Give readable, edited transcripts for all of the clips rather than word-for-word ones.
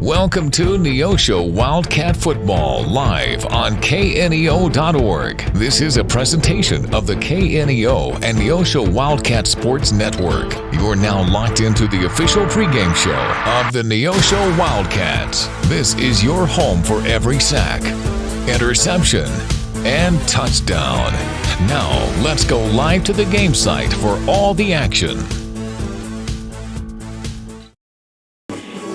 Welcome to Neosho Wildcat Football live on kneo.org. This is a presentation of the KNEO and Neosho Wildcat Sports Network. You're now locked into the official pregame show of the Neosho Wildcats. This is your home for every sack, interception, and touchdown. Now, let's go live to the game site for all the action.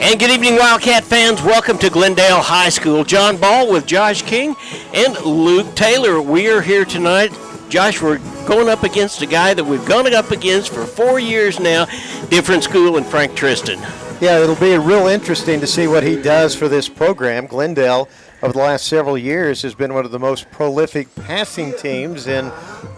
And good evening, Wildcat fans. Welcome to Glendale High School. John Ball with Josh King and Luke Taylor. We are here tonight. Josh, we're going up against a guy that we've gone up against for 4 years now, different school, and Frank Tristan. Yeah, it'll be real interesting to see what he does for this program. Glendale, over the last several years, has been one of the most prolific passing teams in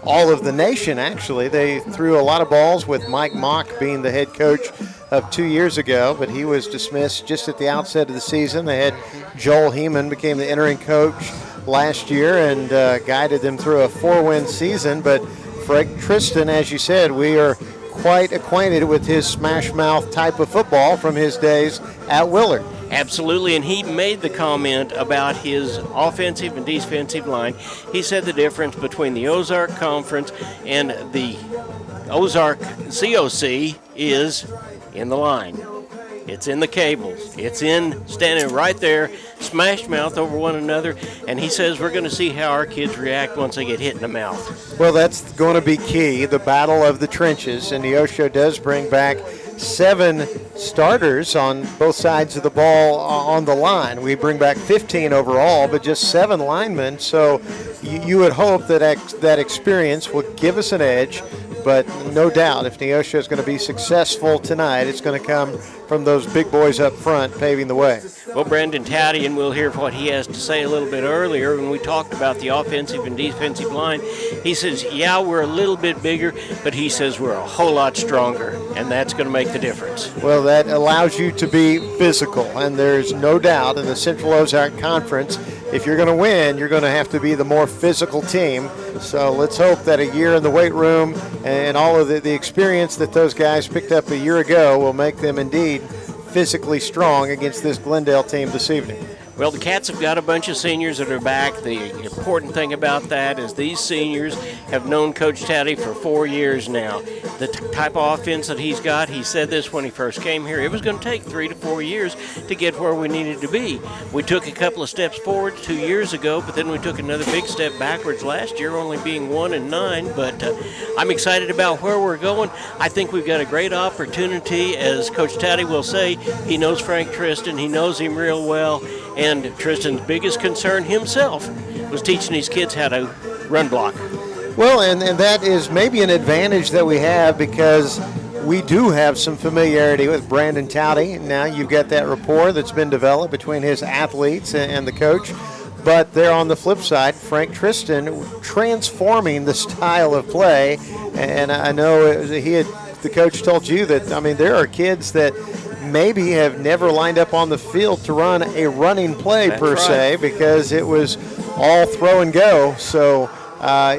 all of the nation, actually. They threw a lot of balls with Mike Mock being the head coach of 2 years ago, but he was dismissed just at the outset of the season. They had Joel Heeman became the interim coach last year and guided them through a 4-win season. But Frank Tristan, as you said, we are quite acquainted with his smash mouth type of football from his days at Willard. Absolutely, and he made the comment about his offensive and defensive line. He said the difference between the Ozark Conference and the Ozark COC is in the line. It's in the cables. It's in standing right there, smash mouth over one another, and he says we're going to see how our kids react once they get hit in the mouth. Well, that's going to be key, the battle of the trenches, and Neosho does bring back 7 starters on both sides of the ball on the line. We bring back 15 overall, but just 7 linemen, so you would hope that that experience would give us an edge. But no doubt, if Neosho is going to be successful tonight, it's going to come from those big boys up front paving the way. Well, Brandon Towdy, and we'll hear what he has to say a little bit earlier when we talked about the offensive and defensive line. He says, yeah, we're a little bit bigger, but he says we're a whole lot stronger, and that's going to make the difference. Well, that allows you to be physical, and there's no doubt in the Central Ozark Conference, if you're going to win, you're going to have to be the more physical team. So let's hope that a year in the weight room and all of the experience that those guys picked up a year ago will make them indeed physically strong against this Glendale team this evening. Well, the Cats have got a bunch of seniors that are back. The important thing about that is these seniors have known Coach Towdy for 4 years now. The type of offense that he's got, he said this when he first came here, it was going to take 3 to 4 years to get where we needed to be. We took a couple of steps forward 2 years ago, but then we took another big step backwards last year, only being 1-9. But I'm excited about where we're going. I think we've got a great opportunity. As Coach Towdy will say, he knows Frank Tristan. He knows him real well. And Tristan's biggest concern himself was teaching these kids how to run block. Well, and that is maybe an advantage that we have because we do have some familiarity with Brandon Towdy. Now you've got that rapport that's been developed between his athletes and the coach. But there on the flip side, Frank Tristan transforming the style of play. And I know the coach told you that, I mean, there are kids that maybe have never lined up on the field to run a running play per se because it was all throw and go. So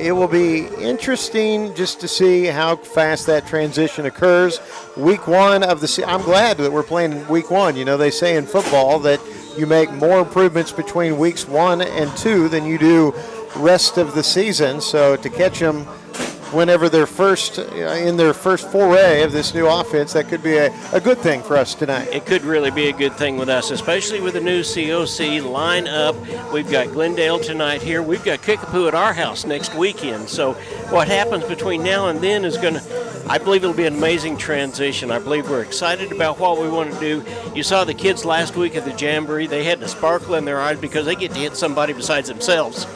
it will be interesting just to see how fast that transition occurs. Week 1 of the season, I'm glad that we're playing week 1. You know, they say in football that you make more improvements between weeks 1 and 2 than you do rest of the season. So to catch them whenever they're in their first foray of this new offense, that could be a good thing for us tonight. It could really be a good thing with us, especially with the new COC lineup. We've got Glendale tonight here. We've got Kickapoo at our house next weekend. So what happens between now and then is going to, I believe it'll be an amazing transition. I believe we're excited about what we want to do. You saw the kids last week at the Jamboree. They had the sparkle in their eyes because they get to hit somebody besides themselves.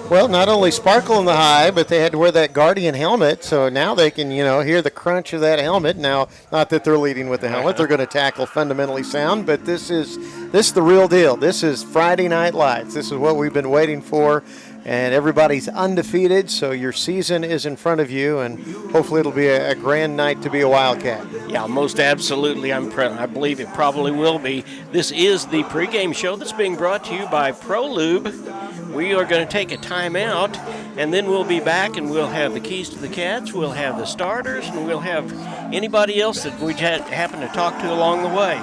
Well, not only sparkle in the high, but they had to wear that Guardian helmet, so now they can, hear the crunch of that helmet. Now, not that they're leading with the helmet, they're going to tackle fundamentally sound, but this is the real deal. This is Friday Night Lights. This is what we've been waiting for, and everybody's undefeated, so your season is in front of you, and hopefully it'll be a grand night to be a Wildcat. Yeah, most absolutely. I believe it probably will be. This is the pregame show that's being brought to you by ProLube. We are going to take a timeout, and then we'll be back, and we'll have the keys to the Cats, we'll have the starters, and we'll have anybody else that we happen to talk to along the way.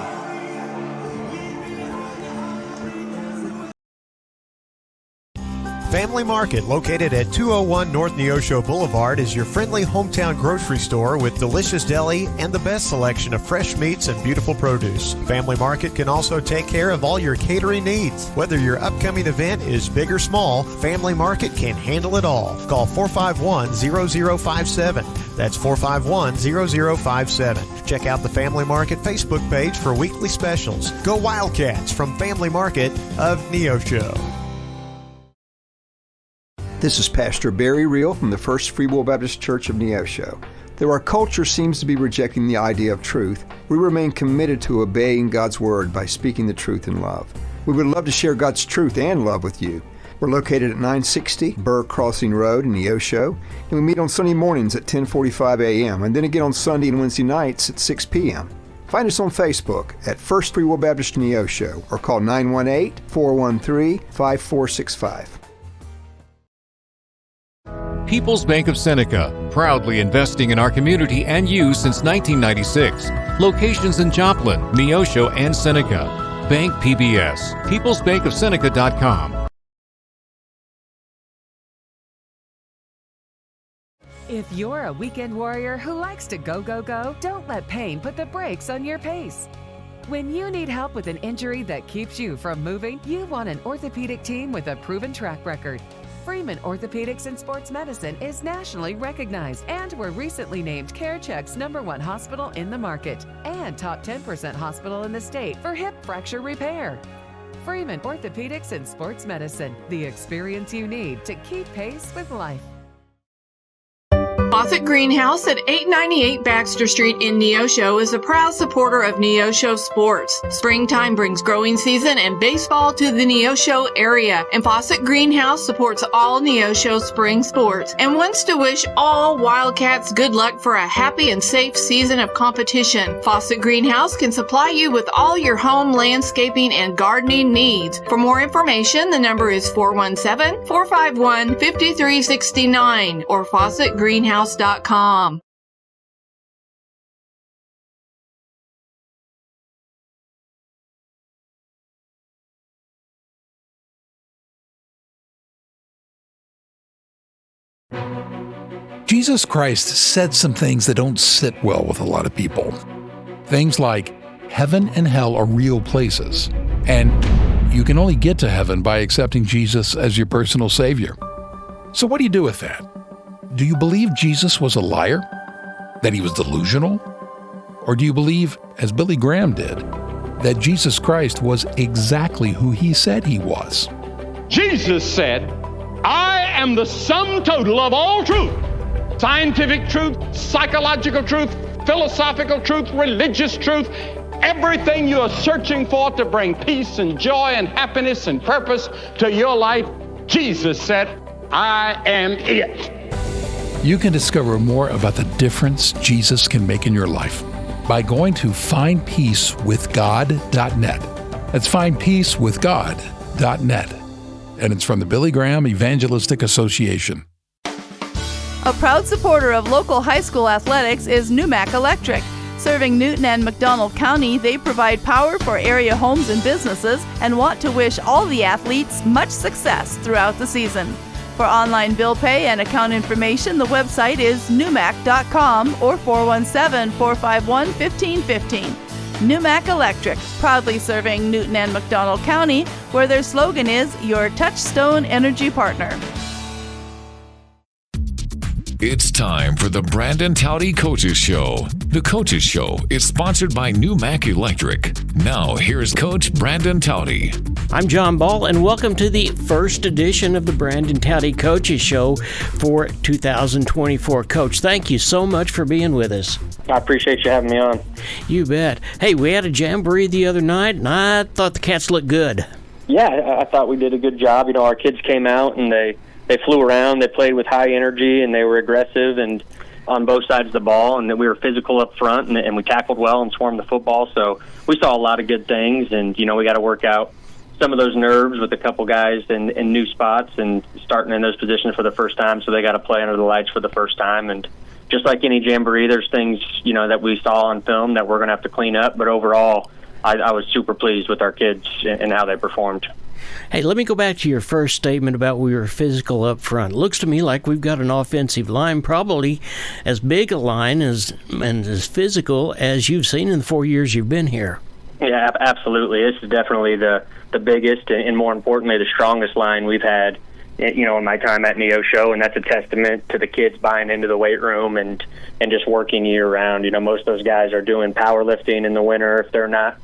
Family Market, located at 201 North Neosho Boulevard, is your friendly hometown grocery store with delicious deli and the best selection of fresh meats and beautiful produce. Family Market can also take care of all your catering needs. Whether your upcoming event is big or small, Family Market can handle it all. Call 451-0057. That's 451-0057. Check out the Family Market Facebook page for weekly specials. Go Wildcats from Family Market of Neosho. This is Pastor Barry Reel from the First Free Will Baptist Church of Neosho. Though our culture seems to be rejecting the idea of truth, we remain committed to obeying God's Word by speaking the truth in love. We would love to share God's truth and love with you. We're located at 960 Burr Crossing Road in Neosho, and we meet on Sunday mornings at 10:45 a.m. and then again on Sunday and Wednesday nights at 6 p.m. Find us on Facebook at First Free Will Baptist Neosho or call 918-413-5465. People's Bank of Seneca, proudly investing in our community and you since 1996. Locations in Joplin, Neosho, and Seneca. Bank PBS, peoplesbankofseneca.com. If you're a weekend warrior who likes to go, go, go, don't let pain put the brakes on your pace. When you need help with an injury that keeps you from moving, you want an orthopedic team with a proven track record. Freeman Orthopedics and Sports Medicine is nationally recognized, and were recently named CareCheck's #1 hospital in the market and top 10% hospital in the state for hip fracture repair. Freeman Orthopedics and Sports Medicine, the experience you need to keep pace with life. Fawcett Greenhouse at 898 Baxter Street in Neosho is a proud supporter of Neosho sports. Springtime brings growing season and baseball to the Neosho area, and Fawcett Greenhouse supports all Neosho spring sports and wants to wish all Wildcats good luck for a happy and safe season of competition. Fawcett Greenhouse can supply you with all your home landscaping and gardening needs. For more information, the number is 417-451-5369 or FawcettGreenhouse.com. Jesus Christ said some things that don't sit well with a lot of people. Things like heaven and hell are real places, and you can only get to heaven by accepting Jesus as your personal Savior. So what do you do with that? Do you believe Jesus was a liar? That he was delusional? Or do you believe, as Billy Graham did, that Jesus Christ was exactly who he said he was? Jesus said, I am the sum total of all truth. Scientific truth, psychological truth, philosophical truth, religious truth, everything you are searching for to bring peace and joy and happiness and purpose to your life, Jesus said, I am it. You can discover more about the difference Jesus can make in your life by going to findpeacewithgod.net. That's findpeacewithgod.net. And it's from the Billy Graham Evangelistic Association. A proud supporter of local high school athletics is Numac Electric. Serving Newton and McDonald County, they provide power for area homes and businesses and want to wish all the athletes much success throughout the season. For online bill pay and account information, the website is numac.com or 417-451-1515. Numac Electric, proudly serving Newton and McDonald County, where their slogan is your touchstone energy partner. It's time for the Brandon Towdy Coaches Show. The Coaches Show is sponsored by Numac Electric. Now, here's Coach Brandon Towdy. I'm John Ball, and welcome to the first edition of the Brandon Towdy Coaches Show for 2024. Coach, thank you so much for being with us. I appreciate you having me on. You bet. Hey, we had a jamboree the other night, and I thought the Cats looked good. Yeah, I thought we did a good job. You know, our kids came out and they flew around, they played with high energy, and they were aggressive and on both sides of the ball, and then we were physical up front, and we tackled well and swarmed the football. So we saw a lot of good things, and, you know, we got to work out some of those nerves with a couple guys in new spots and starting in those positions for the first time, so they got to play under the lights for the first time. And just like any jamboree, there's things, you know, that we saw on film that we're going to have to clean up, but overall, I was super pleased with our kids and how they performed. Hey, let me go back to your first statement about we were physical up front. Looks to me like we've got an offensive line, probably as big a line and as physical as you've seen in the 4 years you've been here. Yeah, absolutely. This is definitely the biggest and more importantly, the strongest line we've had, in my time at Neosho, and that's a testament to the kids buying into the weight room and just working year round. Most of those guys are doing powerlifting in the winter if they're not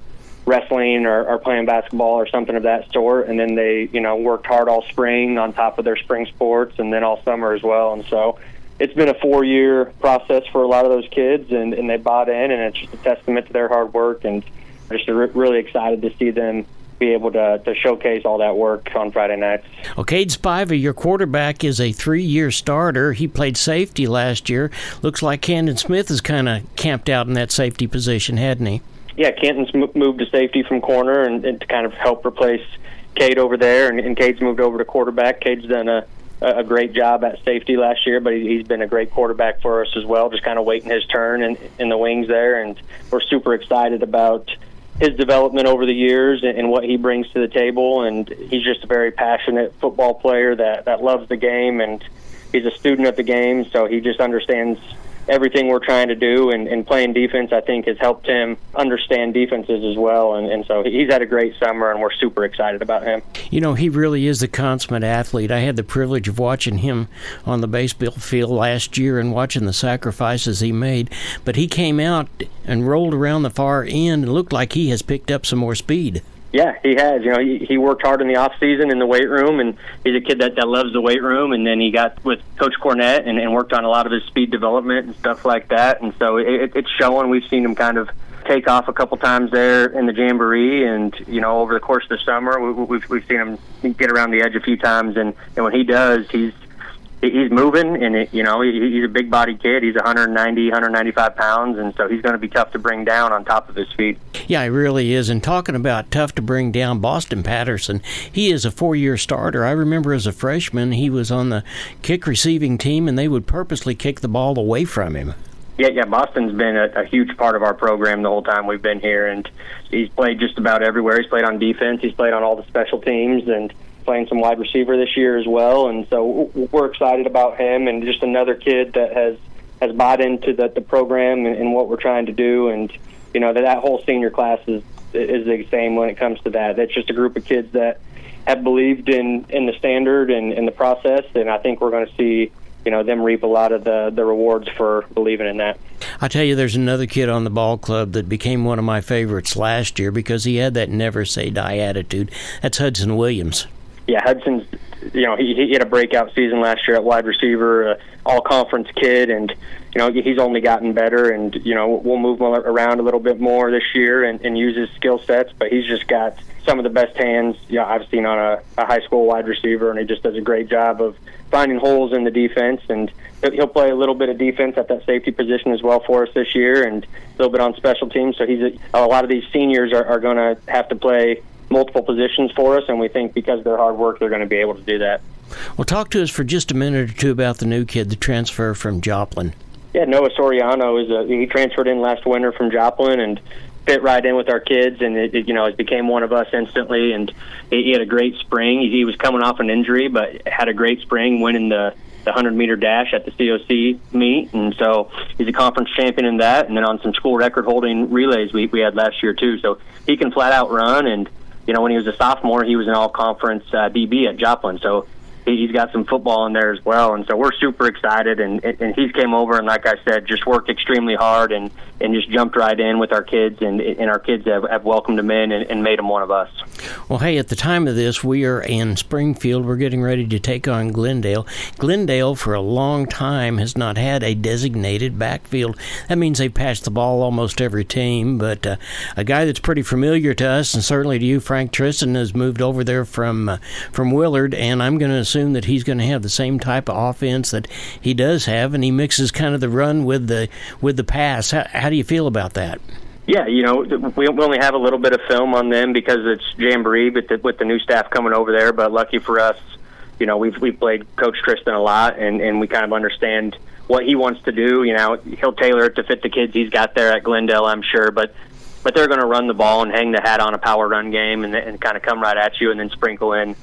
wrestling or playing basketball or something of that sort, and then they worked hard all spring on top of their spring sports and then all summer as well. And so it's been a 4-year process for a lot of those kids, and they bought in, and it's just a testament to their hard work, and just really excited to see them be able to showcase all that work on Friday nights. Well, Cade Spiva, your quarterback, is a 3-year starter. He played safety last year. Looks like Camden Smith has kind of camped out in that safety position, hadn't he? Yeah, Canton's moved to safety from corner and to kind of help replace Cade over there, and Cade's moved over to quarterback. Cade's done a great job at safety last year, but he's been a great quarterback for us as well, just kind of waiting his turn in the wings there, and we're super excited about his development over the years and what he brings to the table. And he's just a very passionate football player that loves the game, and he's a student of the game, so he just understands everything we're trying to do, and playing defense, I think, has helped him understand defenses as well, and so he's had a great summer, and we're super excited about him. He really is the consummate athlete. I had the privilege of watching him on the baseball field last year and watching the sacrifices he made, but he came out and rolled around the far end and looked like he has picked up some more speed. Yeah, he has. He worked hard in the off season in the weight room, and he's a kid that loves the weight room. And then he got with Coach Cornett and worked on a lot of his speed development and stuff like that. And so it's showing. We've seen him kind of take off a couple times there in the jamboree, and over the course of the summer, we've seen him get around the edge a few times. And when he does, he's moving, and he's a big-bodied kid. He's 195 pounds, and so he's going to be tough to bring down on top of his feet. Yeah, he really is. And talking about tough to bring down, Boston Patterson, he is a 4-year starter. I remember as a freshman, he was on the kick receiving team, and they would purposely kick the ball away from him. Yeah, Boston's been a huge part of our program the whole time we've been here, and he's played just about everywhere. He's played on defense. He's played on all the special teams, and playing some wide receiver this year as well, and so we're excited about him, and just another kid that has bought into the program and what we're trying to do. And that whole senior class is the same when it comes to that. That's just a group of kids that have believed in the standard and in the process, and I think we're going to see them reap a lot of the rewards for believing in that. I tell you, there's another kid on the ball club that became one of my favorites last year because he had that never say die attitude. That's Hudson Williams. Yeah, Hudson's, he had a breakout season last year at wide receiver, all-conference kid, and, he's only gotten better, and, we'll move him around a little bit more this year and use his skill sets, but he's just got some of the best hands I've seen on a high school wide receiver, and he just does a great job of finding holes in the defense, and he'll play a little bit of defense at that safety position as well for us this year, and a little bit on special teams, so a lot of these seniors are going to have to play multiple positions for us, and we think because of their hard work, they're going to be able to do that. Well, talk to us for just a minute or two about the new kid, the transfer from Joplin. Yeah, Noah Soriano he transferred in last winter from Joplin and fit right in with our kids, and it became one of us instantly. And he had a great spring. He was coming off an injury, but had a great spring, winning the 100-meter dash at the COC meet, and so he's a conference champion in that. And then on some school record-holding relays we had last year too. So he can flat out run, and when he was a sophomore, he was an all-conference DB at Joplin. So he's got some football in there as well. And so we're super excited. And he's came over and, like I said, just worked extremely hard and just jumped right in with our kids. And our kids have welcomed him in and made him one of us. Well, hey, at the time of this, we are in Springfield. We're getting ready to take on Glendale. Glendale, for a long time, has not had a designated backfield. That means they pass the ball almost every team. But a guy that's pretty familiar to us, and certainly to you, Frank Tristan, has moved over there from Willard, and I'm going to assume that he's going to have the same type of offense that he does have, and he mixes kind of the run with the pass. How do you feel about that? Yeah, we only have a little bit of film on them because it's Jamboree, but with the new staff coming over there. But lucky for us, we've played Coach Tristan a lot, and we kind of understand what he wants to do. He'll tailor it to fit the kids he's got there at Glendale, I'm sure. But but they're going to run the ball and hang the hat on a power run game and kind of come right at you and then sprinkle in,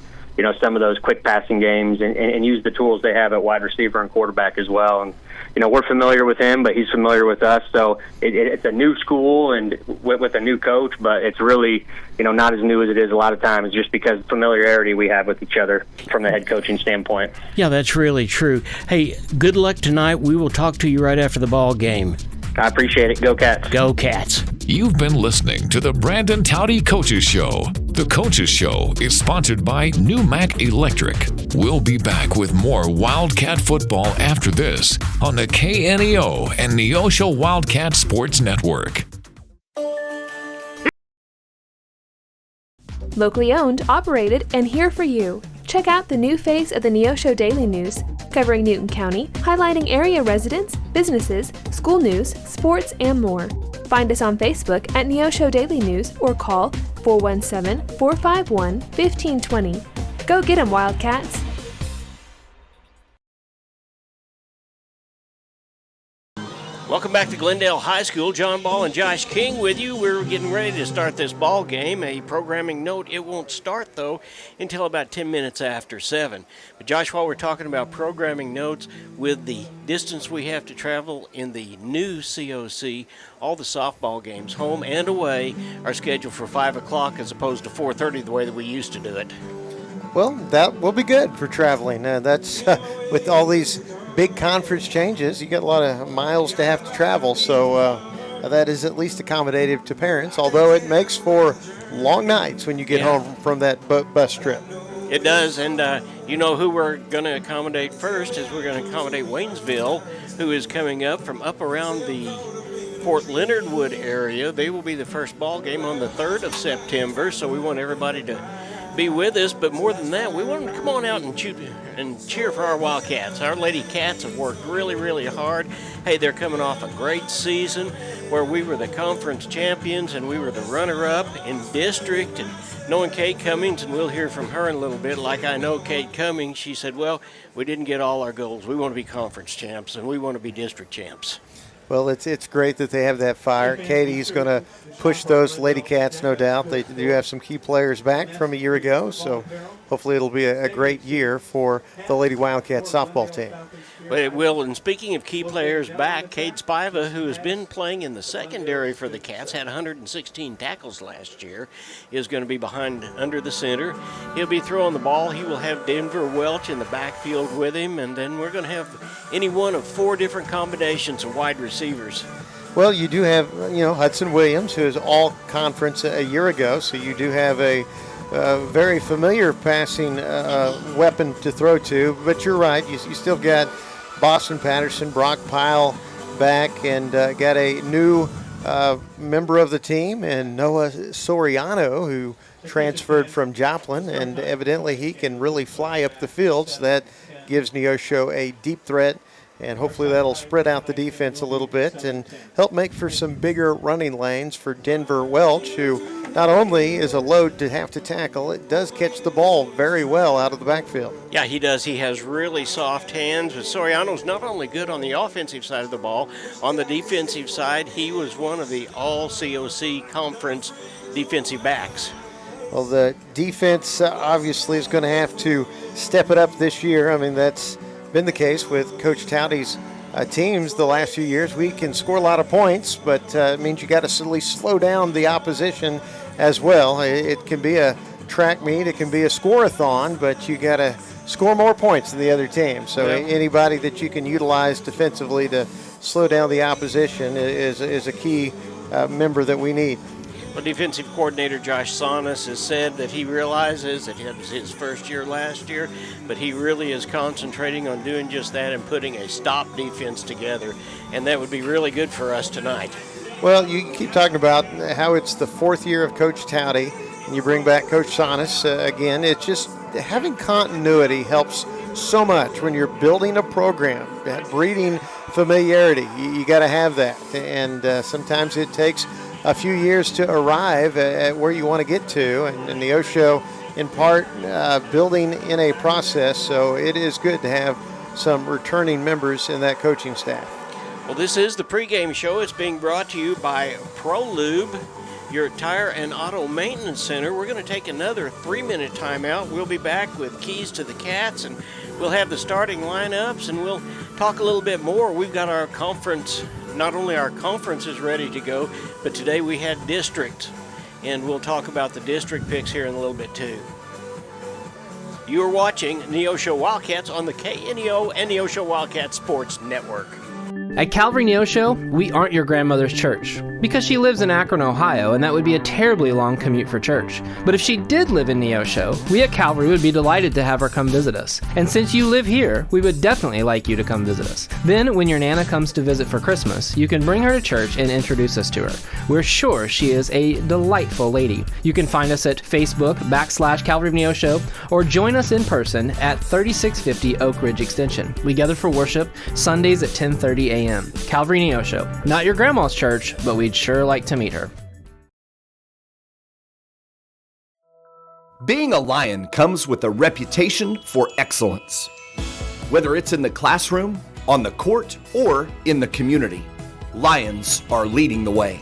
some of those quick passing games and use the tools they have at wide receiver and quarterback as well. And, we're familiar with him, but he's familiar with us. So it's a new school and with a new coach, but it's really, not as new as it is a lot of times just because familiarity we have with each other from the head coaching standpoint. Yeah, that's really true. Hey, good luck tonight. We will talk to you right after the ball game. I appreciate it. Go Cats. Go Cats. You've been listening to the Brandon Towdy Coaches Show. The Coaches Show is sponsored by New Mac Electric. We'll be back with more Wildcat football after this on the KNEO and Neosho Wildcat Sports Network. Locally owned, operated, and here for you. Check out the new face of the Neosho Daily News, covering Newton County, highlighting area residents, businesses, school news, sports, and more. Find us on Facebook at Neosho Daily News or call 417-451-1520. Go get 'em, Wildcats! Welcome back to Glendale High School. John Ball and Josh King with you. We're getting ready to start this ball game. A programming note, it won't start, though, until about 10 minutes after 7. But, Josh, while we're talking about programming notes, with the distance we have to travel in the new COC, all the softball games, home and away, are scheduled for 5 o'clock as opposed to 4:30 the way that we used to do it. Well, that will be good for traveling. That's with all these big conference changes, you got a lot of miles to have to travel, so that is at least accommodative to parents, although it makes for long nights when you get home from that bus trip. It does, and you know who we're going to accommodate first is we're going to accommodate Waynesville, who is coming up from up around the Fort Leonard Wood area. They will be the first ball game on the 3rd of September, so we want everybody to be with us, but more than that, we want them to come on out and cheer for our Wildcats. Our Lady Cats have worked really, really hard. Hey, they're coming off a great season where we were the conference champions and we were the runner-up in district. And knowing Kate Cummings, and we'll hear from her in a little bit, like I know Kate Cummings, she said, well, we didn't get all our goals. We want to be conference champs and we want to be district champs. Well, it's great that they have that fire. Katie's going to push those Lady Cats, no doubt. They do have some key players back from a year ago, so hopefully it'll be a great year for the Lady Wildcats softball team. But it will, and speaking of key players back, Cade Spiva, who has been playing in the secondary for the Cats, had 116 tackles last year, is going to be behind under the center. He'll be throwing the ball. He will have Denver Welch in the backfield with him, and then we're going to have any one of 4 different combinations of wide receivers. Well, you do have, Hudson Williams, who is all conference a year ago, so you do have a very familiar passing weapon to throw to, but you're right, you still got Boston Patterson, Brock Pyle back, and got a new member of the team, and Noah Soriano, who transferred from Joplin, and evidently he can really fly up the field, so that gives Neosho a deep threat, and hopefully that'll spread out the defense a little bit and help make for some bigger running lanes for Denver Welch, who not only is a load to have to tackle, it does catch the ball very well out of the backfield. Yeah, he does. He has really soft hands. But Soriano's not only good on the offensive side of the ball, on the defensive side, he was one of the all-COC conference defensive backs. Well, the defense obviously is going to have to step it up this year. I mean, that's been the case with Coach Towdy's teams the last few years. We can score a lot of points, but it means you got to at least slow down the opposition as well. It can be a track meet, it can be a score-a-thon, but you got to score more points than the other team. So anybody that you can utilize defensively to slow down the opposition is a key member that we need. Well, defensive coordinator Josh Sonis has said that he realizes that it was his first year last year, but he really is concentrating on doing just that and putting a stop defense together, and that would be really good for us tonight. Well, you keep talking about how it's the 4th year of Coach Towdy, and you bring back Coach Sonis again. It's just having continuity helps so much when you're building a program, breeding familiarity. You got to have that, and sometimes it takes a few years to arrive at where you want to get to, and Neosho in part building in a process, so it is good to have some returning members in that coaching staff. Well, this is the pregame show. It's being brought to you by ProLube. your tire and auto maintenance center. We're going to take another 3-minute timeout. We'll be back with keys to the Cats, and we'll have the starting lineups, and we'll talk a little bit more. We've got our conference, not only our conference is ready to go, but today we had district, and we'll talk about the district picks here in a little bit too. You are watching Neosho Wildcats on the KNEO and Neosho Wildcat Sports Network. At Calvary Neosho, we aren't your grandmother's church, because she lives in Akron, Ohio, and that would be a terribly long commute for church. But if she did live in Neosho, we at Calvary would be delighted to have her come visit us. And since you live here, we would definitely like you to come visit us. Then, when your Nana comes to visit for Christmas, you can bring her to church and introduce us to her. We're sure she is a delightful lady. You can find us at Facebook.com/Calvary of Neosho, or join us in person at 3650 Oak Ridge Extension. We gather for worship Sundays at 10:30 a.m. Calvary Neosho. Not your grandma's church, but we'd sure like to meet her. Being a Lion comes with a reputation for excellence. Whether it's in the classroom, on the court, or in the community, Lions are leading the way.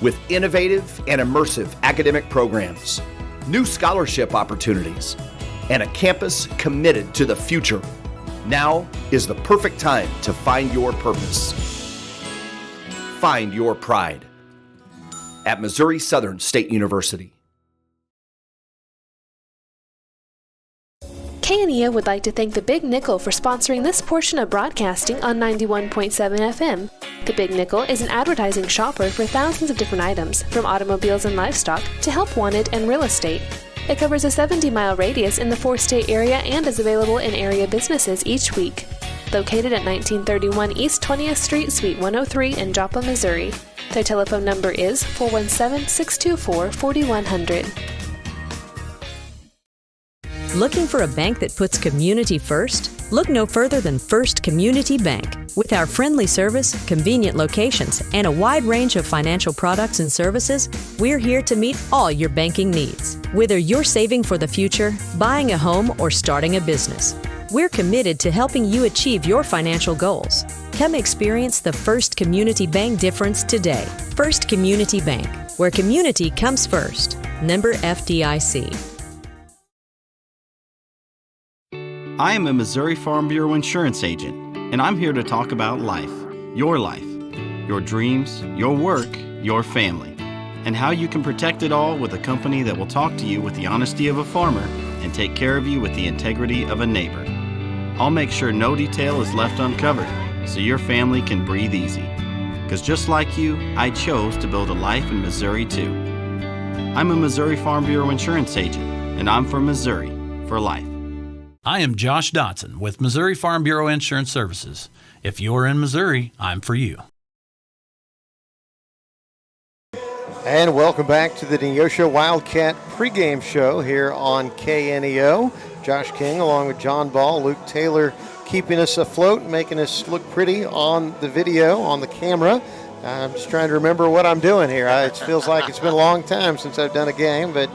With innovative and immersive academic programs, new scholarship opportunities, and a campus committed to the future, now is the perfect time to find your purpose. Find your pride at Missouri Southern State University. KNEO would like to thank the Big Nickel for sponsoring this portion of broadcasting on 91.7 FM. The Big Nickel is an advertising shopper for thousands of different items, from automobiles and livestock to help wanted and real estate. It covers a 70-mile radius in the 4-state area and is available in area businesses each week. Located at 1931 East 20th Street, Suite 103 in Joplin, Missouri. Their telephone number is 417-624-4100. Looking for a bank that puts community first? Look no further than First Community Bank. With our friendly service, convenient locations, and a wide range of financial products and services, we're here to meet all your banking needs. Whether you're saving for the future, buying a home, or starting a business, we're committed to helping you achieve your financial goals. Come experience the First Community Bank difference today. First Community Bank, where community comes first. Member FDIC. I am a Missouri Farm Bureau insurance agent, and I'm here to talk about life, your dreams, your work, your family, and how you can protect it all with a company that will talk to you with the honesty of a farmer and take care of you with the integrity of a neighbor. I'll make sure no detail is left uncovered so your family can breathe easy. Because just like you, I chose to build a life in Missouri too. I'm a Missouri Farm Bureau insurance agent, and I'm from Missouri for life. I am Josh Dotson with Missouri Farm Bureau Insurance Services. If you're in Missouri, I'm for you. And welcome back to the Neosho Wildcat pregame show here on KNEO. Josh King along with John Ball, Luke Taylor keeping us afloat, making us look pretty on the video, on the camera. I'm just trying to remember what I'm doing here. It feels like it's been a long time since I've done a game, but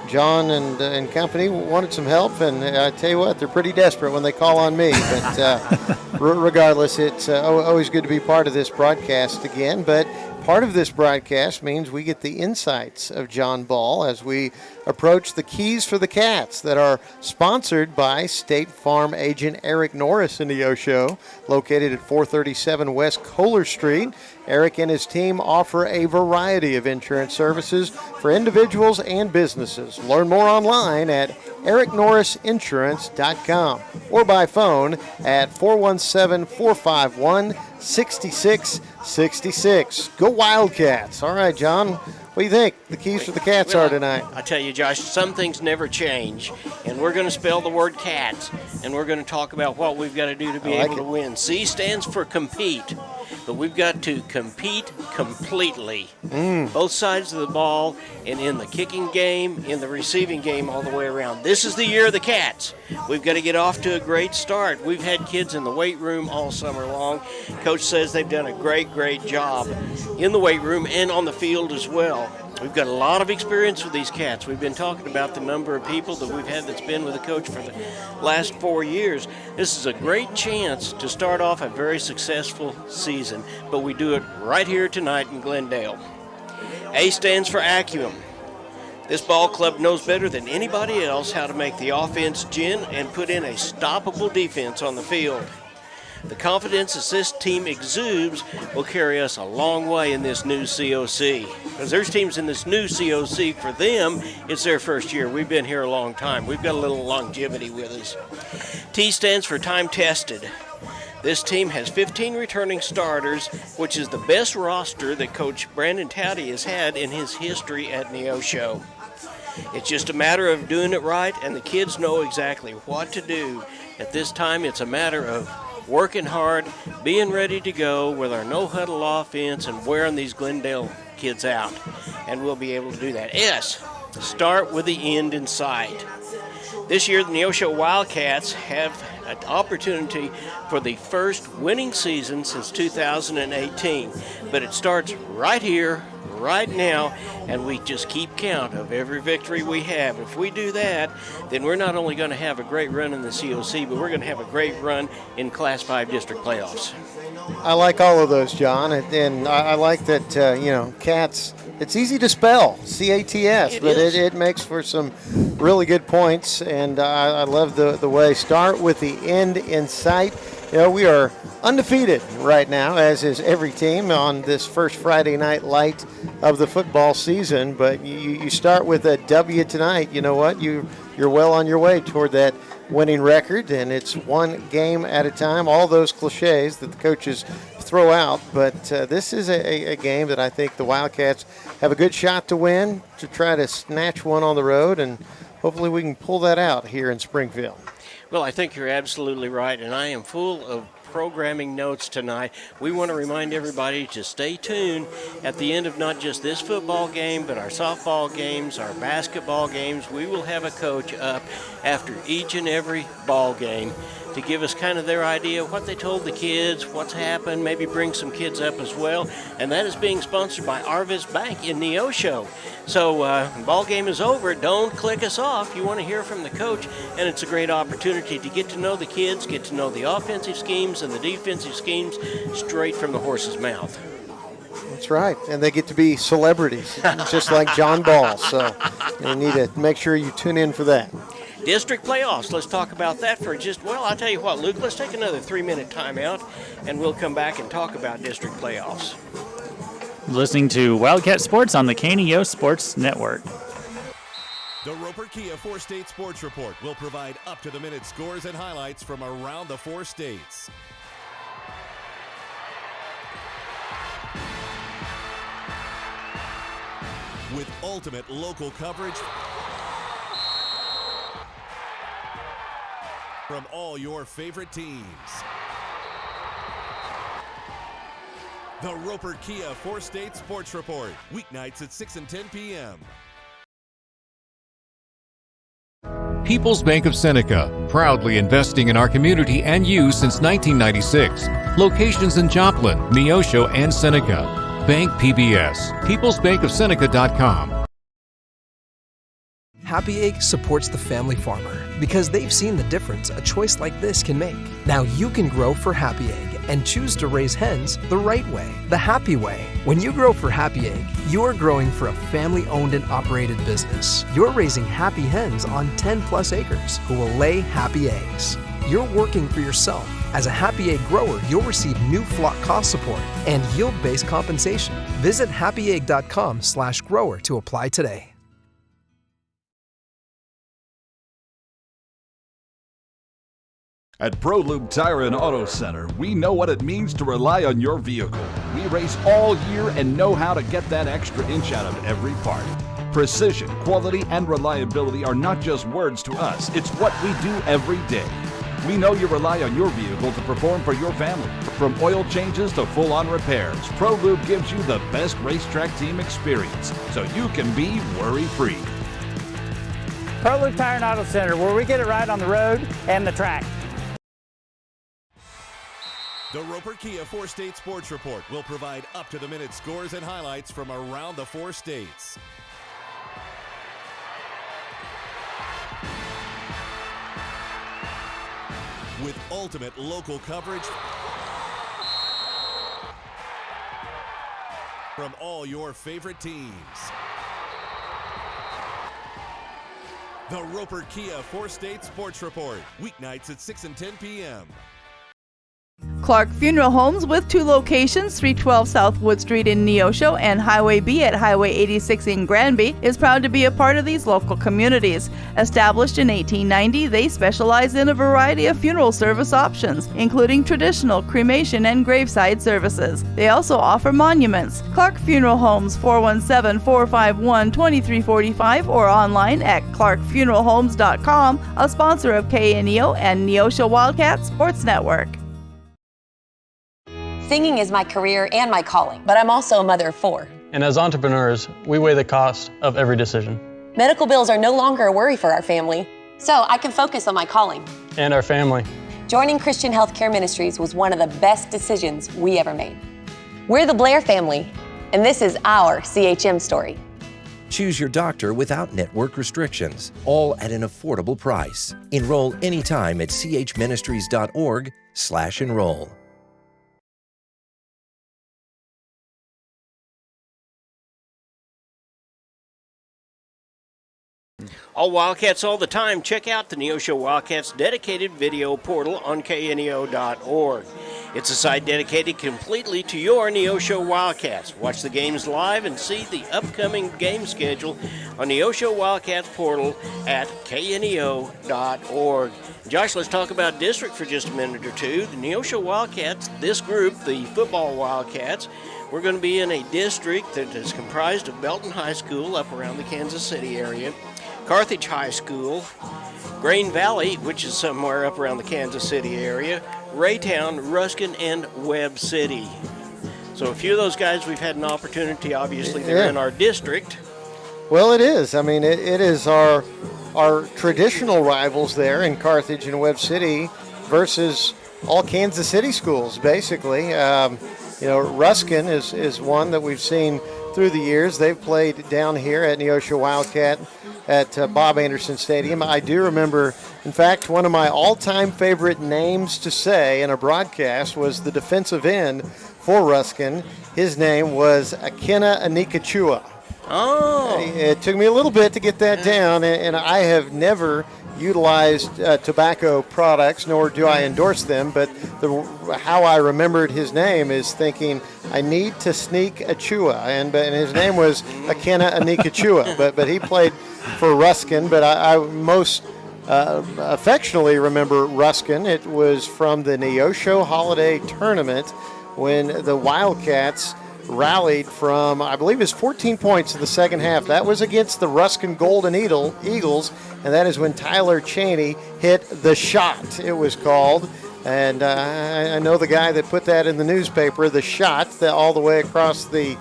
John and company wanted some help, and I tell you what, they're pretty desperate when they call on me. But regardless, it's always good to be part of this broadcast again. But part of this broadcast means we get the insights of John Ball as we approach the Keys for the Cats that are sponsored by State Farm agent Eric Norris in Neosho, located at 437 West Kohler Street. Eric and his team offer a variety of insurance services for individuals and businesses. Learn more online at ericnorrisinsurance.com or by phone at 417-451-6666. Go Wildcats. All right, John, what do you think the keys for the Cats are tonight? I tell you, Josh, some things never change, and we're going to spell the word cats, and we're going to talk about what we've got to do to be able to win. C stands for compete, but we've got to compete completely. Both sides of the ball, and in the kicking game, in the receiving game, all the way around. This is the year of the Cats. We've got to get off to a great start. We've had kids in the weight room all summer long. Coach says they've done a great job in the weight room and on the field as well. We've got a lot of experience with these Cats. We've been talking about the number of people that we've had that's been with the coach for the last 4 years. This is a great chance to start off a very successful season, but we do it right here tonight in Glendale. A stands for Acuum. This ball club knows better than anybody else how to make the offense gin and put in a stoppable defense on the field. The confidence that this team exudes will carry us a long way in this new COC. Because there's teams in this new COC, for them, it's their first year. We've been here a long time. We've got a little longevity with us. T stands for time tested. This team has 15 returning starters, which is the best roster that Coach Brandon Towdy has had in his history at Neosho. It's just a matter of doing it right, and the kids know exactly what to do. At this time, it's a matter of working hard, being ready to go with our no-huddle offense and wearing these Glendale kids out. And we'll be able to do that. S, start with the end in sight. This year, the Neosho Wildcats have an opportunity for the first winning season since 2018. But it starts right here, right now, and we just keep count of every victory we have. If we do that, then we're not only going to have a great run in the COC, but we're going to have a great run in Class 5 district playoffs. I like all of those, John, and I like that, Cats, it's easy to spell, C-A-T-S, but it makes for some really good points, and I love the way start with the end in sight. We are undefeated right now, as is every team on this first Friday night light of the football season, but you start with a W tonight. You know what? You're well on your way toward that winning record, and it's one game at a time. All those cliches that the coaches throw out, but this is a game that I think the Wildcats have a good shot to win, to try to snatch one on the road, and hopefully we can pull that out here in Springfield. Well, I think you're absolutely right, and I am full of programming notes tonight. We want to remind everybody to stay tuned at the end of not just this football game, but our softball games, our basketball games. We will have a coach up after each and every ball game to give us kind of their idea of what they told the kids, what's happened, maybe bring some kids up as well. And that is being sponsored by Arvis Bank in Neosho. So ball game is over. Don't click us off. You want to hear from the coach, and it's a great opportunity to get to know the kids, get to know the offensive schemes and the defensive schemes straight from the horse's mouth. That's right, and they get to be celebrities, just like John Ball. So you need to make sure you tune in for that. District playoffs, let's talk about that for I'll tell you what, Luke, let's take another 3-minute timeout, and we'll come back and talk about district playoffs. Listening to Wildcat Sports on the KNEO Sports Network. The Roper Kia 4-State Sports Report will provide up-to-the-minute scores and highlights from around the 4 states. With ultimate local coverage from all your favorite teams. The Roper Kia 4-State Sports Report, weeknights at 6 and 10 p.m. People's Bank of Seneca, proudly investing in our community and you since 1996. Locations in Joplin, Neosho, and Seneca. Bank PBS, peoplesbankofseneca.com. Happy Egg supports the family farmer because they've seen the difference a choice like this can make. Now you can grow for Happy Egg and choose to raise hens the right way, the happy way. When you grow for Happy Egg, you're growing for a family-owned and operated business. You're raising happy hens on 10+ acres who will lay happy eggs. You're working for yourself. As a Happy Egg grower, you'll receive new flock cost support and yield-based compensation. Visit happyegg.com/grower to apply today. At ProLube Tire and Auto Center, we know what it means to rely on your vehicle. We race all year and know how to get that extra inch out of every part. Precision, quality, and reliability are not just words to us. It's what we do every day. We know you rely on your vehicle to perform for your family. From oil changes to full-on repairs, ProLube gives you the best racetrack team experience, so you can be worry-free. ProLube Tire and Auto Center, where we get it right on the road and the track. The Roper Kia 4-State Sports Report will provide up-to-the-minute scores and highlights from around the 4 states. With ultimate local coverage from all your favorite teams. The Roper Kia 4-State Sports Report, weeknights at 6 and 10 p.m. Clark Funeral Homes, with 2 locations, 312 South Wood Street in Neosho and Highway B at Highway 86 in Granby, is proud to be a part of these local communities. Established in 1890, they specialize in a variety of funeral service options, including traditional, cremation, and graveside services. They also offer monuments. Clark Funeral Homes, 417-451-2345, or online at clarkfuneralhomes.com, a sponsor of KNEO and Neosho Wildcat Sports Network. Singing is my career and my calling, but I'm also a mother of 4. And as entrepreneurs, we weigh the cost of every decision. Medical bills are no longer a worry for our family, so I can focus on my calling. And our family. Joining Christian Healthcare Ministries was one of the best decisions we ever made. We're the Blair family, and this is our CHM story. Choose your doctor without network restrictions, all at an affordable price. Enroll anytime at chministries.org/enroll. All Wildcats all the time. Check out the Neosho Wildcats dedicated video portal on kneo.org. It's a site dedicated completely to your Neosho Wildcats. Watch the games live and see the upcoming game schedule on Neosho Wildcats portal at kneo.org. Josh, let's talk about district for just a minute or two. The Neosho Wildcats, this group, the football Wildcats, we're going to be in a district that is comprised of Belton High School up around the Kansas City area, Carthage High School, Grain Valley, which is somewhere up around the Kansas City area, Raytown, Ruskin, and Webb City. So a few of those guys we've had an opportunity, obviously, they're in our district. Well, it is. I mean, it is our traditional rivals there in Carthage and Webb City versus all Kansas City schools, basically. Ruskin is one that we've seen through the years. They've played down here at Neosho Wildcat at Bob Anderson Stadium. I do remember, in fact, one of my all-time favorite names to say in a broadcast was the defensive end for Ruskin. His name was Akina Anikachua. Oh. It took me a little bit to get that down, and I have never utilized tobacco products, nor do I endorse them, but how I remembered his name is thinking, I need to sneak a Chua, and his name was Akina Anikachua, but he played for Ruskin, but I most affectionately remember Ruskin. It was from the Neosho Holiday Tournament when the Wildcats rallied from, I believe it was 14 points in the second half. That was against the Ruskin Golden Eagles, and that is when Tyler Cheney hit the shot, it was called. And I know the guy that put that in the newspaper, the shot, all the way across the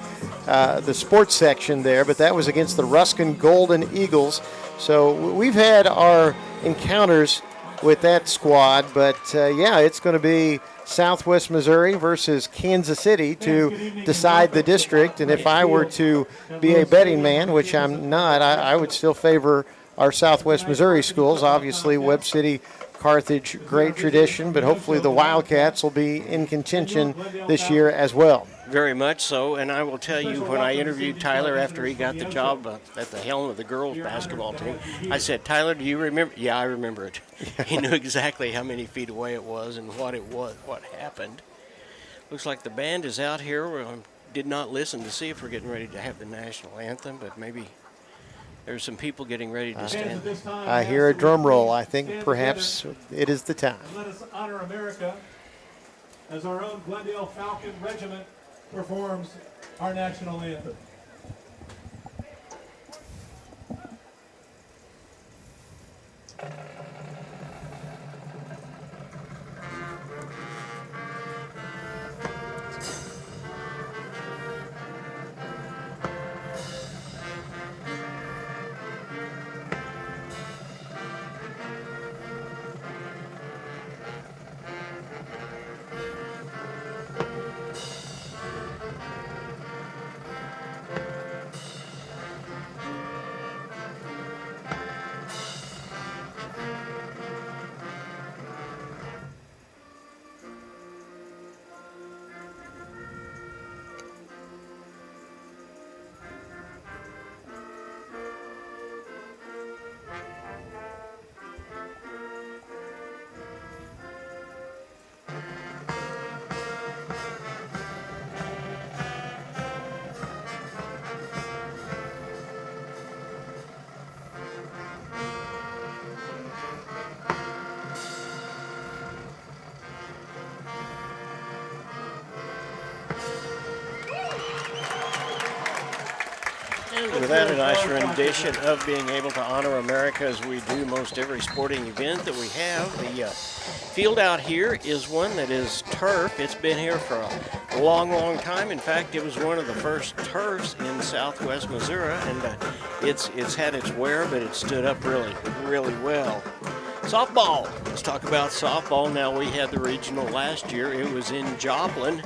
sports section there, but that was against the Ruskin Golden Eagles. So we've had our encounters with that squad, but it's going to be Southwest Missouri versus Kansas City to decide the district. And if I were to be a betting man, which I'm not, I would still favor our Southwest Missouri schools. Obviously, Webb City, Carthage, great tradition, but hopefully the Wildcats will be in contention this year as well. Very much so, and I will tell you, when I interviewed Tyler after he got the job at the helm of the girls' basketball team, I said, Tyler, do you remember? Yeah, I remember it. He knew exactly how many feet away it was and what happened. Looks like the band is out here. I did not listen to see if we're getting ready to have the national anthem, but maybe there's some people getting ready to stand. I hear a drum roll. I think perhaps it is the time. Let us honor America as our own Glendale Falcon Regiment performs our national anthem. And with that, a nice rendition of being able to honor America as we do most every sporting event that we have. The field out here is one that is turf. It's been here for a long, long time. In fact, it was one of the first turfs in southwest Missouri, and it's had its wear, but it stood up really, really well. Softball. Let's talk about softball. Now, we had the regional last year. It was in Joplin,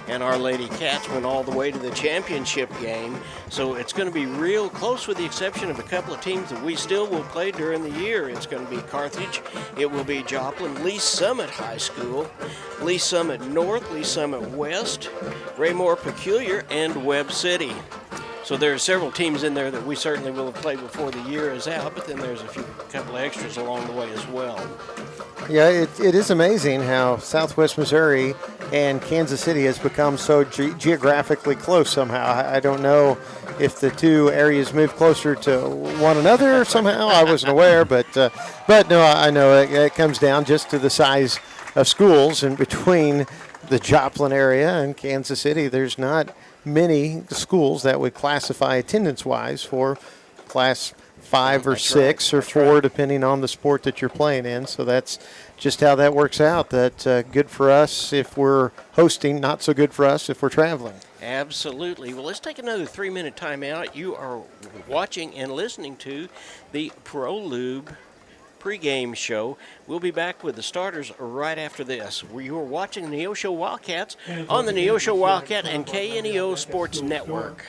and our Lady Cats went all the way to the championship game. So it's going to be real close with the exception of a couple of teams that we still will play during the year. It's going to be Carthage. It will be Joplin, Lee Summit High School, Lee Summit North, Lee Summit West, Raymore Peculiar, and Webb City. So there are several teams in there that we certainly will have played before the year is out, but then there's a couple of extras along the way as well. Yeah, it is amazing how southwest Missouri and Kansas City has become so geographically close somehow. I don't know if the two areas move closer to one another somehow. I wasn't aware, but no, I know it comes down just to the size of schools, and between the Joplin area and Kansas City, there's not many schools that would classify attendance-wise for Class 5 or 6 or 4, depending on the sport that you're playing in. So that's just how that works out. That good for us if we're hosting, not so good for us if we're traveling. Absolutely. Well, let's take another 3-minute timeout. You are watching and listening to the ProLube pregame show. We'll be back with the starters right after this. You are watching Neosho Wildcats on the Neosho Wildcat and KNEO Sports Network.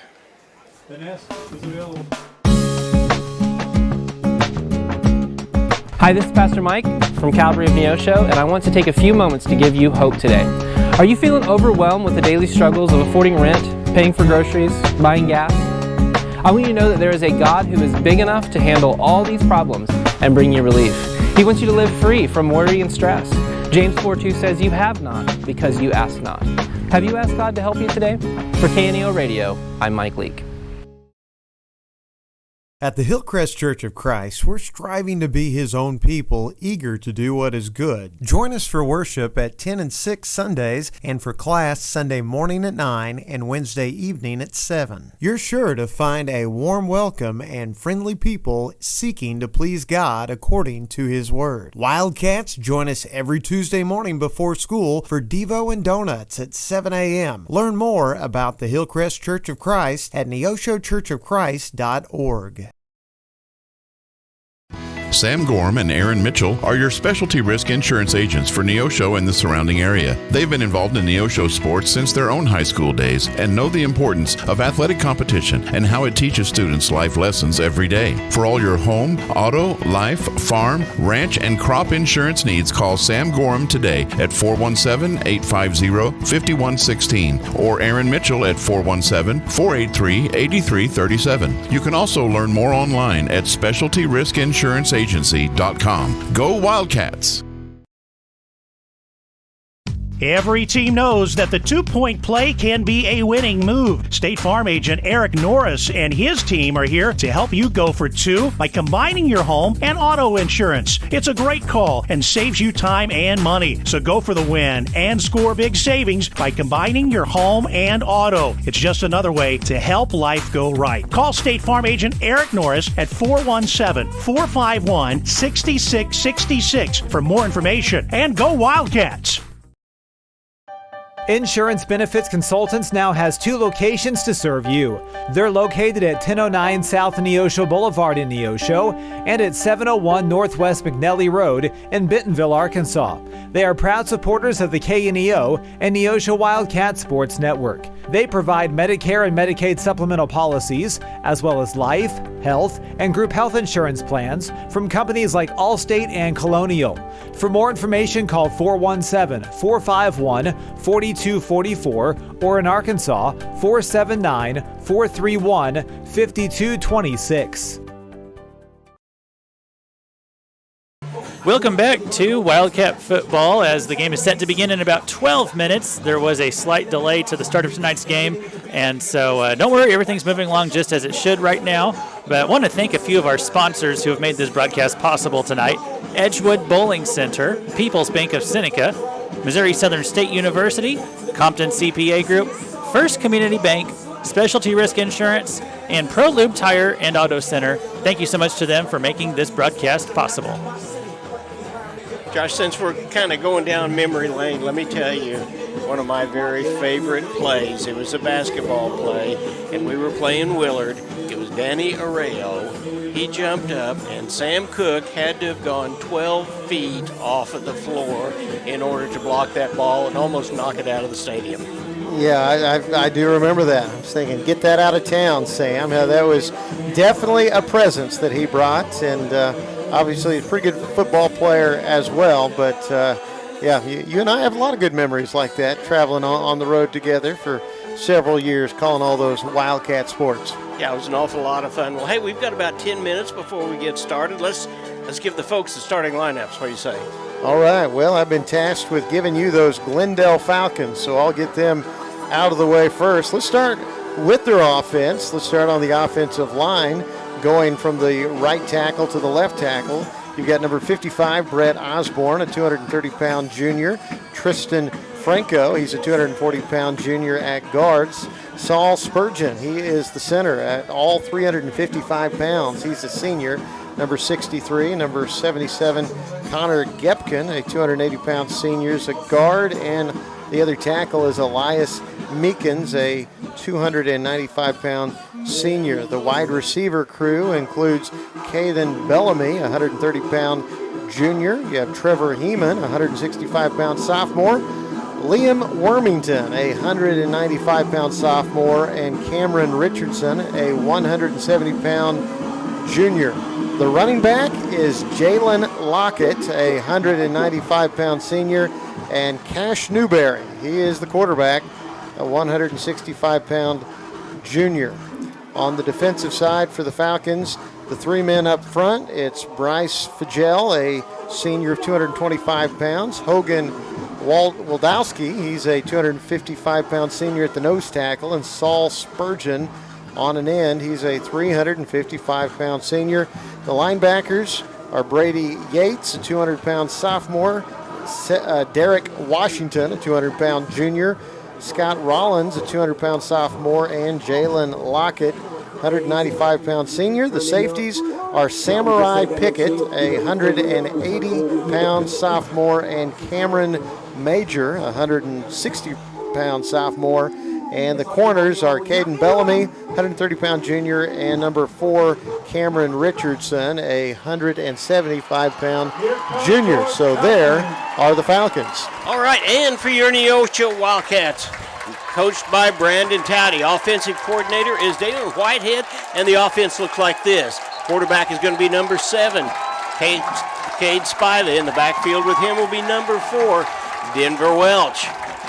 Hi, this is Pastor Mike from Calvary of Neosho, and I want to take a few moments to give you hope today. Are you feeling overwhelmed with the daily struggles of affording rent, paying for groceries, buying gas? I want you to know that there is a God who is big enough to handle all these problems and bring you relief. He wants you to live free from worry and stress. James 4:2 says, "You have not because you ask not." Have you asked God to help you today? For KNEO Radio, I'm Mike Leake. At the Hillcrest Church of Christ, we're striving to be His own people, eager to do what is good. Join us for worship at 10 and 6 Sundays, and for class Sunday morning at 9 and Wednesday evening at 7. You're sure to find a warm welcome and friendly people seeking to please God according to His Word. Wildcats, join us every Tuesday morning before school for Devo and Donuts at 7 a.m. Learn more about the Hillcrest Church of Christ at neoshochurchofchrist.org. Sam Gorm and Aaron Mitchell are your specialty risk insurance agents for Neosho and the surrounding area. They've been involved in Neosho sports since their own high school days and know the importance of athletic competition and how it teaches students life lessons every day. For all your home, auto, life, farm, ranch, and crop insurance needs, call Sam Gorm today at 417-850-5116 or Aaron Mitchell at 417-483-8337. You can also learn more online at specialtyriskinsuranceagency.com. Go Wildcats! Every team knows that the two-point play can be a winning move. State Farm agent Eric Norris and his team are here to help you go for two by combining your home and auto insurance. It's a great call and saves you time and money. So go for the win and score big savings by combining your home and auto. It's just another way to help life go right. Call State Farm agent Eric Norris at 417-451-6666 for more information. And go Wildcats! Insurance Benefits Consultants now has 2 locations to serve you. They're located at 1009 South Neosho Boulevard in Neosho and at 701 Northwest McNelly Road in Bentonville, Arkansas. They are proud supporters of the KNEO and Neosho Wildcat Sports Network. They provide Medicare and Medicaid supplemental policies, as well as life, health, and group health insurance plans from companies like Allstate and Colonial. For more information, call 417-451-4244 or in Arkansas, 479-431-5226. Welcome back to Wildcat Football as the game is set to begin in about 12 minutes. There was a slight delay to the start of tonight's game, and so don't worry, everything's moving along just as it should right now. But I want to thank a few of our sponsors who have made this broadcast possible tonight. Edgewood Bowling Center, People's Bank of Seneca, Missouri Southern State University, Compton CPA Group, First Community Bank, Specialty Risk Insurance, and Pro Lube Tire and Auto Center. Thank you so much to them for making this broadcast possible. Josh, since we're kind of going down memory lane, let me tell you one of my very favorite plays. It was a basketball play, and we were playing Willard. It was Danny Arreo. He jumped up, and Sam Cook had to have gone 12 feet off of the floor in order to block that ball and almost knock it out of the stadium. Yeah, I do remember that. I was thinking, get that out of town, Sam. That was definitely a presence that he brought, and obviously a pretty good football player as well. But, yeah, you and I have a lot of good memories like that, traveling on the road together for several years, calling all those Wildcat sports. Yeah, it was an awful lot of fun. Well, hey, we've got about 10 minutes before we get started. Let's give the folks the starting lineups. What do you say? All right. Well, I've been tasked with giving you those Glendale Falcons, so I'll get them out of the way first. Let's start with their offense. Let's start on the offensive line, going from the right tackle to the left tackle. You've got number 55, Brett Osborne, a 230-pound junior. Tristan Franco, he's a 240-pound junior at guards. Saul Spurgeon, he is the center at all 355 pounds. He's a senior. Number 63, number 77, Connor Gepkin, a 280-pound senior, is a guard, and the other tackle is Elias Meekins, a 295-pound senior. The wide receiver crew includes Caden Bellamy, a 130-pound junior. You have Trevor Heeman, a 165-pound sophomore. Liam Wormington, a 195-pound sophomore, and Cameron Richardson, a 170-pound junior. The running back is Jalen Lockett, a 195-pound senior, and Cash Newberry. He is the quarterback, a 165-pound junior. On the defensive side for the Falcons, the three men up front, it's Bryce Fagel, a senior of 225 pounds. Hogan Waldowski, he's a 255-pound senior at the nose tackle. And Saul Spurgeon on an end, he's a 355-pound senior. The linebackers are Brady Yates, a 200-pound sophomore. Derek Washington, a 200-pound junior. Scott Rollins, a 200-pound sophomore, and Jalen Lockett, 195-pound senior. The safeties are Samurai Pickett, a 180-pound sophomore, and Cameron Major, a 160-pound sophomore. And the corners are Caden Bellamy, 130-pound junior, and number 4, Cameron Richardson, a 175-pound junior. So there are the Falcons. All right, and for your Neosho Wildcats, coached by Brandon Towdy. Offensive coordinator is Dalen Whitehead, and the offense looks like this. Quarterback is going to be number 7, Cade Spiley. In the backfield with him will be number 4, Denver Welch.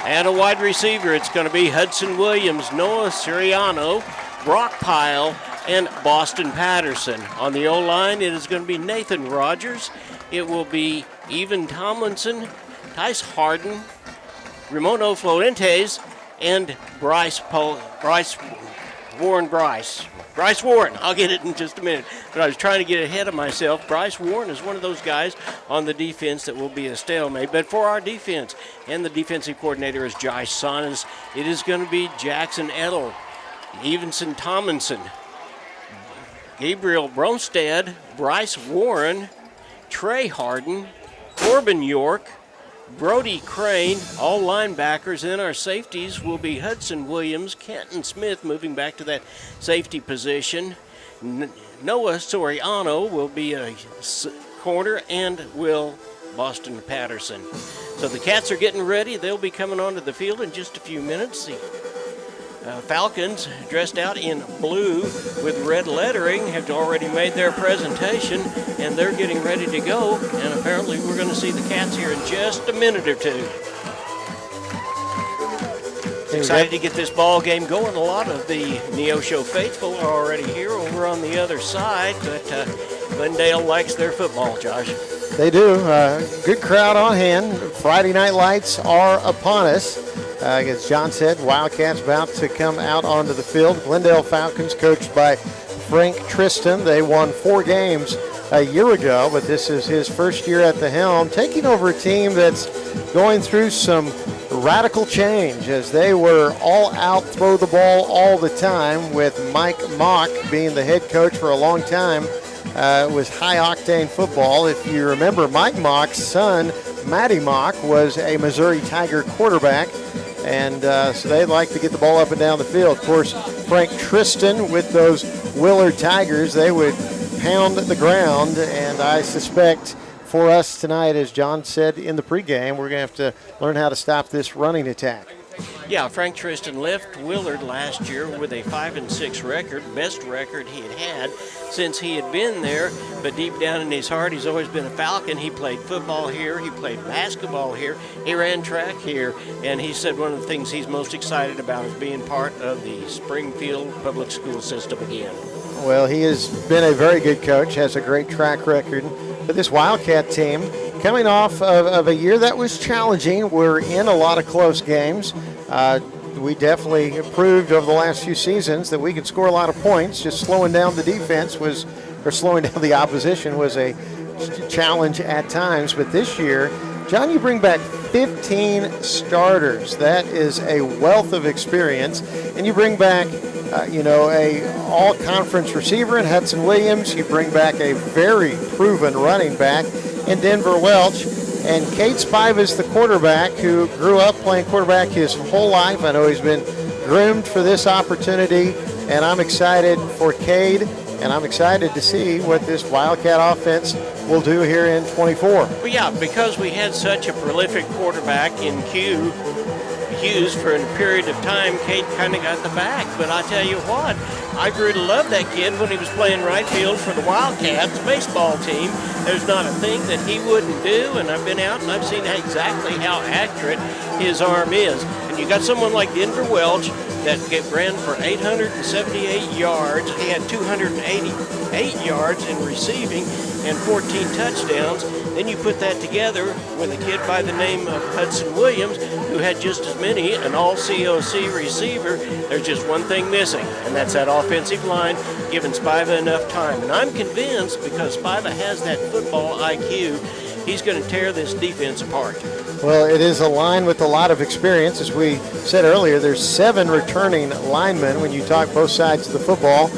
And a wide receiver, it's going to be Hudson Williams, Noah Siriano, Brock Pyle, and Boston Patterson. On the O-line, it is going to be Nathan Rogers. It will be Evan Tomlinson, Tice Harden, Ramono Florentes, and Bryce Warren. I'll get it in just a minute. But I was trying to get ahead of myself. Bryce Warren is one of those guys on the defense that will be a stalemate. But for our defense, and the defensive coordinator is Josh Sonas, it is going to be Jackson Edel, Evanson Tomlinson, Gabriel Bromstead, Bryce Warren, Trey Harden, Corbin York, Brody Crane, all linebackers. And our safeties will be Hudson Williams, Kenton Smith moving back to that safety position. Noah Soriano will be a corner, and will Boston Patterson. So the Cats are getting ready. They'll be coming onto the field in just a few minutes. The Falcons, dressed out in blue with red lettering, have already made their presentation, and they're getting ready to go. And apparently we're going to see the Cats here in just a minute or two. Excited to get this ball game going. A lot of the Neosho faithful are already here over on the other side, but Glendale likes their football, Josh. They do. Good crowd on hand. Friday night lights are upon us. As John said, Wildcats about to come out onto the field. Glendale Falcons, coached by Frank Tristan. They won 4 games a year ago, but this is his first year at the helm, taking over a team that's going through some radical change as they were all out, throw the ball all the time, with Mike Mock being the head coach for a long time. It was high-octane football. If you remember, Mike Mock's son, Matty Mock, was a Missouri Tiger quarterback, and so they like to get the ball up and down the field. Of course, Frank Tristan with those Willard Tigers, they would pound the ground, and I suspect for us tonight, as John said in the pregame, we're going to have to learn how to stop this running attack. Yeah, Frank Tristan left Willard last year with a 5-6 record, best record he had since he had been there. But deep down in his heart, he's always been a Falcon. He played football here, he played basketball here, he ran track here, and he said one of the things he's most excited about is being part of the Springfield public school system again. Well, he has been a very good coach, has a great track record. But this Wildcat team, coming off of a year that was challenging, we're in a lot of close games. We definitely proved over the last few seasons that we could score a lot of points. Just slowing down the defense or slowing down the opposition was a challenge at times. But this year, John, you bring back 15 starters. That is a wealth of experience. And you bring back, a all-conference receiver in Hudson Williams. You bring back a very proven running back in Denver Welch. And Cade Spiva is the quarterback who grew up playing quarterback his whole life. I know he's been groomed for this opportunity, and I'm excited for Cade, and I'm excited to see what this Wildcat offense will do here in 24. Well, yeah, because we had such a prolific quarterback in Hughes for a period of time, Cade kind of got the back. But I tell you what, I grew to love that kid when he was playing right field for the Wildcats baseball team. There's not a thing that he wouldn't do, and I've been out and I've seen exactly how accurate his arm is. And you got someone like Denver Welch that ran for 878 yards. He had 288 yards in receiving and 14 touchdowns. Then you put that together with a kid by the name of Hudson Williams, who had just as many, an all-COC receiver. There's just one thing missing, and that's that offensive line, giving Spiva enough time. And I'm convinced, because Spiva has that football IQ, he's going to tear this defense apart. Well, it is a line with a lot of experience. As we said earlier, there's 7 returning linemen when you talk both sides of the football.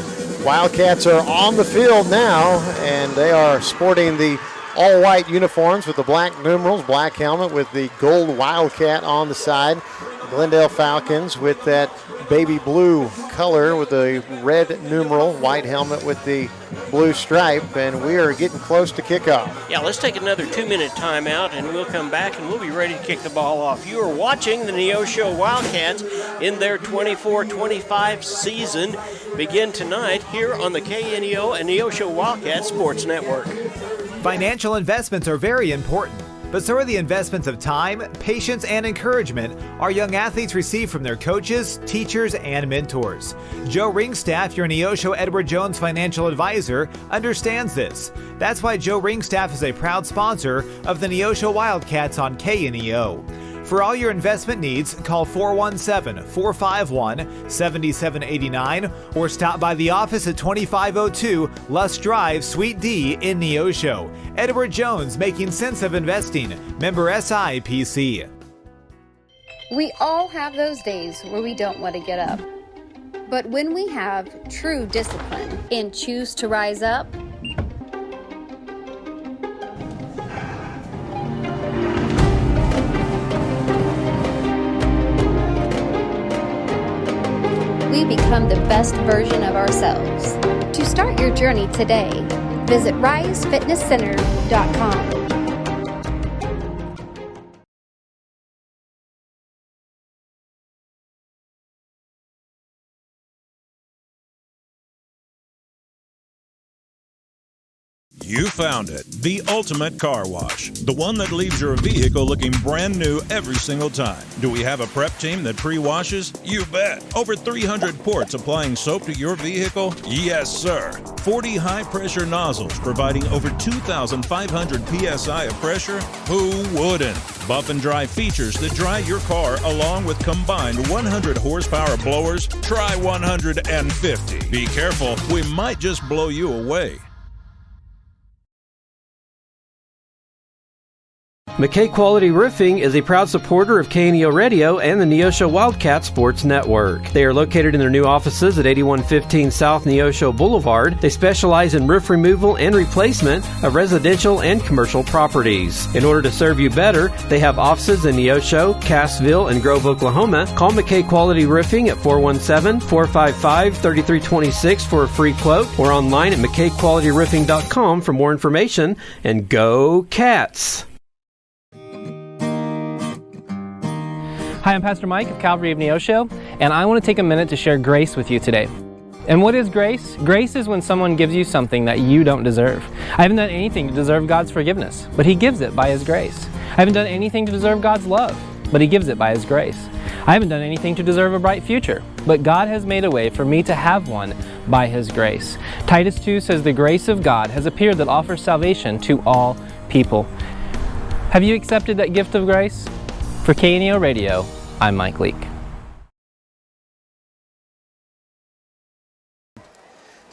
Wildcats are on the field now, and they are sporting the all-white uniforms with the black numerals, black helmet with the gold Wildcat on the side. Glendale Falcons with that baby blue color with the red numeral, white helmet with the blue stripe, and we are getting close to kickoff. Yeah, let's take another 2-minute timeout, and we'll come back and we'll be ready to kick the ball off. You are watching the Neosho Wildcats in their 24-25 season begin tonight here on the KNEO and Neosho Wildcat Sports Network. Financial investments are very important, but so are the investments of time, patience, and encouragement our young athletes receive from their coaches, teachers, and mentors. Joe Ringstaff, your Neosho Edward Jones financial advisor, understands this. That's why Joe Ringstaff is a proud sponsor of the Neosho Wildcats on KNEO. For all your investment needs, call 417-451-7789 or stop by the office at 2502 Luss Drive, Suite D in Neosho. Edward Jones, making sense of investing. Member SIPC. We all have those days where we don't want to get up. But when we have true discipline and choose to rise up, we become the best version of ourselves. To start your journey today, visit risefitnesscenter.com. You found it, the ultimate car wash, the one that leaves your vehicle looking brand new every single time. Do we have a prep team that pre-washes? You bet. Over 300 ports applying soap to your vehicle? Yes, sir. 40 high-pressure nozzles providing over 2,500 psi of pressure? Who wouldn't? Buff and dry features that dry your car along with combined 100 horsepower blowers? Try 150. Be careful, we might just blow you away. McKay Quality Roofing is a proud supporter of KNEO Radio and the Neosho Wildcat Sports Network. They are located in their new offices at 8115 South Neosho Boulevard. They specialize in roof removal and replacement of residential and commercial properties. In order to serve you better, they have offices in Neosho, Cassville, and Grove, Oklahoma. Call McKay Quality Roofing at 417-455-3326 for a free quote or online at McKayQualityRoofing.com for more information. And go Cats! Hi, I'm Pastor Mike of Calvary of Neosho, and I want to take a minute to share grace with you today. And what is grace? Grace is when someone gives you something that you don't deserve. I haven't done anything to deserve God's forgiveness, but He gives it by His grace. I haven't done anything to deserve God's love, but He gives it by His grace. I haven't done anything to deserve a bright future, but God has made a way for me to have one by His grace. Titus 2 says the grace of God has appeared that offers salvation to all people. Have you accepted that gift of grace? For KNEO Radio, I'm Mike Leake.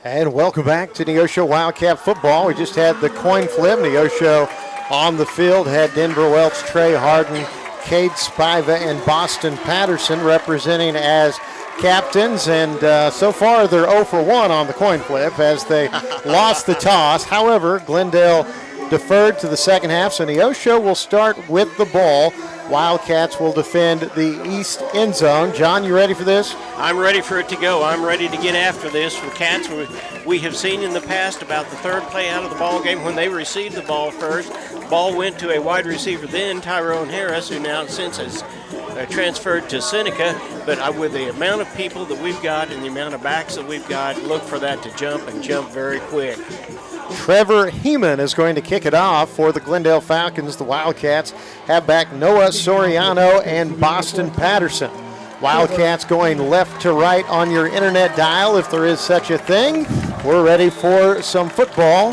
And welcome back to Neosho Wildcat football. We just had the coin flip. Neosho on the field had Denver Welch, Trey Harden, Cade Spiva, and Boston Patterson representing as captains. And so far they're 0 for 1 on the coin flip as they lost the toss. However, Glendale deferred to the second half, so Neosho will start with the ball. Wildcats will defend the east end zone. John, you ready for this? I'm ready for it to go. I'm ready to get after this. For Cats, we have seen in the past about the third play out of the ball game when they received the ball first. The ball went to a wide receiver then, Tyrone Harris, who now since has transferred to Seneca. But with the amount of people that we've got and the amount of backs that we've got, look for that to jump and jump very quick. Trevor Heeman is going to kick it off for the Glendale Falcons. The Wildcats have back Noah Soriano and Boston Patterson. Wildcats going left to right on your internet dial, if there is such a thing. We're ready for some football.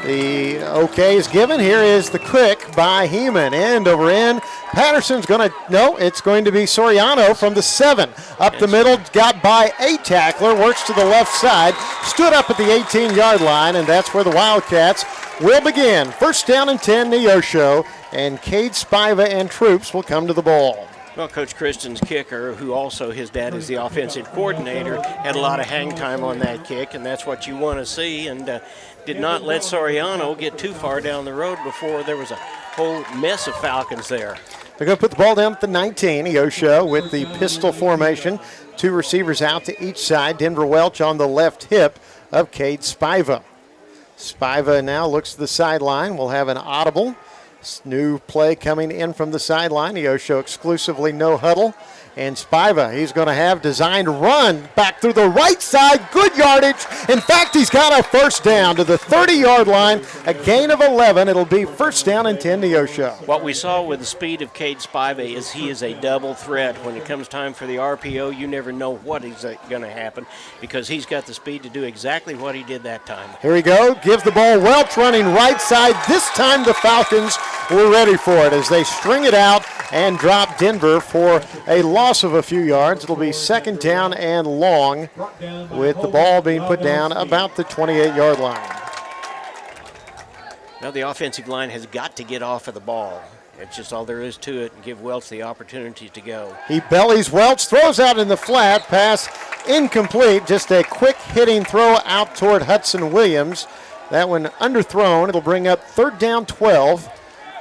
The okay is given. Here is the kick by Heeman. End over end. Patterson's going to, no, it's going to be Soriano from the 7. Up the middle, got by a tackler, works to the left side, stood up at the 18-yard line, and that's where the Wildcats will begin. First down and 10, Neosho, and Cade Spiva and troops will come to the ball. Well, Coach Christian's kicker, who also his dad is the offensive coordinator, had a lot of hang time on that kick, and that's what you want to see, and did not let Soriano get too far down the road before there was a whole mess of Falcons there. They're going to put the ball down at the 19. Neosho with the pistol formation. 2 receivers out to each side. Denver Welch on the left hip of Cade Spiva. Spiva now looks to the sideline. We'll have an audible. New play coming in from the sideline. Neosho exclusively no huddle. And Spiva, he's going to have designed run back through the right side. Good yardage. In fact, he's got a first down to the 30-yard line. A gain of 11. It'll be first down and 10 Neosho. What we saw with the speed of Cade Spiva is he is a double threat. When it comes time for the RPO, you never know what is going to happen because he's got the speed to do exactly what he did that time. Here we go. Gives the ball. Welch running right side. This time the Falcons were ready for it as they string it out and drop Denver for a loss of a few yards. It'll be second down and long with the ball being put down about the 28-yard line. Now the offensive line has got to get off of the ball. It's just all there is to it and give Welch the opportunity to go. He bellies Welch, throws out in the flat, pass incomplete. Just a quick hitting throw out toward Hudson Williams. That one underthrown. It'll bring up third down 12.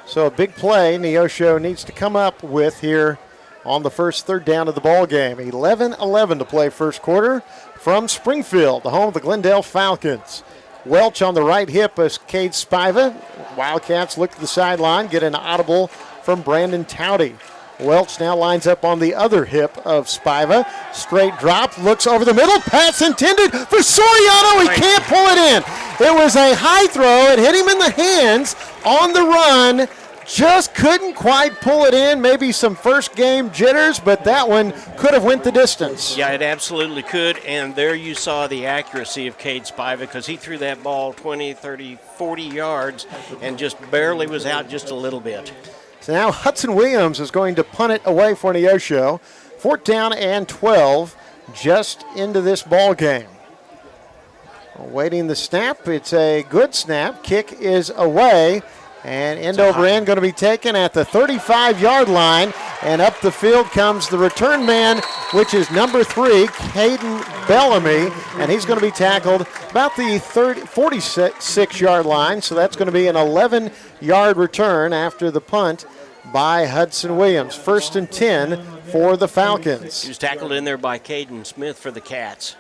So a big play Neosho needs to come up with here on the first third down of the ball game. 11-11 to play first quarter from Springfield, the home of the Glendale Falcons. Welch on the right hip is Cade Spiva. Wildcats look to the sideline, get an audible from Brandon Towdy. Welch now lines up on the other hip of Spiva. Straight drop, looks over the middle. Pass intended for Soriano. He can't pull it in. It was a high throw. It hit him in the hands on the run. Just couldn't quite pull it in. Maybe some first game jitters, but that one could have went the distance. Yeah, it absolutely could. And there you saw the accuracy of Cade Spiva because he threw that ball 20, 30, 40 yards and just barely was out just a little bit. So now Hudson Williams is going to punt it away for Neosho. Fourth down and 12 just into this ball game. Awaiting the snap. It's a good snap. Kick is away. And end over end going to be taken at the 35-yard line. And up the field comes the return man, which is number 3, Caden Bellamy. And he's going to be tackled about the 46-yard line. So that's going to be an 11-yard return after the punt by Hudson Williams. 1st and 10 for the Falcons. He was tackled in there by Caden Smith for the Cats.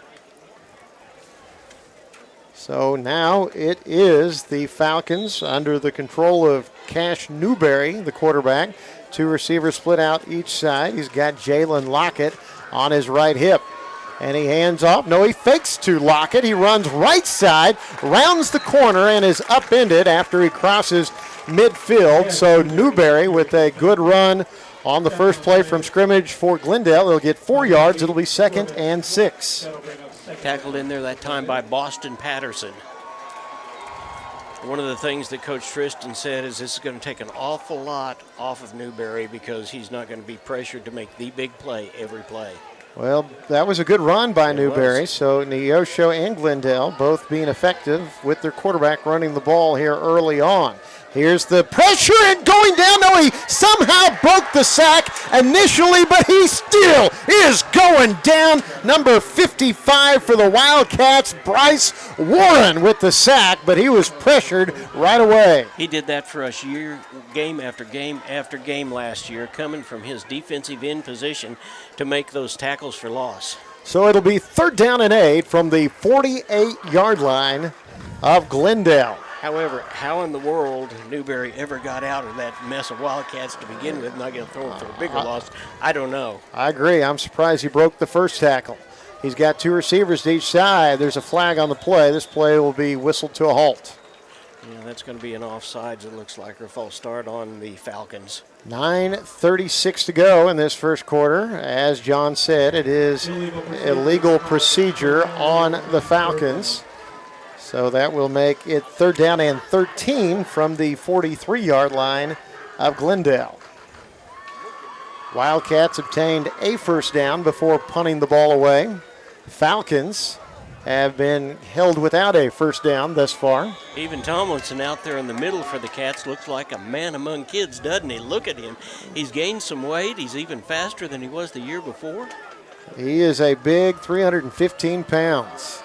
So now it is the Falcons under the control of Cash Newberry, the quarterback. 2 receivers split out each side. He's got Jalen Lockett on his right hip. And he hands off. No, he fakes to Lockett. He runs right side, rounds the corner, and is upended after he crosses midfield. So Newberry with a good run on the first play from scrimmage for Glendale. He'll get 4 yards. It'll be 2nd and 6. Tackled in there that time by Boston Patterson. One of the things that Coach Tristan said is this is going to take an awful lot off of Newberry because he's not going to be pressured to make the big play every play. Well, that was a good run by Newberry. So Neosho and Glendale both being effective with their quarterback running the ball here early on. Here's the pressure and going down. No, he somehow broke the sack initially, but he still is going down. Number 55 for the Wildcats, Bryce Warren with the sack, but he was pressured right away. He did that for us game after game after game last year, coming from his defensive end position to make those tackles for loss. So it'll be 3rd down and 8 from the 48-yard line of Glendale. However, how in the world Newberry ever got out of that mess of Wildcats to begin with, not going to throw him for a bigger loss, I don't know. I agree. I'm surprised he broke the first tackle. He's got 2 receivers to each side. There's a flag on the play. This play will be whistled to a halt. Yeah, that's going to be an offsides, it looks like, or a false start on the Falcons. 9:36 to go in this first quarter. As John said, it is illegal procedure on the Falcons. So that will make it 3rd down and 13 from the 43-yard line of Glendale. Wildcats obtained a first down before punting the ball away. Falcons have been held without a first down thus far. Even Tomlinson out there in the middle for the Cats looks like a man among kids, doesn't he? Look at him. He's gained some weight. He's even faster than he was the year before. He is a big 315 pounds.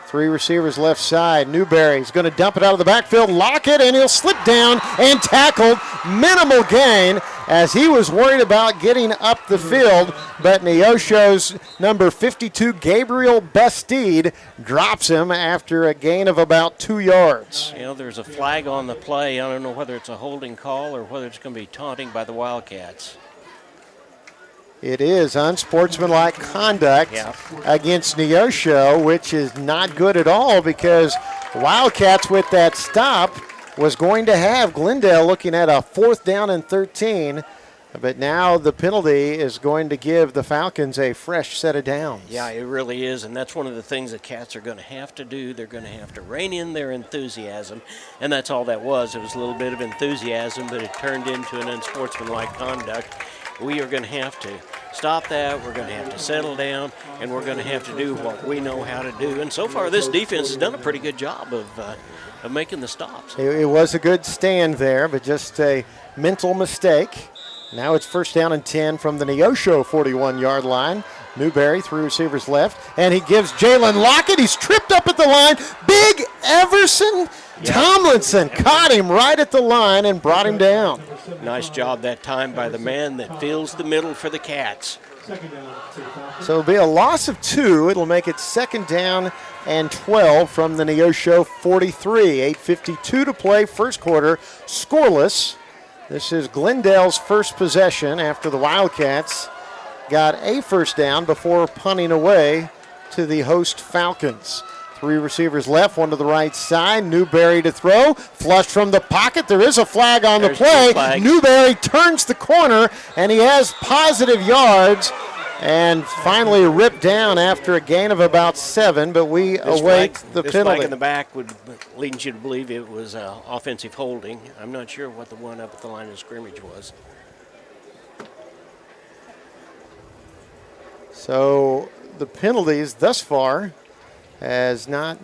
3 receivers left side. Newberry's going to dump it out of the backfield. Lockett, and he'll slip down and tackled. Minimal gain as he was worried about getting up the field. But Neosho's number 52, Gabriel Bastide, drops him after a gain of about 2 yards. You know, there's a flag on the play. I don't know whether it's a holding call or whether it's going to be taunting by the Wildcats. It is unsportsmanlike conduct against Neosho, which is not good at all because Wildcats with that stop was going to have Glendale looking at a 4th down and 13. But now the penalty is going to give the Falcons a fresh set of downs. Yeah, it really is, and that's one of the things the Cats are going to have to do. They're going to have to rein in their enthusiasm, and that's all that was. It was a little bit of enthusiasm, but it turned into an unsportsmanlike conduct. We are going to have to stop that. We're going to have to settle down, and we're going to have to do what we know how to do. And so far, this defense has done a pretty good job of making the stops. It was a good stand there, but just a mental mistake. Now it's 1st down and 10 from the Neosho 41-yard line. Newberry, 3 receivers left, and he gives Jalen Lockett. He's tripped up at the line. Big Everson Tomlinson caught him right at the line and brought him down. Nice job that time by the man that fills the middle for the Cats. So it'll be a loss of 2. It'll make it 2nd down and 12 from the Neosho 43. 8:52 to play, first quarter, scoreless. This is Glendale's first possession after the Wildcats got a first down before punting away to the host Falcons. 3 receivers left, 1 to the right side. Newberry to throw. Flush from the pocket. There is a flag on the play. Newberry turns the corner, and he has positive yards. And finally ripped down after a gain of about 7, but we await the penalty. This flag in the back would lead you to believe it was offensive holding. I'm not sure what the one up at the line of scrimmage was. So the penalties thus far has not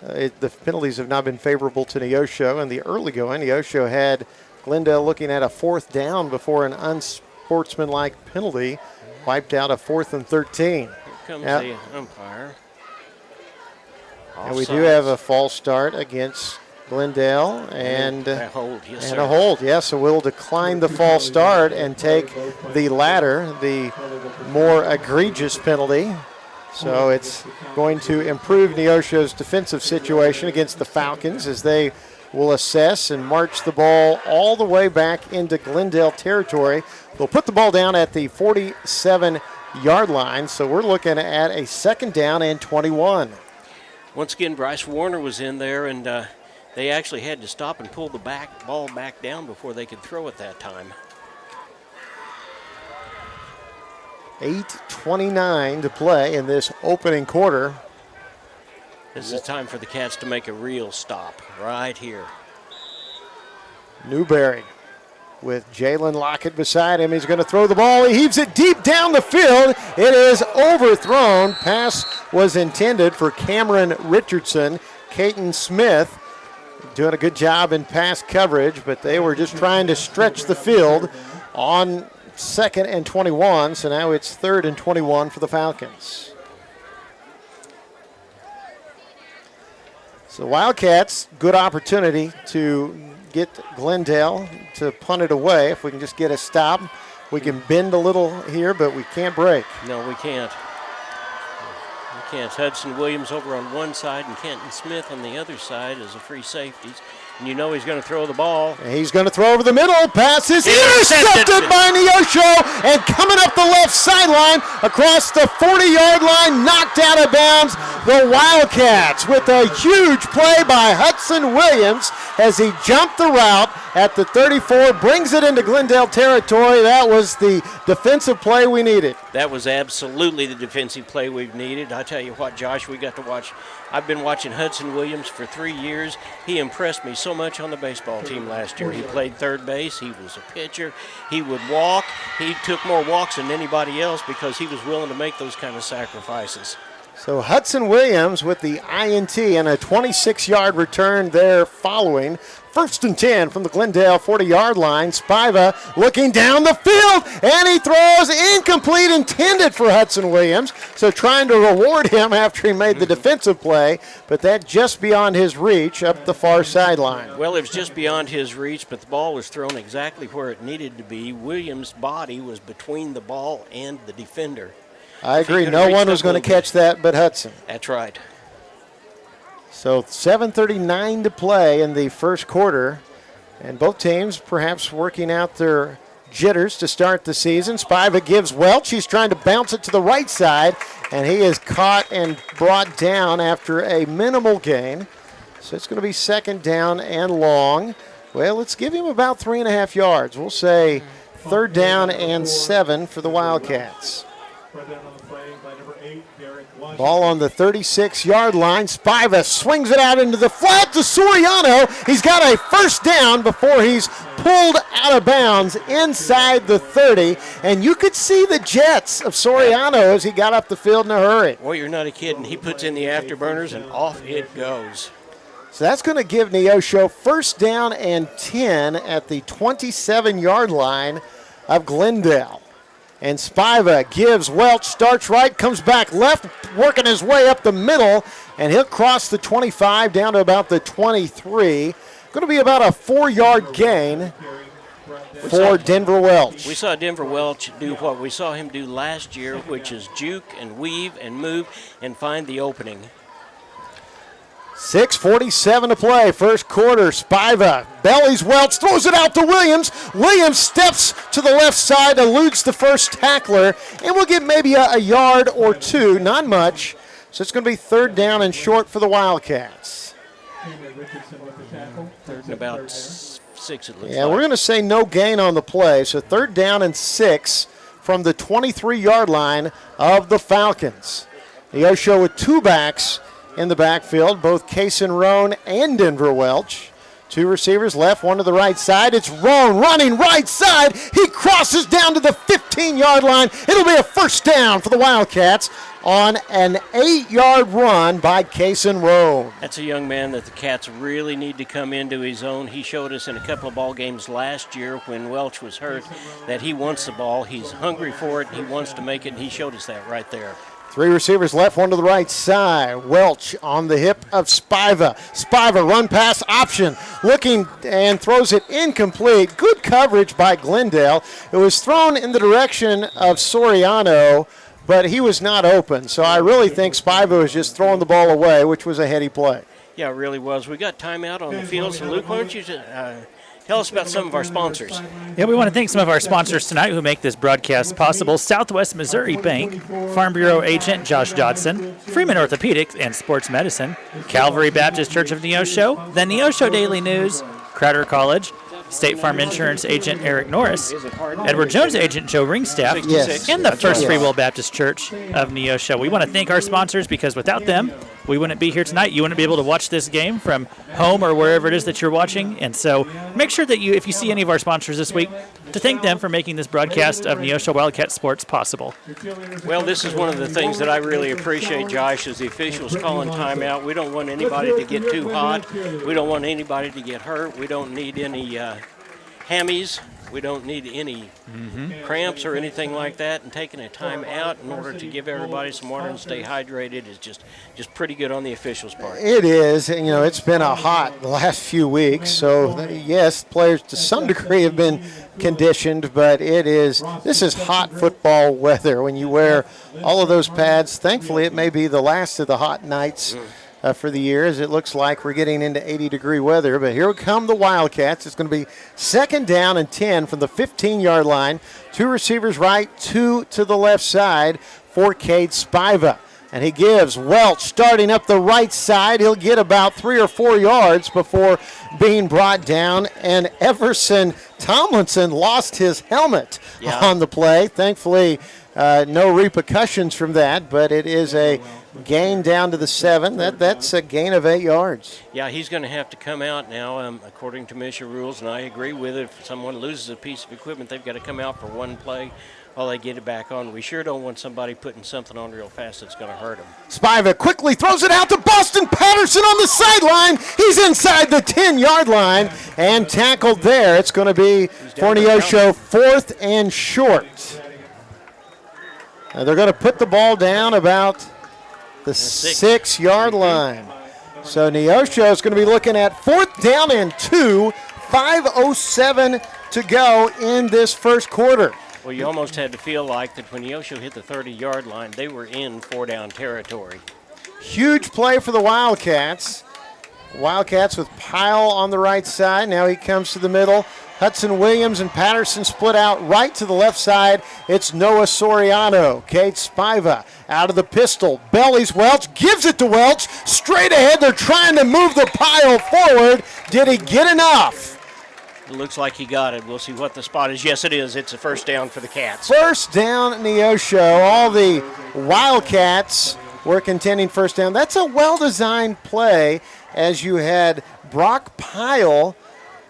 The penalties have not been favorable to Neosho. In the early going, Neosho had Glendale looking at a 4th down before an unsportsmanlike penalty wiped out a 4th and 13. Here comes the umpire. And we do have a false start against Glendale and a hold. Yes, and sir. a hold. Yes, so we'll decline the false start and take the latter, the more egregious penalty. So it's going to improve Neosho's defensive situation against the Falcons as they will assess and march the ball all the way back into Glendale territory. They'll put the ball down at the 47-yard line, so we're looking at a 2nd down and 21. Once again, Bryce Warner was in there, and they actually had to stop and pull the ball back down before they could throw it that time. 8:29 to play in this opening quarter. This is time for the Cats to make a real stop right here. Newberry with Jalen Lockett beside him. He's going to throw the ball. He heaves it deep down the field. It is overthrown. Pass was intended for Cameron Richardson. Caton Smith doing a good job in pass coverage, but they were just trying to stretch the field on 2nd and 21, so now it's 3rd and 21 for the Falcons. So Wildcats, good opportunity to get Glendale to punt it away. If we can just get a stop, we can bend a little here, but we can't break. No, we can't. We can't. Hudson Williams over on one side and Kenton Smith on the other side as a free safeties. And you know he's going to throw the ball. And he's going to throw over the middle. Pass is intercepted by Neosho. And coming up the left sideline across the 40-yard line, knocked out of bounds. The Wildcats with a huge play by Hudson Williams as he jumped the route at the 34, brings it into Glendale territory. That was the defensive play we needed. That was absolutely the defensive play we've needed. I tell you what, Josh, we got to watch. I've been watching Hudson Williams for 3 years. He impressed me so much on the baseball team last year. He played third base. He was a pitcher. He would walk. He took more walks than anybody else because he was willing to make those kind of sacrifices. So Hudson Williams with the INT and a 26-yard return there following. 1st and 10 from the Glendale 40-yard line. Spiva looking down the field, and he throws incomplete, intended for Hudson Williams. So trying to reward him after he made the defensive play, but that just beyond his reach up the far sideline. Well, it was just beyond his reach, but the ball was thrown exactly where it needed to be. Williams' body was between the ball and the defender. I agree. No one was going to catch that but Hudson. That's right. So 7:39 to play in the first quarter, and both teams perhaps working out their jitters to start the season. Spiva gives Welch. He's trying to bounce it to the right side, and he is caught and brought down after a minimal gain. So it's going to be 2nd down and long. Well, let's give him about 3.5 yards. We'll say 3rd down and 7 for the Wildcats. Ball on the 36-yard line. Spiva swings it out into the flat to Soriano. He's got a 1st down before he's pulled out of bounds inside the 30. And you could see the jets of Soriano as he got up the field in a hurry. Well, you're not a kid, and he puts in the afterburners, and off it goes. So that's going to give Neosho 1st down and 10 at the 27-yard line of Glendale. And Spiva gives Welch, starts right, comes back left, working his way up the middle, and he'll cross the 25 down to about the 23. Going to be about a 4-yard gain for Denver Welch. We saw Denver Welch do what we saw him do last year, which is juke and weave and move and find the opening. 6:47 to play, first quarter. Spiva bellies Welch, throws it out to Williams. Williams steps to the left side, eludes the first tackler, and we'll get maybe a yard or two, not much. So it's going to be 3rd down and short for the Wildcats. 3rd and about 6, it looks Yeah, like. we're going to say no gain on the play, so 3rd down and 6 from the 23-yard line of the Falcons. Neosho with 2 backs in the backfield, both Kason Roan and Denver Welch. Two receivers left, one to the right side. It's Roan running right side. He crosses down to the 15-yard line. It'll be a first down for the Wildcats on an 8-yard run by Kason Roan. That's a young man that the Cats really need to come into his own. He showed us in a couple of ball games last year when Welch was hurt that he wants the ball. He's hungry for it. He wants to make it, and he showed us that right there. Three receivers left, one to the right side. Welch on the hip of Spiva. Spiva run pass option, looking and throws it incomplete. Good coverage by Glendale. It was thrown in the direction of Soriano, but he was not open. So I really think Spiva was just throwing the ball away, which was a heady play. Yeah, it really was. We got timeout on the field. So, Luke, why don't you tell us about some of our sponsors? Yeah, we want to thank some of our sponsors tonight who make this broadcast possible. Southwest Missouri Bank, Farm Bureau agent Josh Dodson, Freeman Orthopedics and Sports Medicine, Calvary Baptist Church of Neosho, the Neosho Daily News, Crowder College, State Farm Insurance agent Eric Norris, Edward Jones agent Joe Ringstaff, yes, and the First Free Will Baptist Church of Neosho. We want to thank our sponsors because without them, we wouldn't be here tonight. You wouldn't be able to watch this game from home or wherever it is that you're watching. And so make sure that if you see any of our sponsors this week, to thank them for making this broadcast of Neosho Wildcat Sports possible. Well, this is one of the things that I really appreciate, Josh, is the officials calling timeout. We don't want anybody to get too hot. We don't want anybody to get hurt. We don't need any hammies. We don't need any cramps or anything like that, and taking a time out in order to give everybody some water and stay hydrated is just pretty good on the officials' part. It is. And, it's been a hot the last few weeks, so yes, players to some degree have been conditioned, but this is hot football weather when you wear all of those pads. Thankfully, it may be the last of the hot nights for the year, as it looks like we're getting into 80-degree weather. But here come the Wildcats. It's going to be 2nd down and 10 from the 15-yard line. Two receivers right, two to the left side for Cade Spiva. And he gives Welch starting up the right side. He'll get about 3 or 4 yards before being brought down. And Everson Tomlinson lost his helmet on the play. Thankfully, no repercussions from that, but it is a gain down to the 7. That's a gain of 8 yards. Yeah, he's going to have to come out now, according to Misha rules, and I agree with it. If someone loses a piece of equipment, they've got to come out for one play while they get it back on. We sure don't want somebody putting something on real fast that's going to hurt them. Spiva quickly throws it out to Boston Patterson on the sideline. He's inside the 10-yard line and tackled there. It's going to be for Neosho 4th and short. They're going to put the ball down about the 6-yard line. So Neosho is going to be looking at 4th down and 2, 5:07 to go in this first quarter. Well, you almost had to feel like that when Neosho hit the 30-yard line, they were in 4-down territory. Huge play for the Wildcats. Wildcats with Pyle on the right side. Now he comes to the middle. Hudson Williams and Patterson split out right to the left side. It's Noah Soriano. Cade Spiva out of the pistol. Bellies Welch, gives it to Welch. Straight ahead, they're trying to move the pile forward. Did he get enough? It looks like he got it. We'll see what the spot is. Yes, it is. It's a first down for the Cats. First down, Neosho. All the Wildcats were contending first down. That's a well-designed play, as you had Brock Pyle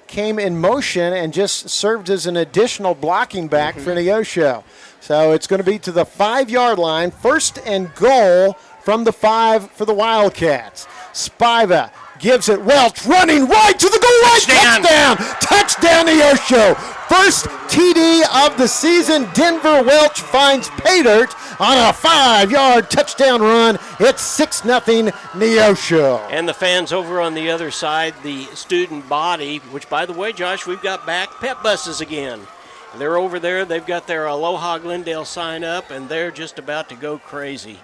came in motion and just served as an additional blocking back for Neosho. So it's going to be to the 5-yard line. 1st and goal from the 5 for the Wildcats. Spiva gives it. Welch running right to the goal line. Touchdown Neosho. First TD of the season. Denver Welch finds pay dirt on a 5-yard touchdown run. It's 6-0 Neosho. And the fans over on the other side, the student body, which, by the way, Josh, we've got back pep buses again. They're over there. They've got their Aloha Glendale sign up, and they're just about to go crazy.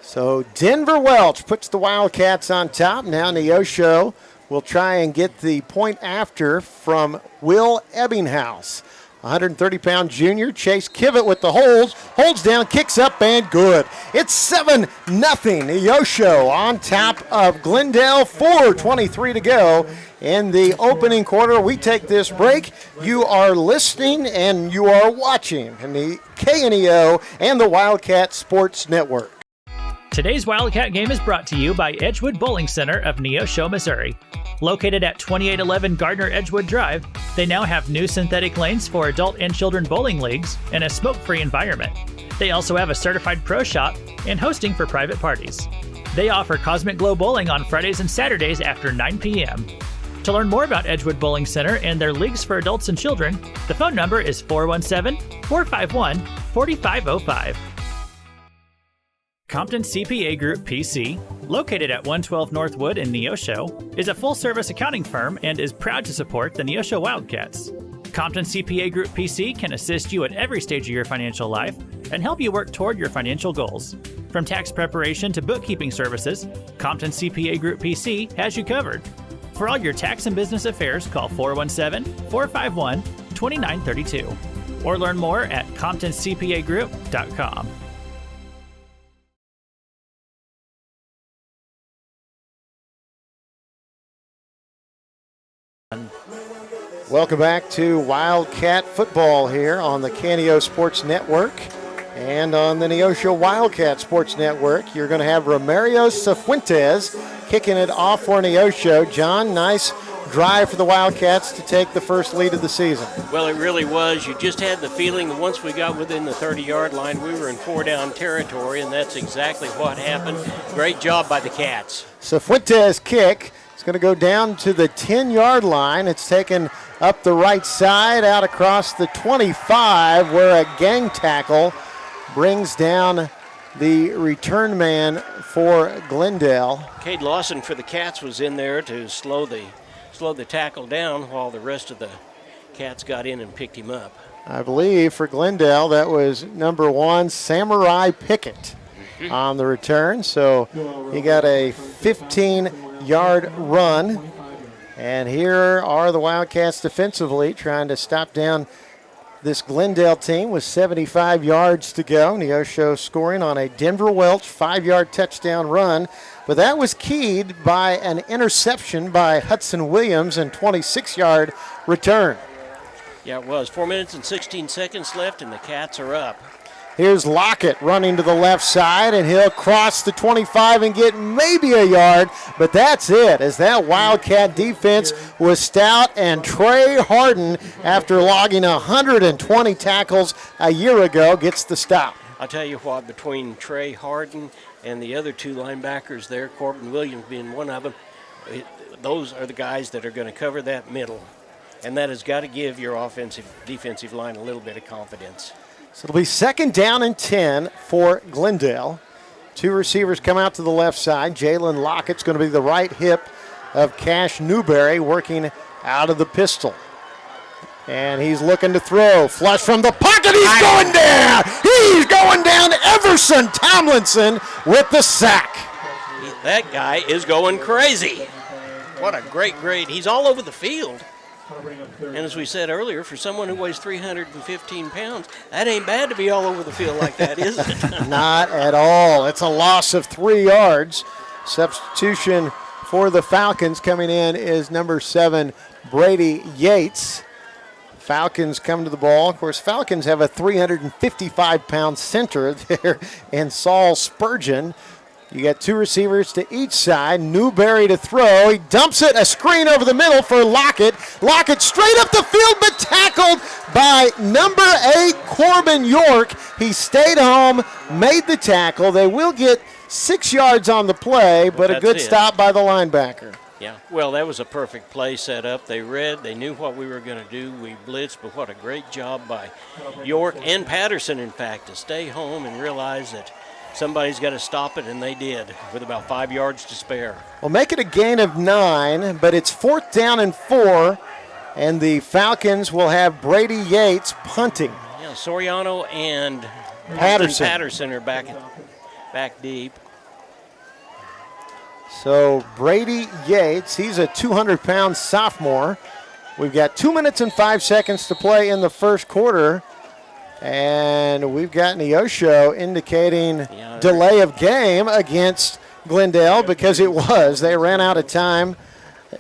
So Denver Welch puts the Wildcats on top. Now Neosho will try and get the point after from Will Ebbinghaus. 130-pound junior. Chase Kivett with the holds down, kicks up, and good. It's 7-0 Neosho on top of Glendale. 4:23 to go in the opening quarter. We take this break. You are listening and you are watching in the KNEO and the Wildcat Sports Network. Today's Wildcat game is brought to you by Edgewood Bowling Center of Neosho, Missouri. Located at 2811 Gardner Edgewood Drive, they now have new synthetic lanes for adult and children bowling leagues and a smoke-free environment. They also have a certified pro shop and hosting for private parties. They offer Cosmic Glow Bowling on Fridays and Saturdays after 9 p.m. To learn more about Edgewood Bowling Center and their leagues for adults and children, the phone number is 417-451-4505. Compton CPA Group PC, located at 112 North Wood in Neosho, is a full-service accounting firm and is proud to support the Neosho Wildcats. Compton CPA Group PC can assist you at every stage of your financial life and help you work toward your financial goals. From tax preparation to bookkeeping services, Compton CPA Group PC has you covered. For all your tax and business affairs, call 417-451-2932 or learn more at ComptonCPAGroup.com. Welcome back to Wildcat Football here on the Canio Sports Network and on the Neosho Wildcat Sports Network. You're going to have Romario Cifuentes kicking it off for Neosho. John, nice drive for the Wildcats to take the first lead of the season. Well, it really was. You just had the feeling that once we got within the 30-yard line, we were in four-down territory, and that's exactly what happened. Great job by the Cats. Cifuentes' kick is going to go down to the 10-yard line. It's taken up the right side, out across the 25, where a gang tackle brings down the return man for Glendale. Cade Lawson for the Cats was in there to slow the tackle down while the rest of the Cats got in and picked him up. I believe for Glendale that was number 1, Samurai Pickett, on the return. So he got a 15-yard run. And here are the Wildcats defensively trying to stop down this Glendale team with 75 yards to go. Neosho scoring on a Denver Welch 5-yard touchdown run. But that was keyed by an interception by Hudson Williams and 26-yard return. Yeah, it was. 4 minutes and 16 seconds left, and the Cats are up. Here's Lockett running to the left side, and he'll cross the 25 and get maybe a yard, but that's it, as that Wildcat defense was stout, and Trey Harden, after logging 120 tackles a year ago, gets the stop. I'll tell you what, between Trey Harden and the other two linebackers there, Corbin Williams being one of them, those are the guys that are going to cover that middle, and that has got to give your defensive line a little bit of confidence. So it'll be 2nd down and 10 for Glendale. Two receivers come out to the left side. Jalen Lockett's going to be the right hip of Cash Newberry, working out of the pistol. And he's looking to throw. Flush from the pocket. He's going down. He's going down. Everson Tomlinson with the sack. That guy is going crazy. What a great grade. He's all over the field. And as we said earlier, for someone who weighs 315 pounds, that ain't bad to be all over the field like that, is it? Not at all. It's a loss of 3 yards. Substitution for the Falcons coming in is number 7, Brady Yates. Falcons come to the ball. Of course, Falcons have a 355-pound center there in Saul Spurgeon. You got two receivers to each side. Newberry to throw. He dumps it. A screen over the middle for Lockett. Lockett straight up the field, but tackled by number 8, Corbin York. He stayed home, made the tackle. They will get 6 yards on the play, but a good stop by the linebacker. Yeah, well, that was a perfect play set up. They knew what we were going to do. We blitzed, but what a great job by York and Patterson, in fact, to stay home and realize that somebody's got to stop it, and they did, with about 5 yards to spare. Well, make it a gain of 9, but it's 4th down and 4, and the Falcons will have Brady Yates punting. Yeah, Soriano and Patterson are back deep. So Brady Yates, he's a 200-pound sophomore. We've got 2 minutes and 5 seconds to play in the first quarter. And we've got Neosho indicating delay of game against Glendale because it was. They ran out of time.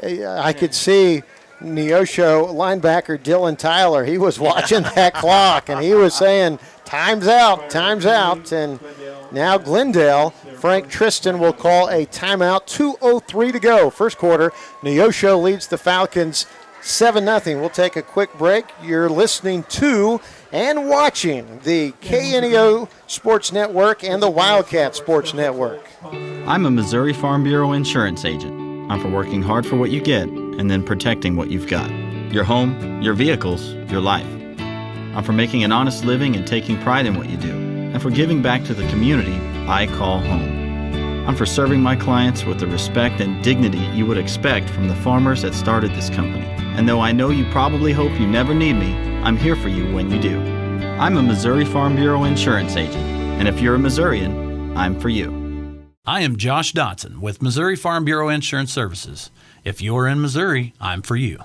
I could see Neosho linebacker Dylan Tyler. He was watching that clock, and he was saying, time's out, time's out. And now Glendale Frank Tristan will call a timeout. 2:03 to go. First quarter, Neosho leads the Falcons 7-0. We'll take a quick break. You're listening to and watching the KNEO Sports Network and the Wildcat Sports Network. I'm a Missouri Farm Bureau insurance agent. I'm for working hard for what you get and then protecting what you've got. Your home, your vehicles, your life. I'm for making an honest living and taking pride in what you do, and for giving back to the community I call home. I'm for serving my clients with the respect and dignity you would expect from the farmers that started this company. And though I know you probably hope you never need me, I'm here for you when you do. I'm a Missouri Farm Bureau insurance agent, and if you're a Missourian, I'm for you. I am Josh Dotson with Missouri Farm Bureau Insurance Services. If you're in Missouri, I'm for you.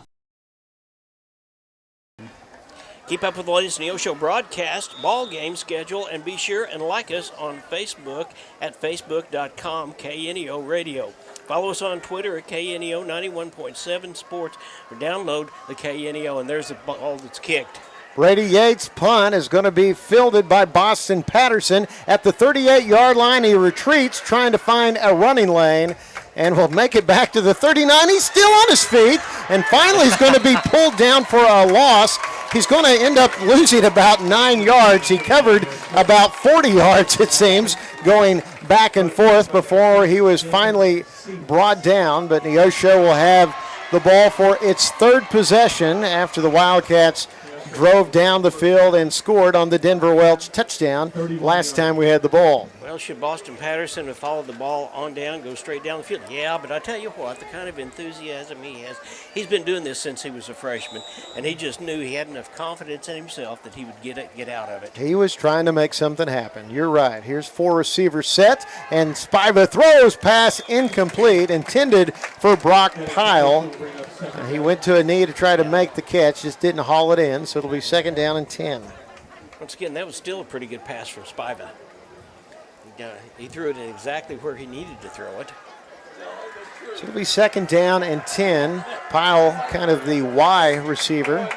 Keep up with the latest Neosho broadcast, ball game schedule, and be sure and like us on Facebook at facebook.com KNEO Radio. Follow us on Twitter at KNEO 91.7 Sports, or download the KNEO, and there's the ball that's kicked. Brady Yates' punt is going to be fielded by Boston Patterson at the 38-yard line. He retreats, trying to find a running lane, and will make it back to the 39. He's still on his feet, and finally he's going to be pulled down for a loss. He's going to end up losing about 9 yards. He covered about 40 yards, it seems, going back and forth before he was finally brought down. But Neosho will have the ball for its third possession after the Wildcats drove down the field and scored on the Denver Welch touchdown last time we had the ball. Well, should Boston Patterson have followed the ball on down, go straight down the field? Yeah, but I tell you what, the kind of enthusiasm he has, he's been doing this since he was a freshman, and he just knew he had enough confidence in himself that he would get out of it. He was trying to make something happen. You're right. Here's 4 receivers set, and Spiva throws pass incomplete, intended for Brock Pyle. He went to a knee to try to make the catch, just didn't haul it in, so it'll be 2nd down and 10. Once again, that was still a pretty good pass from Spiva. He threw it in exactly where he needed to throw it. So it'll be 2nd down and 10. Pyle, kind of the Y receiver.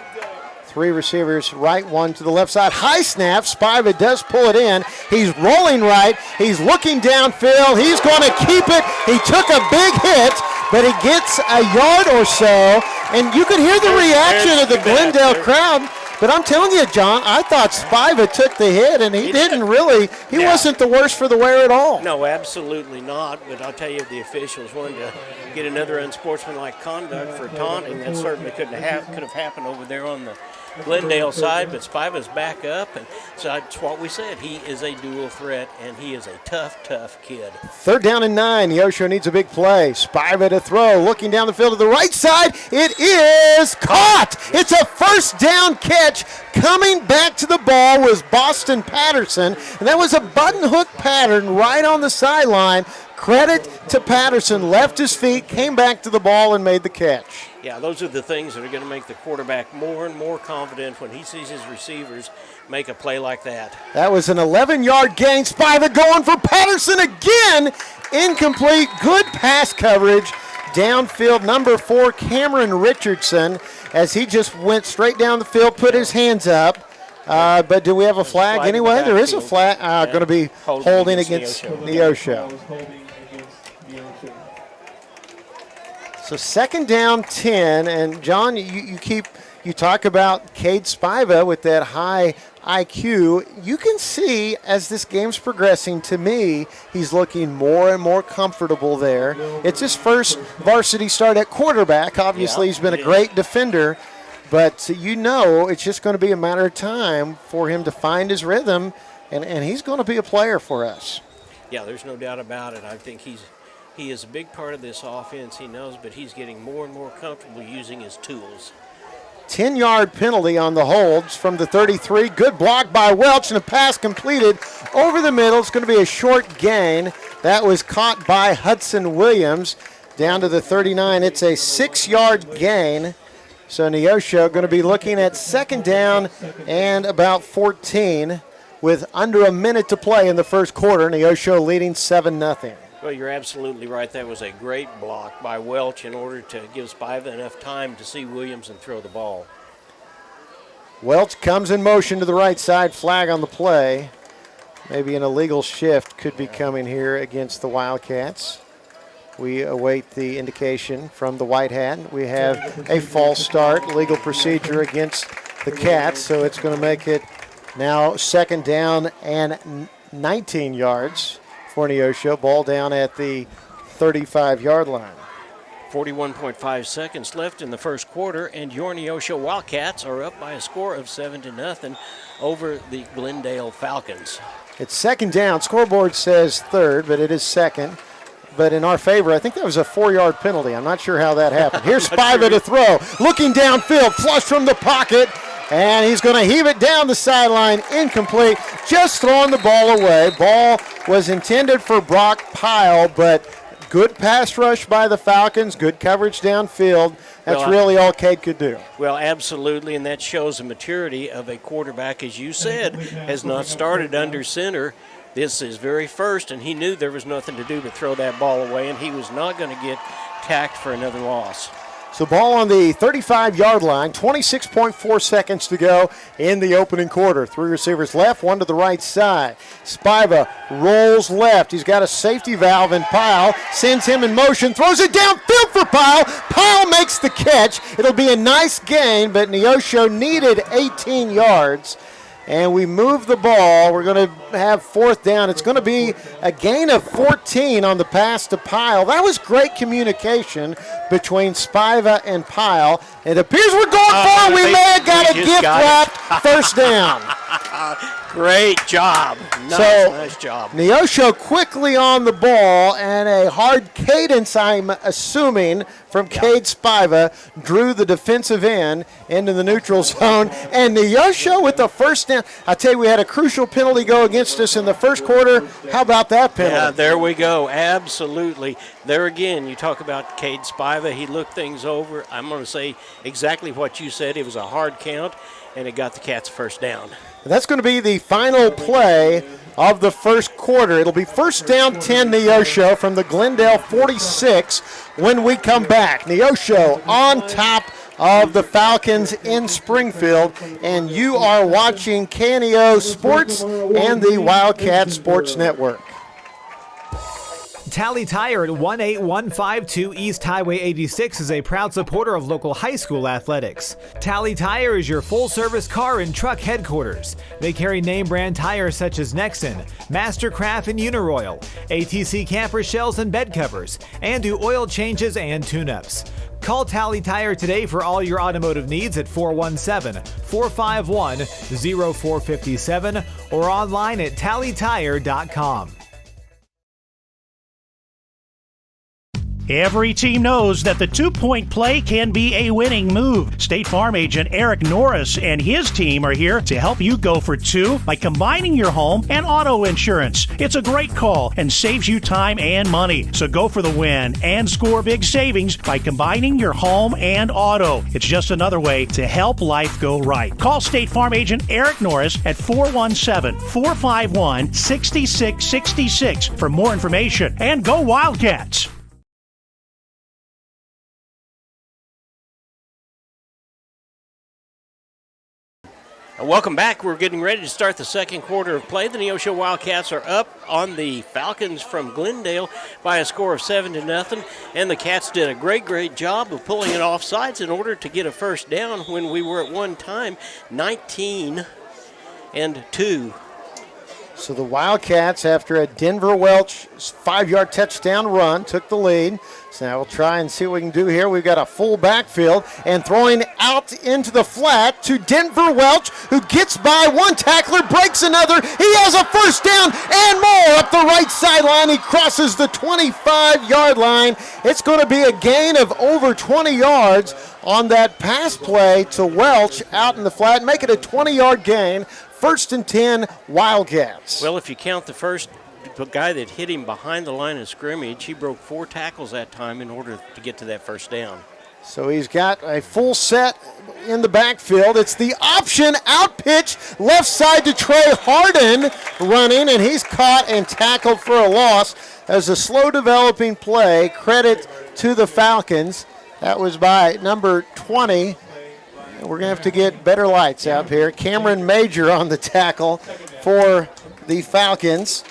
3 receivers, right, 1 to the left side. High snap. Spiva does pull it in. He's rolling right. He's looking downfield. He's going to keep it. He took a big hit, but he gets a yard or so. And you could hear the reaction of the Glendale crowd. But I'm telling you, John, I thought Spiva took the hit, and he didn't really. He wasn't the worse for the wear at all. No, absolutely not. But I'll tell you, the officials wanted to get another unsportsmanlike conduct for taunting. That certainly could have happened over there on the Glendale side, but Spiva's back up, and so that's what we said. He is a dual threat, and he is a tough, tough kid. 3rd down and 9. Neosho needs a big play. Spiva to throw, looking down the field to the right side. It is caught. It's a 1st down catch. Coming back to the ball was Boston Patterson, and that was a button hook pattern right on the sideline. Credit to Patterson, left his feet, came back to the ball, and made the catch. Yeah, those are the things that are going to make the quarterback more and more confident when he sees his receivers make a play like that. That was an 11-yard gain. Spiva going for Patterson again. Incomplete. Good pass coverage. Downfield, number 4, Cameron Richardson, as he just went straight down the field, put his hands up. But do we have a flag anyway? There is a flag. Going to be holding against Neosho. So 2nd down, 10, and John, you talk about Cade Spiva with that high IQ. You can see as this game's progressing, to me, he's looking more and more comfortable there. It's his first varsity start at quarterback. Obviously, he's been a great defender, but it's just going to be a matter of time for him to find his rhythm, and he's going to be a player for us. Yeah, there's no doubt about it. I think he is a big part of this offense, he knows, but he's getting more and more comfortable using his tools. 10-yard penalty on the holds from the 33. Good block by Welch, and a pass completed over the middle. It's going to be a short gain. That was caught by Hudson Williams down to the 39. It's a 6-yard gain. So Neosho going to be looking at 2nd down and about 14 with under a minute to play in the first quarter. Neosho leading 7-0. Well, you're absolutely right. That was a great block by Welch in order to give Spiva enough time to see Williams and throw the ball. Welch comes in motion to the right side, flag on the play. Maybe an illegal shift could be coming here against the Wildcats. We await the indication from the White Hat. We have a false start, legal procedure against the Cats, so it's going to make it now second down and 19 yards for Neosho. Ball down at the 35-yard line. 41.5 seconds left in the first quarter, and your Neosho Wildcats are up by a score of 7-0 over the Glendale Falcons. It's second down. Scoreboard says third, but it is second. But in our favor, I think that was a 4-yard penalty. I'm not sure how that happened. Here's Spiva to throw. Looking downfield, flush from the pocket, and he's going to heave it down the sideline. Incomplete. Just throwing the ball away. Ball was intended for Brock Pyle, but good pass rush by the Falcons, good coverage downfield. That's really all Cade could do. Well, absolutely, and that shows the maturity of a quarterback, as you said, has not started under center. This is very first, and he knew there was nothing to do but throw that ball away, and he was not going to get tacked for another loss. So ball on the 35-yard line, 26.4 seconds to go in the opening quarter. Three receivers left, one to the right side. Spiva rolls left. He's got a safety valve in Pyle, sends him in motion, throws it downfield for Pyle. Pyle makes the catch. It'll be a nice gain, but Neosho needed 18 yards. And we move the ball. We're going to have fourth down. It's going to be a gain of 14 on the pass to Pyle. That was great communication between Spiva and Pyle. It appears we're going for it. We may have got a gift-wrapped first down. Great job. Nice job. Neosho quickly on the ball, and a hard cadence, I'm assuming, from Cade Spiva drew the defensive end into the neutral zone. And Neosho with the first down. I tell you, we had a crucial penalty go against us in the first quarter. How about that penalty? Yeah, there we go. Absolutely. There again, you talk about Cade Spiva. He looked things over. I'm going to say exactly what you said. It was a hard count, and it got the Cats first down. That's going to be the final play of the first quarter. It'll be first down 10 Neosho from the Glendale 46 when we come back. Neosho on top of the Falcons in Springfield, and you are watching KNEO Sports and the Wildcat Sports Network. Tally Tire at 18152 East Highway 86 is a proud supporter of local high school athletics. Tally Tire is your full-service car and truck headquarters. They carry name-brand tires such as Nexen, Mastercraft, and Uniroyal, ATC camper shells and bed covers, and do oil changes and tune-ups. Call Tally Tire today for all your automotive needs at 417-451-0457 or online at tallytire.com. Every team knows that the two-point play can be a winning move. State Farm agent Eric Norris and his team are here to help you go for two by combining your home and auto insurance. It's a great call and saves you time and money. So go for the win and score big savings by combining your home and auto. It's just another way to help life go right. Call State Farm agent Eric Norris at 417-451-6666 for more information. And go Wildcats! Welcome back. We're getting ready to start the second quarter of play. The Neosho Wildcats are up on the Falcons from Glendale by a score of 7-0, and the Cats did a great job of pulling it off sides in order to get a first down when we were at one time 19-2. So the Wildcats, after a Denver Welch 5-yard touchdown run, took the lead. So now we'll try and see what we can do here. We've got a full backfield and throwing out into the flat to Denver Welch, who gets by one tackler, breaks another. He has a first down and more up the right sideline. He crosses the 25-yard line. It's going to be a gain of over 20 yards on that pass play to Welch out in the flat. Make it a 20-yard gain. First and 10, Wildcats. Well, if you count the first guy that hit him behind the line of scrimmage, he broke 4 tackles that time in order to get to that first down. So he's got a full set in the backfield. It's the option out pitch, left side to Trey Harden running, and he's caught and tackled for a loss. As a slow developing play, credit to the Falcons. That was by number 20. We're going to have to get better lights out here. Cameron Major on the tackle for the Falcons.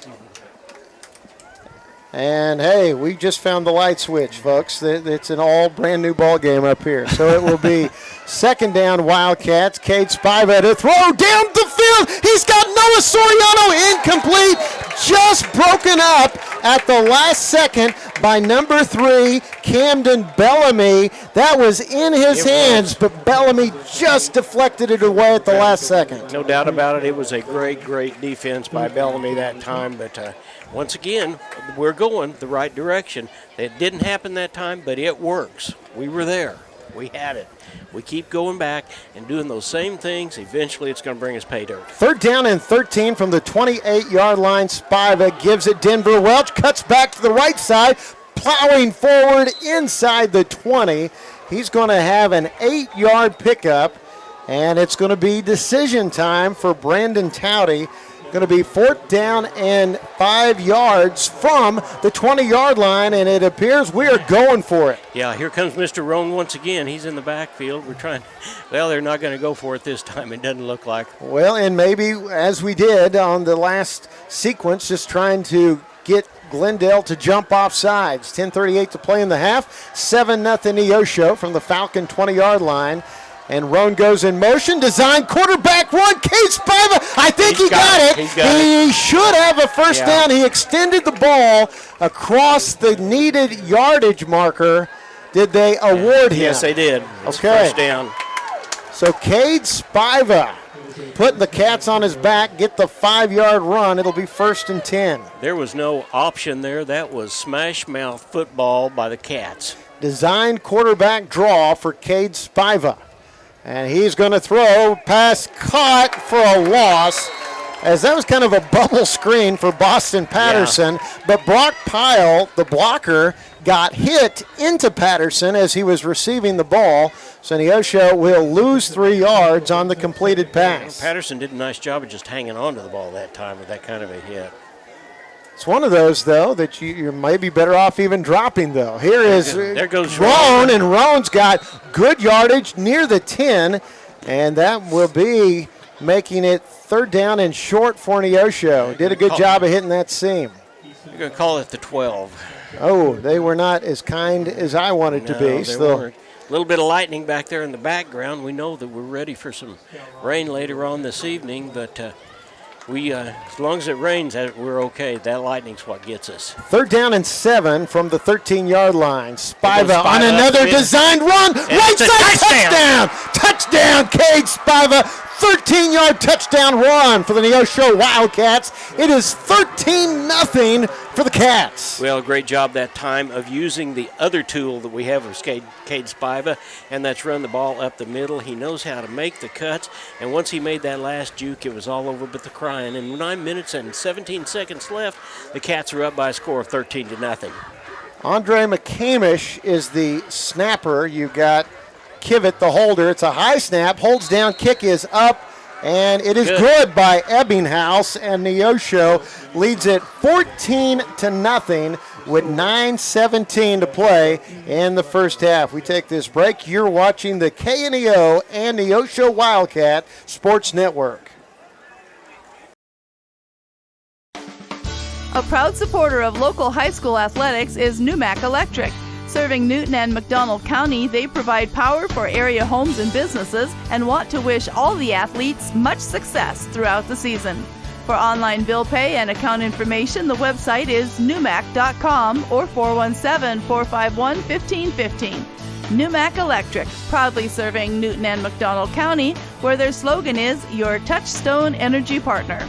And, hey, we just found the light switch, folks. It's an all brand-new ball game up here. So it will be second down Wildcats. Cade Spiva to throw down the field. He's got Noah Soriano incomplete. Just broken up at the last second by number 3, Camden Bellamy. That was in his hands, but Bellamy just deflected it away at the last second. No doubt about it. It was a great, great defense by Bellamy that time. But once again, we're going the right direction. It didn't happen that time, but it works. We were there. We had it. We keep going back and doing those same things. Eventually, it's going to bring us pay dirt. Third down and 13 from the 28-yard line. Spiva gives it Denver Welch, cuts back to the right side, plowing forward inside the 20. He's going to have an 8-yard pickup, and it's going to be decision time for Brandon Towdy. Going to be 4th down and 5 yards from the 20-yard line, and it appears we are going for it. Yeah, here comes Mr. Roan once again. He's in the backfield. We're trying. Well, they're not going to go for it this time. It doesn't look like. Well, and maybe as we did on the last sequence, just trying to get Glendale to jump off sides. 10:38 to play in the half. 7-0 Neosho from the Falcon 20-yard line. And Roan goes in motion, design quarterback run, Cade Spiva, I think he got it. He should have a first down. He extended the ball across the needed yardage marker. Did they award him? Yes, they did. It's first down. So Cade Spiva putting the Cats on his back, get the 5-yard run. It'll be 1st and 10. There was no option there. That was smash mouth football by the Cats. Designed quarterback draw for Cade Spiva. And he's going to throw, pass caught for a loss, as that was kind of a bubble screen for Boston Patterson. But Brock Pyle, the blocker, got hit into Patterson as he was receiving the ball. So Neosho will lose 3 yards on the completed pass. Patterson did a nice job of just hanging on to the ball that time with that kind of a hit. It's one of those, though, that you're maybe better off even dropping, though. Here is there goes Roan, and Roan's got good yardage near the 10, and that will be making it 3rd down and short for Neosho. Did a good job of hitting that seam. You're going to call it the 12. Oh, they were not as kind as I wanted to be. They weren't. A little bit of lightning back there in the background. We know that we're ready for some rain later on this evening, but we, as long as it rains, we're okay. That lightning's what gets us. 3rd down and 7 from the 13-yard line. Spiva on another designed run. Right side touchdown. Touchdown, Cade Spiva. 13-yard touchdown run for the Neosho Wildcats. It is 13-0 for the Cats. Well, great job that time of using the other tool that we have with Cade Spiva, and that's run the ball up the middle. He knows how to make the cuts, and once he made that last juke, it was all over but the crying. In 9 minutes and 17 seconds left, the Cats are up by a score of 13-0. Andre McCamish is the snapper. You've got Kivett, the holder. It's a high snap, holds down, kick is up, and it is good by Ebbinghaus, and Neosho leads it 14-0 with 9:17 to play in the first half. We take this break. You're watching the KNEO and Neosho Wildcat Sports Network. A proud supporter of local high school athletics is Numac Electric. Serving Newton and McDonald County, they provide power for area homes and businesses and want to wish all the athletes much success throughout the season. For online bill pay and account information, the website is numac.com or 417-451-1515. Numac Electric, proudly serving Newton and McDonald County, where their slogan is your touchstone energy partner.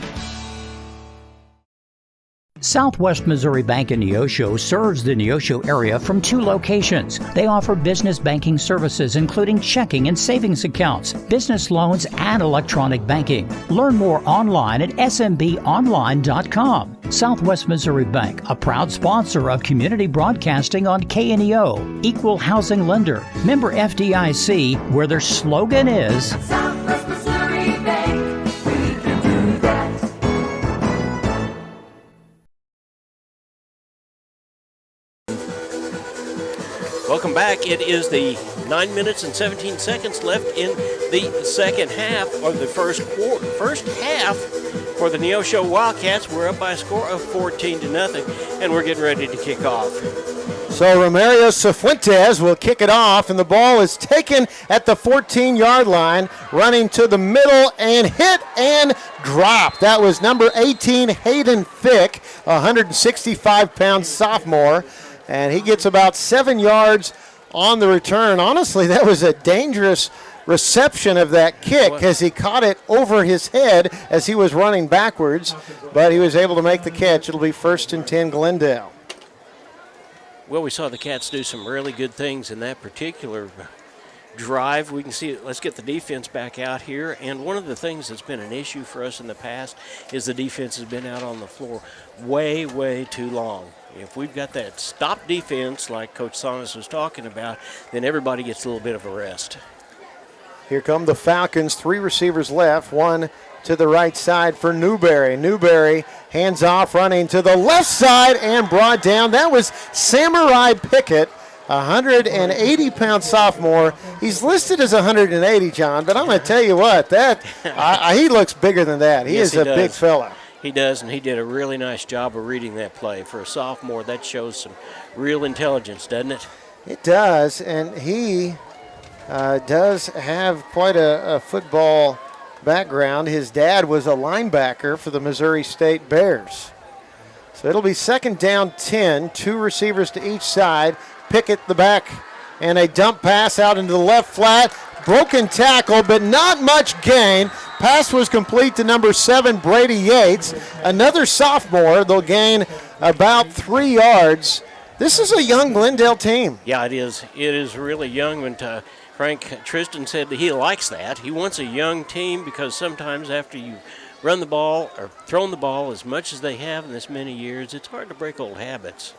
Southwest Missouri Bank in Neosho serves the Neosho area from 2 locations. They offer business banking services including checking and savings accounts, business loans, and electronic banking. Learn more online at smbonline.com. Southwest Missouri Bank, a proud sponsor of community broadcasting on KNEO, equal housing lender, member FDIC, where their slogan is Southwest Missouri Bank, we can do that. Welcome back. It is the 9 minutes and 17 seconds left in the second half, or the first half. For the Neosho Wildcats, we're up by a score of 14-0, and we're getting ready to kick off. So Romario Cifuentes will kick it off, and the ball is taken at the 14-yard line, running to the middle and hit and drop. That was number 18, Hayden Fick, a 165-pound sophomore, and he gets about 7 yards on the return. Honestly, that was a dangerous reception of that kick as he caught it over his head as he was running backwards, but he was able to make the catch. It'll be 1st and 10 Glendale. Well, we saw the Cats do some really good things in that particular drive. We can see it. Let's get the defense back out here. And one of the things that's been an issue for us in the past is the defense has been out on the floor way, way too long. If we've got that stop defense like Coach Sonis was talking about, then everybody gets a little bit of a rest. Here come the Falcons. 3 receivers left, 1 to the right side for Newberry. Newberry hands off, running to the left side and brought down. That was Samurai Pickett, a 180-pound sophomore. He's listed as 180, John, but I'm going to tell you what, he looks bigger than that. He is a big fella. He does, and he did a really nice job of reading that play. For a sophomore, that shows some real intelligence, doesn't it? It does, and he does have quite a football background. His dad was a linebacker for the Missouri State Bears. So it'll be 2nd down 10, 2 receivers to each side. Pickett the back, and a dump pass out into the left flat. Broken tackle, but not much gain. Pass was complete to number 7, Brady Yates. Another sophomore. They'll gain about 3 yards. This is a young Glendale team. Yeah, it is. It is really young. And Frank Tristan said that he likes that. He wants a young team because sometimes after you run the ball or thrown the ball as much as they have in this many years, it's hard to break old habits.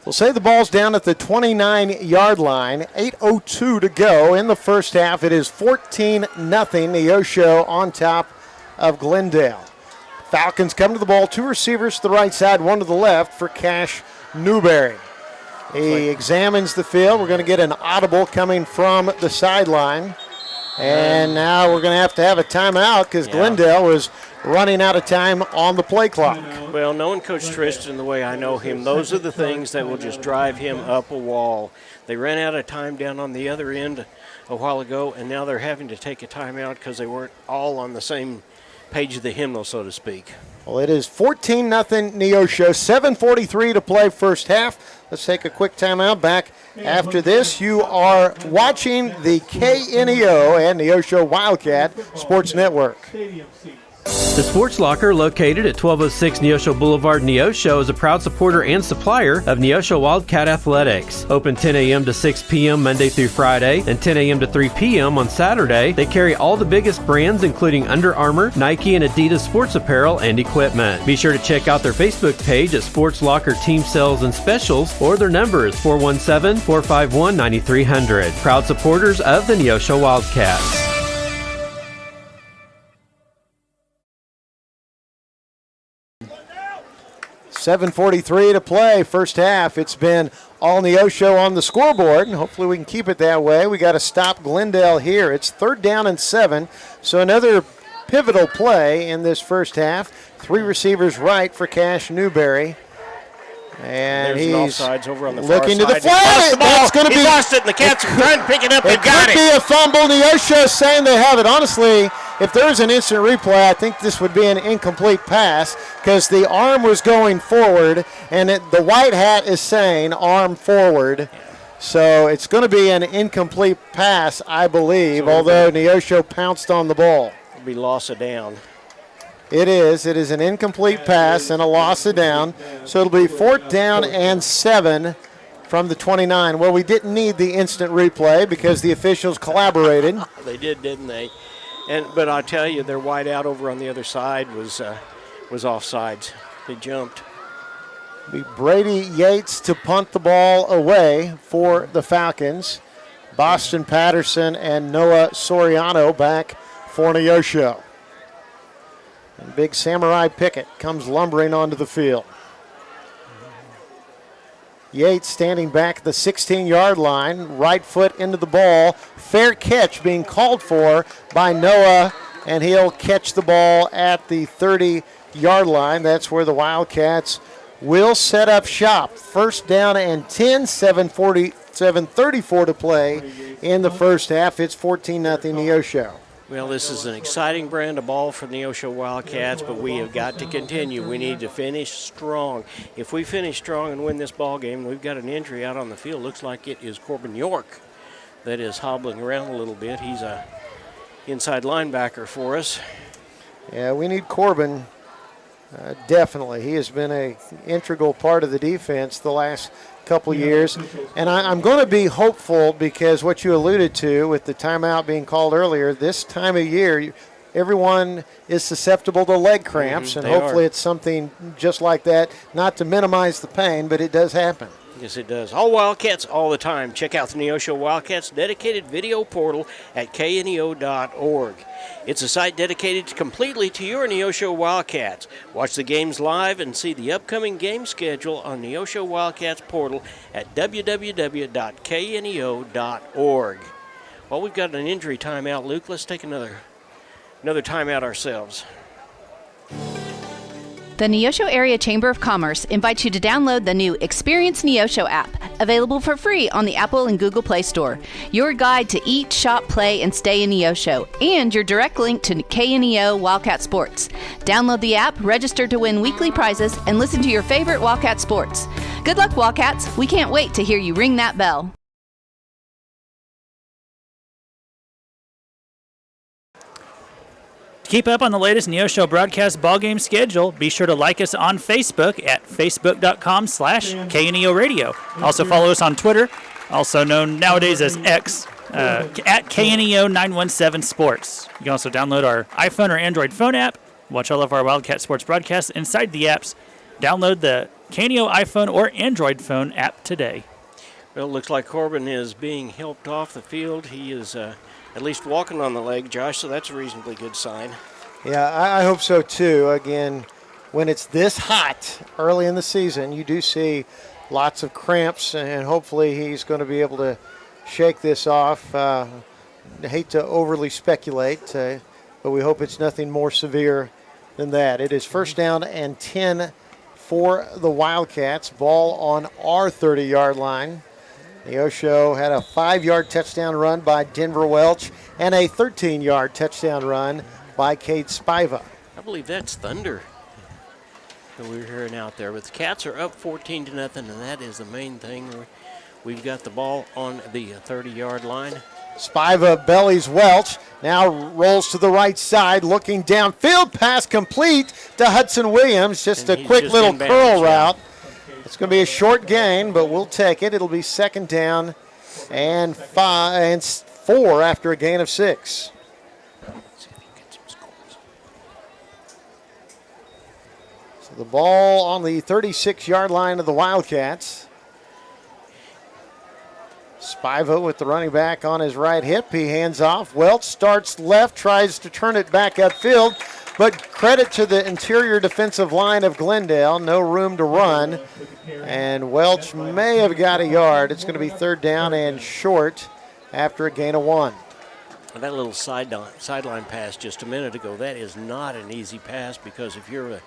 We'll say the ball's down at the 29-yard line. 8:02 to go in the first half. It is 14-0 Neosho on top of Glendale. Falcons come to the ball. 2 receivers to the right side, 1 to the left for Cash Newberry. He examines the field. We're going to get an audible coming from the sideline. And now we're going to have a timeout because Glendale was running out of time on the play clock. Well, knowing Coach Tristan the way I know him, those are the things that will just drive him up a wall. They ran out of time down on the other end a while ago, and now they're having to take a timeout because they weren't all on the same page of the hymnal, so to speak. Well, it is 14-0 Neosho, 7:43 to play first half. Let's take a quick timeout. Back after this, you are watching the KNEO and Neosho Wildcat Sports Network. The Sports Locker, located at 1206 Neosho Boulevard, Neosho, is a proud supporter and supplier of Neosho Wildcat Athletics. Open 10 a.m. to 6 p.m. Monday through Friday and 10 a.m. to 3 p.m. on Saturday. They carry all the biggest brands, including Under Armour, Nike, and Adidas sports apparel and equipment. Be sure to check out their Facebook page at Sports Locker Team Sales and Specials, or their number is 417-451-9300. Proud supporters of the Neosho Wildcats. $7:43 to play, first half. It's been all Neosho on the scoreboard, and hopefully we can keep it that way. We got to stop Glendale here. It's 3rd down and 7, so another pivotal play in this first half. 3 receivers right for Cash Newberry. And there's he's an offsides over on the looking far to the side. flag. That's going to be. He lost it, and the Cats are trying to pick it up and got it. It could be a fumble. Neosho saying they have it. Honestly, if there's an instant replay, I think this would be an incomplete pass because the arm was going forward, and the white hat is saying arm forward. So it's going to be an incomplete pass, I believe, although Neosho pounced on the ball. It'll be loss of down. It is. It is an incomplete pass and a loss of down. So it'll be 4th down and 7 from the 29. Well, we didn't need the instant replay because the officials collaborated. They did, didn't they? But I tell you, their wide out over on the other side was offsides. They jumped. It'll be Brady Yates to punt the ball away for the Falcons. Boston Patterson and Noah Soriano back for Neosho. And big Samurai Pickett comes lumbering onto the field. Yates standing back at the 16-yard line, right foot into the ball. Fair catch being called for by Noah and he'll catch the ball at the 30-yard line. That's where the Wildcats will set up shop. First down and 10, 7:34 to play in the first half. It's 14-0 Neosho. Well, this is an exciting brand of ball for the Neosho Wildcats, but we have got to continue. We need to finish strong. If we finish strong and win this ball game, we've got an injury out on the field. Looks like it is Corbin York that is hobbling around a little bit. He's a inside linebacker for us. Yeah, we need Corbin, definitely. He has been an integral part of the defense the last couple years. And I'm going to be hopeful because what you alluded to with the timeout being called earlier, this time of year, everyone is susceptible to leg cramps, and hopefully it's something just like that, not to minimize the pain, but it does happen. Yes, it does. All Wildcats all the time. Check out the Neosho Wildcats dedicated video portal at kneo.org. It's a site dedicated completely to your Neosho Wildcats. Watch the games live and see the upcoming game schedule on Neosho Wildcats portal at www.kneo.org. Well, we've got an injury timeout, Luke. Let's take another timeout ourselves. The Neosho Area Chamber of Commerce invites you to download the new Experience Neosho app, available for free on the Apple and Google Play Store. Your guide to eat, shop, play, and stay in Neosho, and your direct link to KNEO Wildcat Sports. Download the app, register to win weekly prizes, and listen to your favorite Wildcat sports. Good luck, Wildcats. We can't wait to hear you ring that bell. Keep up on the latest Neosho broadcast ball game schedule. Be sure to like us on Facebook at facebook.com/KNEO Radio. Also follow us on Twitter, also known nowadays as X, at KNEO 917 Sports. You can also download our iPhone or Android phone app. Watch all of our Wildcat Sports broadcasts inside the apps. Download the KNEO iPhone or Android phone app today. Well, it looks like Corbin is being helped off the field. He is at least walking on the leg, Josh, so that's a reasonably good sign. Yeah, I hope so too. Again, when it's this hot early in the season, you do see lots of cramps, and hopefully he's going to be able to shake this off. I hate to overly speculate, but we hope it's nothing more severe than that. It is first down and 10 for the Wildcats. Ball on our 30-yard line. Neosho had a 5-yard touchdown run by Denver Welch and a 13-yard touchdown run by Cade Spiva. I believe that's thunder that we're hearing out there. But the Cats are up 14-0, and that is the main thing. We've got the ball on the 30-yard line. Spiva bellies Welch, now rolls to the right side, looking downfield, pass complete to Hudson Williams. Just a quick little curl route. It's going to be a short gain, but we'll take it. It'll be second down and 4 after a gain of 6. So the ball on the 36-yard line of the Wildcats. Spiva with the running back on his right hip. He hands off. Welch starts left, tries to turn it back upfield, but credit to the interior defensive line of Glendale. No room to run, and Welch may have got a yard. It's going to be third down and short after a gain of 1. That little sideline pass just a minute ago, that is not an easy pass, because if you're a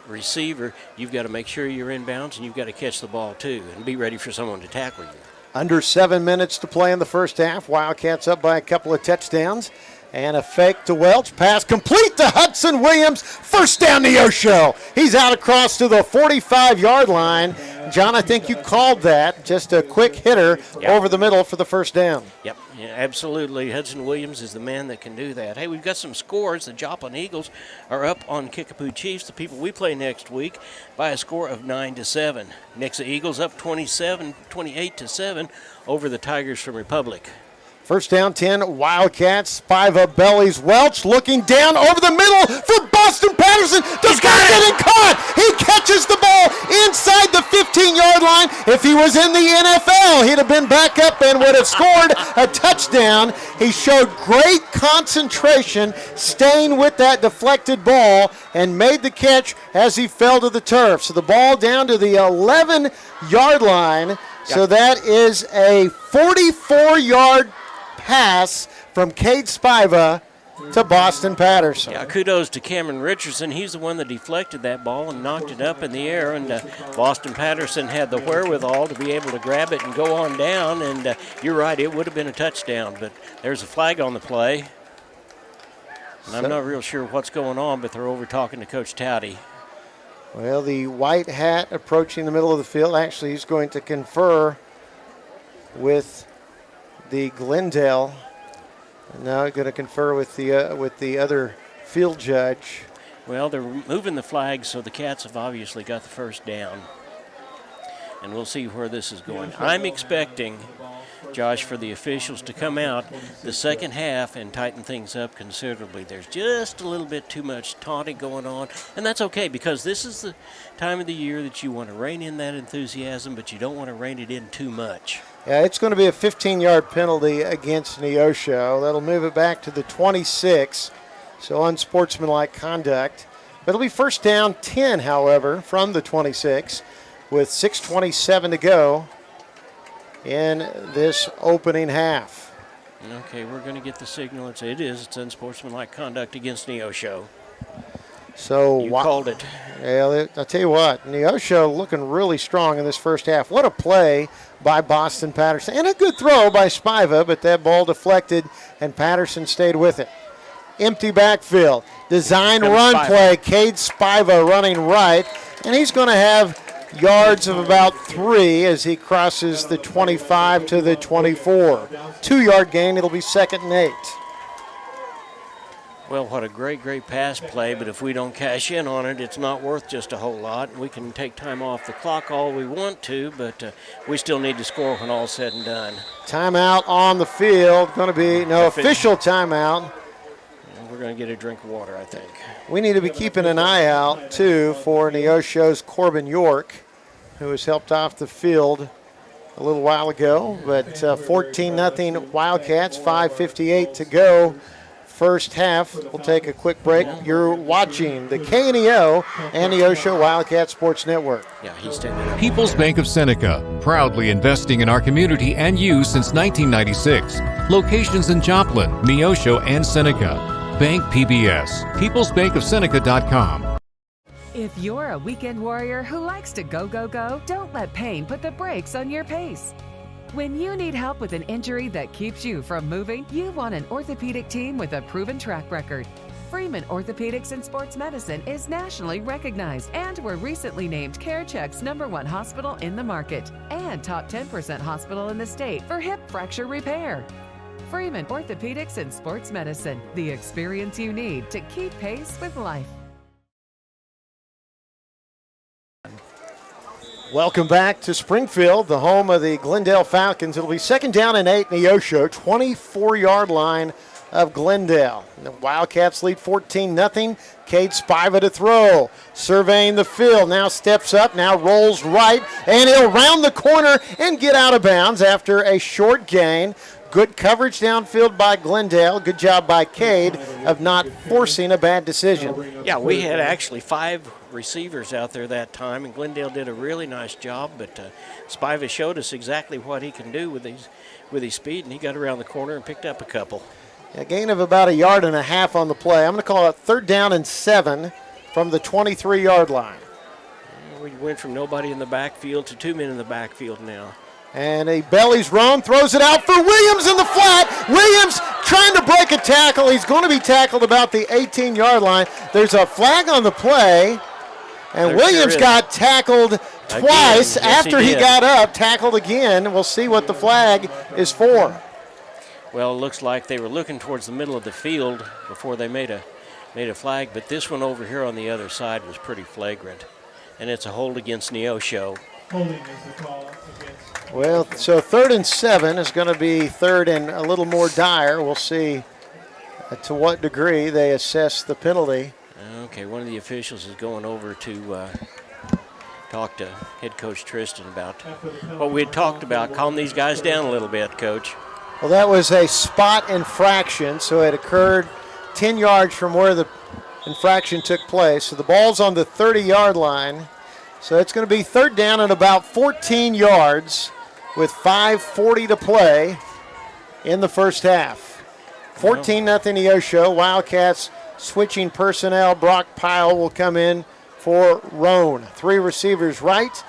receiver, you've got to make sure you're in bounds, and you've got to catch the ball too and be ready for someone to tackle you. Under 7 minutes to play in the first half. Wildcats up by a couple of touchdowns. And a fake to Welch. Pass complete to Hudson Williams. First down Neosho. He's out across to the 45-yard line. John, I think you called that. Just a quick hitter over the middle for the first down. Yep, yeah, absolutely. Hudson Williams is the man that can do that. Hey, we've got some scores. The Joplin Eagles are up on Kickapoo Chiefs, the people we play next week, by a score of 9-7. Nixa Eagles up 28-7 over the Tigers from Republic. First down 10, Wildcats. Spiva bellies Welch, looking down over the middle for Boston Patterson. Does not get it caught. He catches the ball inside the 15-yard line. If he was in the NFL, he'd have been back up and would have scored a touchdown. He showed great concentration, staying with that deflected ball, and made the catch as he fell to the turf. So the ball down to the 11-yard line. So that is a 44-yard pass from Cade Spiva to Boston Patterson. Yeah, kudos to Cameron Richardson. He's the one that deflected that ball and knocked it up in the air, and Boston Patterson had the wherewithal to be able to grab it and go on down, and you're right, it would have been a touchdown, but there's a flag on the play. And I'm not real sure what's going on, but they're over talking to Coach Towdy. Well, the white hat approaching the middle of the field. Actually, he's going to confer with the Glendale. And now going to confer with the other field judge. Well, they're moving the flag, so the Cats have obviously got the first down. And we'll see where this is going. I'm expecting, Josh, for the officials to come out the second half and tighten things up considerably. There's just a little bit too much taunting going on, and that's okay because this is the time of the year that you want to rein in that enthusiasm, but you don't want to rein it in too much. Yeah, it's going to be a 15-yard penalty against Neosho. That'll move it back to the 26, so unsportsmanlike conduct. But it'll be first down 10, however, from the 26 with 6:27 to go in this opening half. Okay, we're going to get the signal. It's unsportsmanlike conduct against Neosho. So you called it. Yeah, I'll tell you what, Neosho looking really strong in this first half. What a play by Boston Patterson. And a good throw by Spiva, but that ball deflected, and Patterson stayed with it. Empty backfield. Design run play. Cade Spiva running right, and he's going to have yards of about 3 as he crosses the 25 to the 24. 2-yard gain. It'll be 2nd and 8. Well, what a great pass play, but if we don't cash in on it, it's not worth just a whole lot. We can take time off the clock all we want to, but we still need to score when all's said and done. Timeout on the field. Going to be no official timeout. We're going to get a drink of water, I think. We need to be keeping an eye out, too, for Neosho's Corbin York, who was helped off the field a little while ago. But 14-0 Wildcats, 5:58 to go. First half. We'll take a quick break. You're watching the KNEO and Neosho Wildcat Sports Network. Yeah, he's standing up. People's Bank of Seneca, proudly investing in our community and you since 1996. Locations in Joplin, Neosho, and Seneca. Bank PBS, peoplesbankofseneca.com. If you're a weekend warrior who likes to go, don't let pain put the brakes on your pace. When you need help with an injury that keeps you from moving, you want an orthopedic team with a proven track record. Freeman Orthopedics and Sports Medicine is nationally recognized and were recently named CareCheck's #1 hospital in the market and top 10% hospital in the state for hip fracture repair. Freeman Orthopedics and Sports Medicine, the experience you need to keep pace with life. Welcome back to Springfield, the home of the Glendale Falcons. It'll be 2nd down and 8, Neosho, 24-yard line of Glendale. The Wildcats lead 14-0. Cade Spiva to throw. Surveying the field, now steps up, now rolls right, and he'll round the corner and get out of bounds after a short gain. Good coverage downfield by Glendale. Good job by Cade of not forcing a bad decision. Yeah, we had actually 5 receivers out there that time, and Glendale did a really nice job, but Spiva showed us exactly what he can do with his speed, and he got around the corner and picked up a couple. A gain of about 1.5 yards on the play. I'm going to call it 3rd down and 7 from the 23-yard line. We went from nobody in the backfield to 2 men in the backfield now. And a belly's run, throws it out for Williams in the flat. Williams trying to break a tackle. He's going to be tackled about the 18-yard line. There's a flag on the play, and Williams got tackled twice after he got up, tackled again. We'll see what the flag is for. Well, it looks like they were looking towards the middle of the field before they made a flag, but this one over here on the other side was pretty flagrant, and it's a hold against Neosho. Holding is the call against. Well, so 3rd and 7 is going to be 3rd and a little more dire. We'll see to what degree they assess the penalty. Okay, one of the officials is going over to talk to head coach Tristan about what we had talked about. Calm these guys down a little bit, Coach. Well, that was a spot infraction, so it occurred 10 yards from where the infraction took place. So the ball's on the 30-yard line. So it's going to be 3rd down and about 14 yards with 5:40 to play in the first half. 14-0 Neosho. Wildcats switching personnel. Brock Pyle will come in for Roan. 3 receivers right.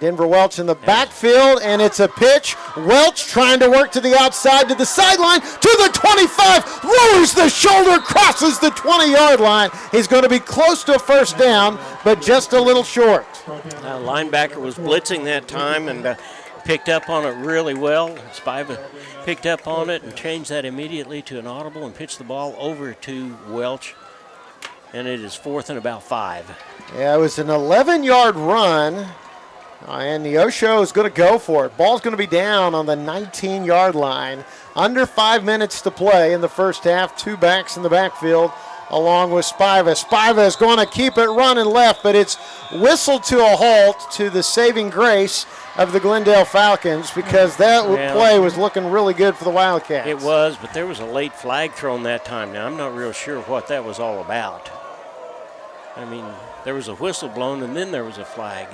Denver Welch in the backfield, and it's a pitch. Welch trying to work to the outside, to the sideline, to the 25, lowers the shoulder, crosses the 20-yard line. He's going to be close to a first down, but just a little short. Linebacker was blitzing that time and picked up on it really well. Spiva picked up on it and changed that immediately to an audible and pitched the ball over to Welch, and it is 4th and about 5. Yeah, it was an 11-yard run. And Neosho is going to go for it. Ball's going to be down on the 19-yard line. Under 5 minutes to play in the first half. 2 backs in the backfield along with Spiva. Spiva is going to keep it running left, but it's whistled to a halt to the saving grace of the Glendale Falcons because that play was looking really good for the Wildcats. It was, but there was a late flag thrown that time. Now, I'm not real sure what that was all about. I mean, there was a whistle blown, and then there was a flag.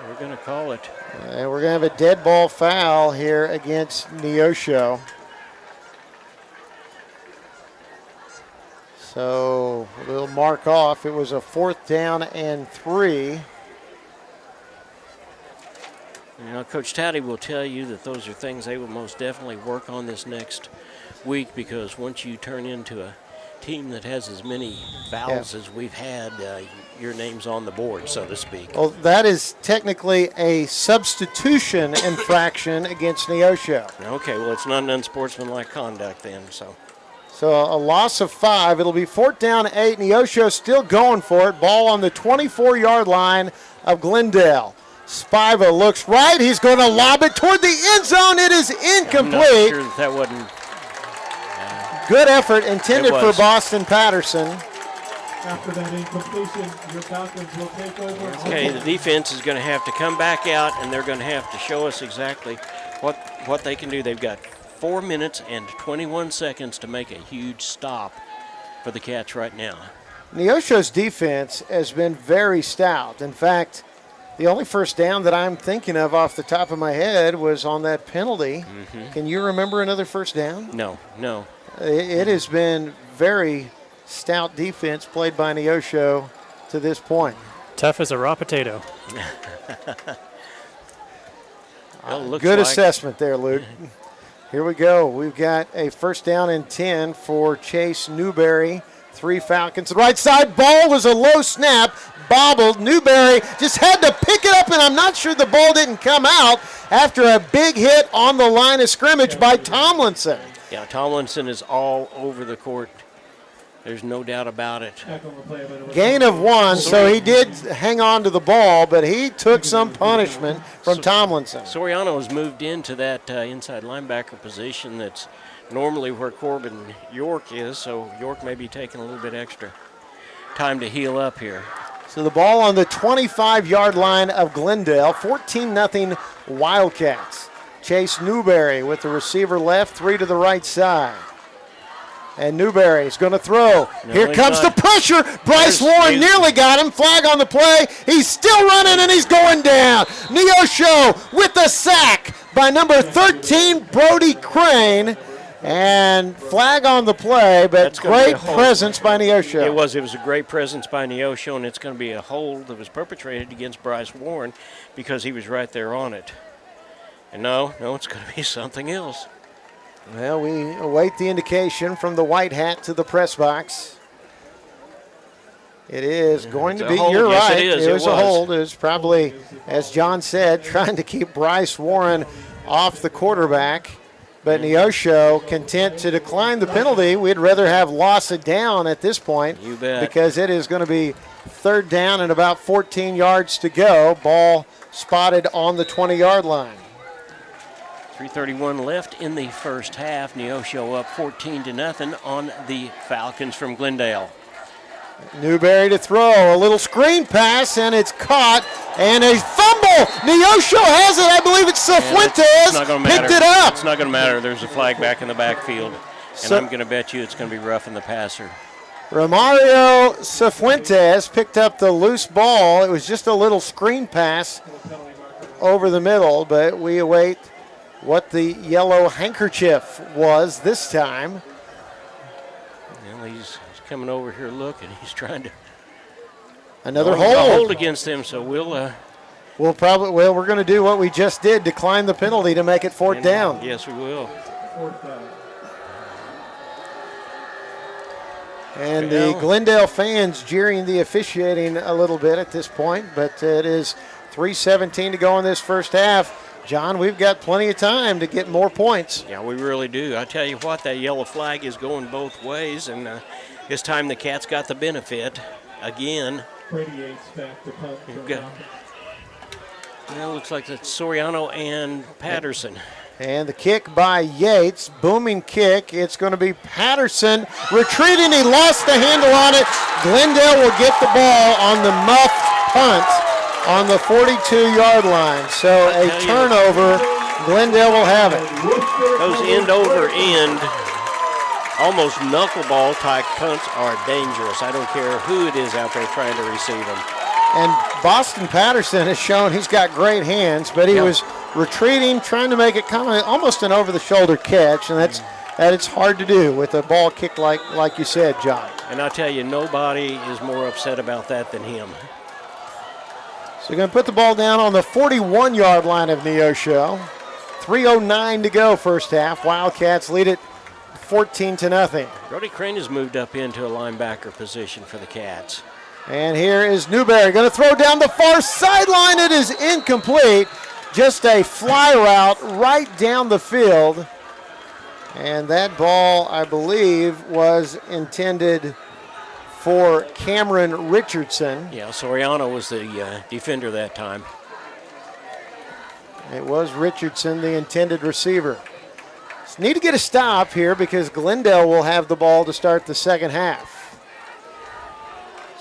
We're going to call it. And we're going to have a dead ball foul here against Neosho. So we'll mark off. It was a 4th down and 3. You know, Coach Towdy will tell you that those are things they will most definitely work on this next week, because once you turn into a team that has as many fouls as we've had, your name's on the board, so to speak. Well, that is technically a substitution infraction against Neosho. Okay, well, it's not an unsportsmanlike conduct then, so. So a loss of 5. It'll be 4th down and 8. Neosho still going for it. Ball on the 24-yard line of Glendale. Spiva looks right. He's going to lob it toward the end zone. It is incomplete. I'm not sure that wasn't. Good effort intended for Boston Patterson. After that incompletion, your Falcons will take over. Okay, the defense is going to have to come back out, and they're going to have to show us exactly what they can do. They've got 4 minutes and 21 seconds to make a huge stop for the Cats right now. Neosho's defense has been very stout. In fact, the only first down that I'm thinking of off the top of my head was on that penalty. Mm-hmm. Can you remember another first down? No. It has been very stout defense played by Neosho to this point. Tough as a raw potato. Good assessment there, Luke. Here we go. We've got a first down and 10 for Chase Newberry. 3 Falcons. The right side ball was a low snap, bobbled. Newberry just had to pick it up, and I'm not sure the ball didn't come out after a big hit on the line of scrimmage by Tomlinson. Yeah, Tomlinson is all over the court. There's no doubt about it. Gain of 1, so he did hang on to the ball, but he took some punishment from Tomlinson. Soriano has moved into that inside linebacker position that's normally where Corbin York is, so York may be taking a little bit extra time to heal up here. So the ball on the 25-yard line of Glendale, 14-0 Wildcats. Chase Newberry with the receiver left, 3 to the right side. And Newberry's going to throw. No, Here comes the pressure. Bryce Warren nearly got him. Flag on the play. He's still running, and he's going down. Neosho with the sack by number 13, Brody Crane. And flag on the play, but great presence by Neosho. It was a great presence by Neosho, and it's going to be a hold that was perpetrated against Bryce Warren because he was right there on it. And no, it's going to be something else. Well, we await the indication from the white hat to the press box. It is going to be, you're right, it was a hold. It was probably, as John said, trying to keep Bryce Warren off the quarterback. But Neosho content to decline the penalty. We'd rather have lost it down at this point. You bet. Because it is going to be 3rd down and about 14 yards to go. Ball spotted on the 20-yard line. 3:31 left in the first half. Neosho up 14-0 on the Falcons from Glendale. Newberry to throw, a little screen pass, and it's caught, and a fumble. Neosho has it. I believe it's Cifuentes. Picked it up. It's not going to matter. There's a flag back in the backfield, and I'm going to bet you it's going to be roughing the passer. Romario Cifuentes picked up the loose ball. It was just a little screen pass over the middle, but we await what the yellow handkerchief was this time. Well, he's coming over here looking. He's trying to another hold against him. So we're going to do what we just did, decline the penalty to make it fourth down. Yes, we will. And the Glendale fans jeering the officiating a little bit at this point, but it is 3:17 to go in this first half. John, we've got plenty of time to get more points. Yeah, we really do. I tell you what, that yellow flag is going both ways, and this time the Cats got the benefit again. Well, looks like it's Soriano and Patterson. And the kick by Yates, booming kick. It's going to be Patterson retreating. He lost the handle on it. Glendale will get the ball on the muffed punt on the 42-yard line. So a turnover. Glendale will have it. Those end-over-end, almost knuckleball type punts are dangerous. I don't care who it is out there trying to receive them. And Boston Patterson has shown he's got great hands, but he was retreating, trying to make it kind of almost an over-the-shoulder catch, and that it's hard to do with a ball kicked like you said, John. And I'll tell you, nobody is more upset about that than him. So we're going to put the ball down on the 41-yard line of Neosho. 3:09 to go first half. Wildcats lead it 14-0. Brody Crane has moved up into a linebacker position for the Cats. And here is Newberry going to throw down the far sideline. It is incomplete. Just a fly route right down the field. And that ball, I believe, was intended for Cameron Richardson. Yeah, Soriano was the defender that time. It was Richardson, the intended receiver. So need to get a stop here because Glendale will have the ball to start the second half.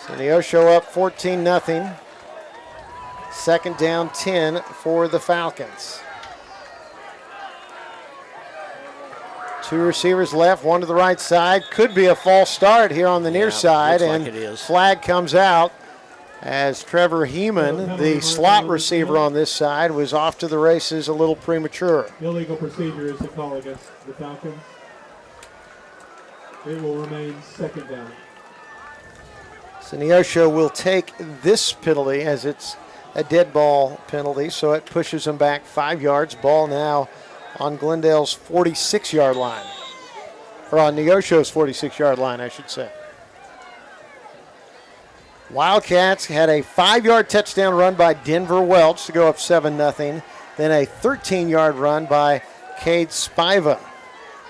So Neosho up 14-0. Second down 10 for the Falcons. Two receivers left, one to the right side. Could be a false start here on the near side, and like it is. Flag comes out as Trevor Heeman, the slot receiver on this side, was off to the races a little premature. Illegal procedure is the call against the Falcons. It will remain second down. So Neosho will take this penalty as it's a dead ball penalty, so it pushes them back 5 yards. Ball now on Glendale's 46-yard line, or on Neosho's 46-yard line, I should say. Wildcats had a 5-yard touchdown run by Denver Welch to go up 7-0. Then a 13-yard run by Cade Spiva.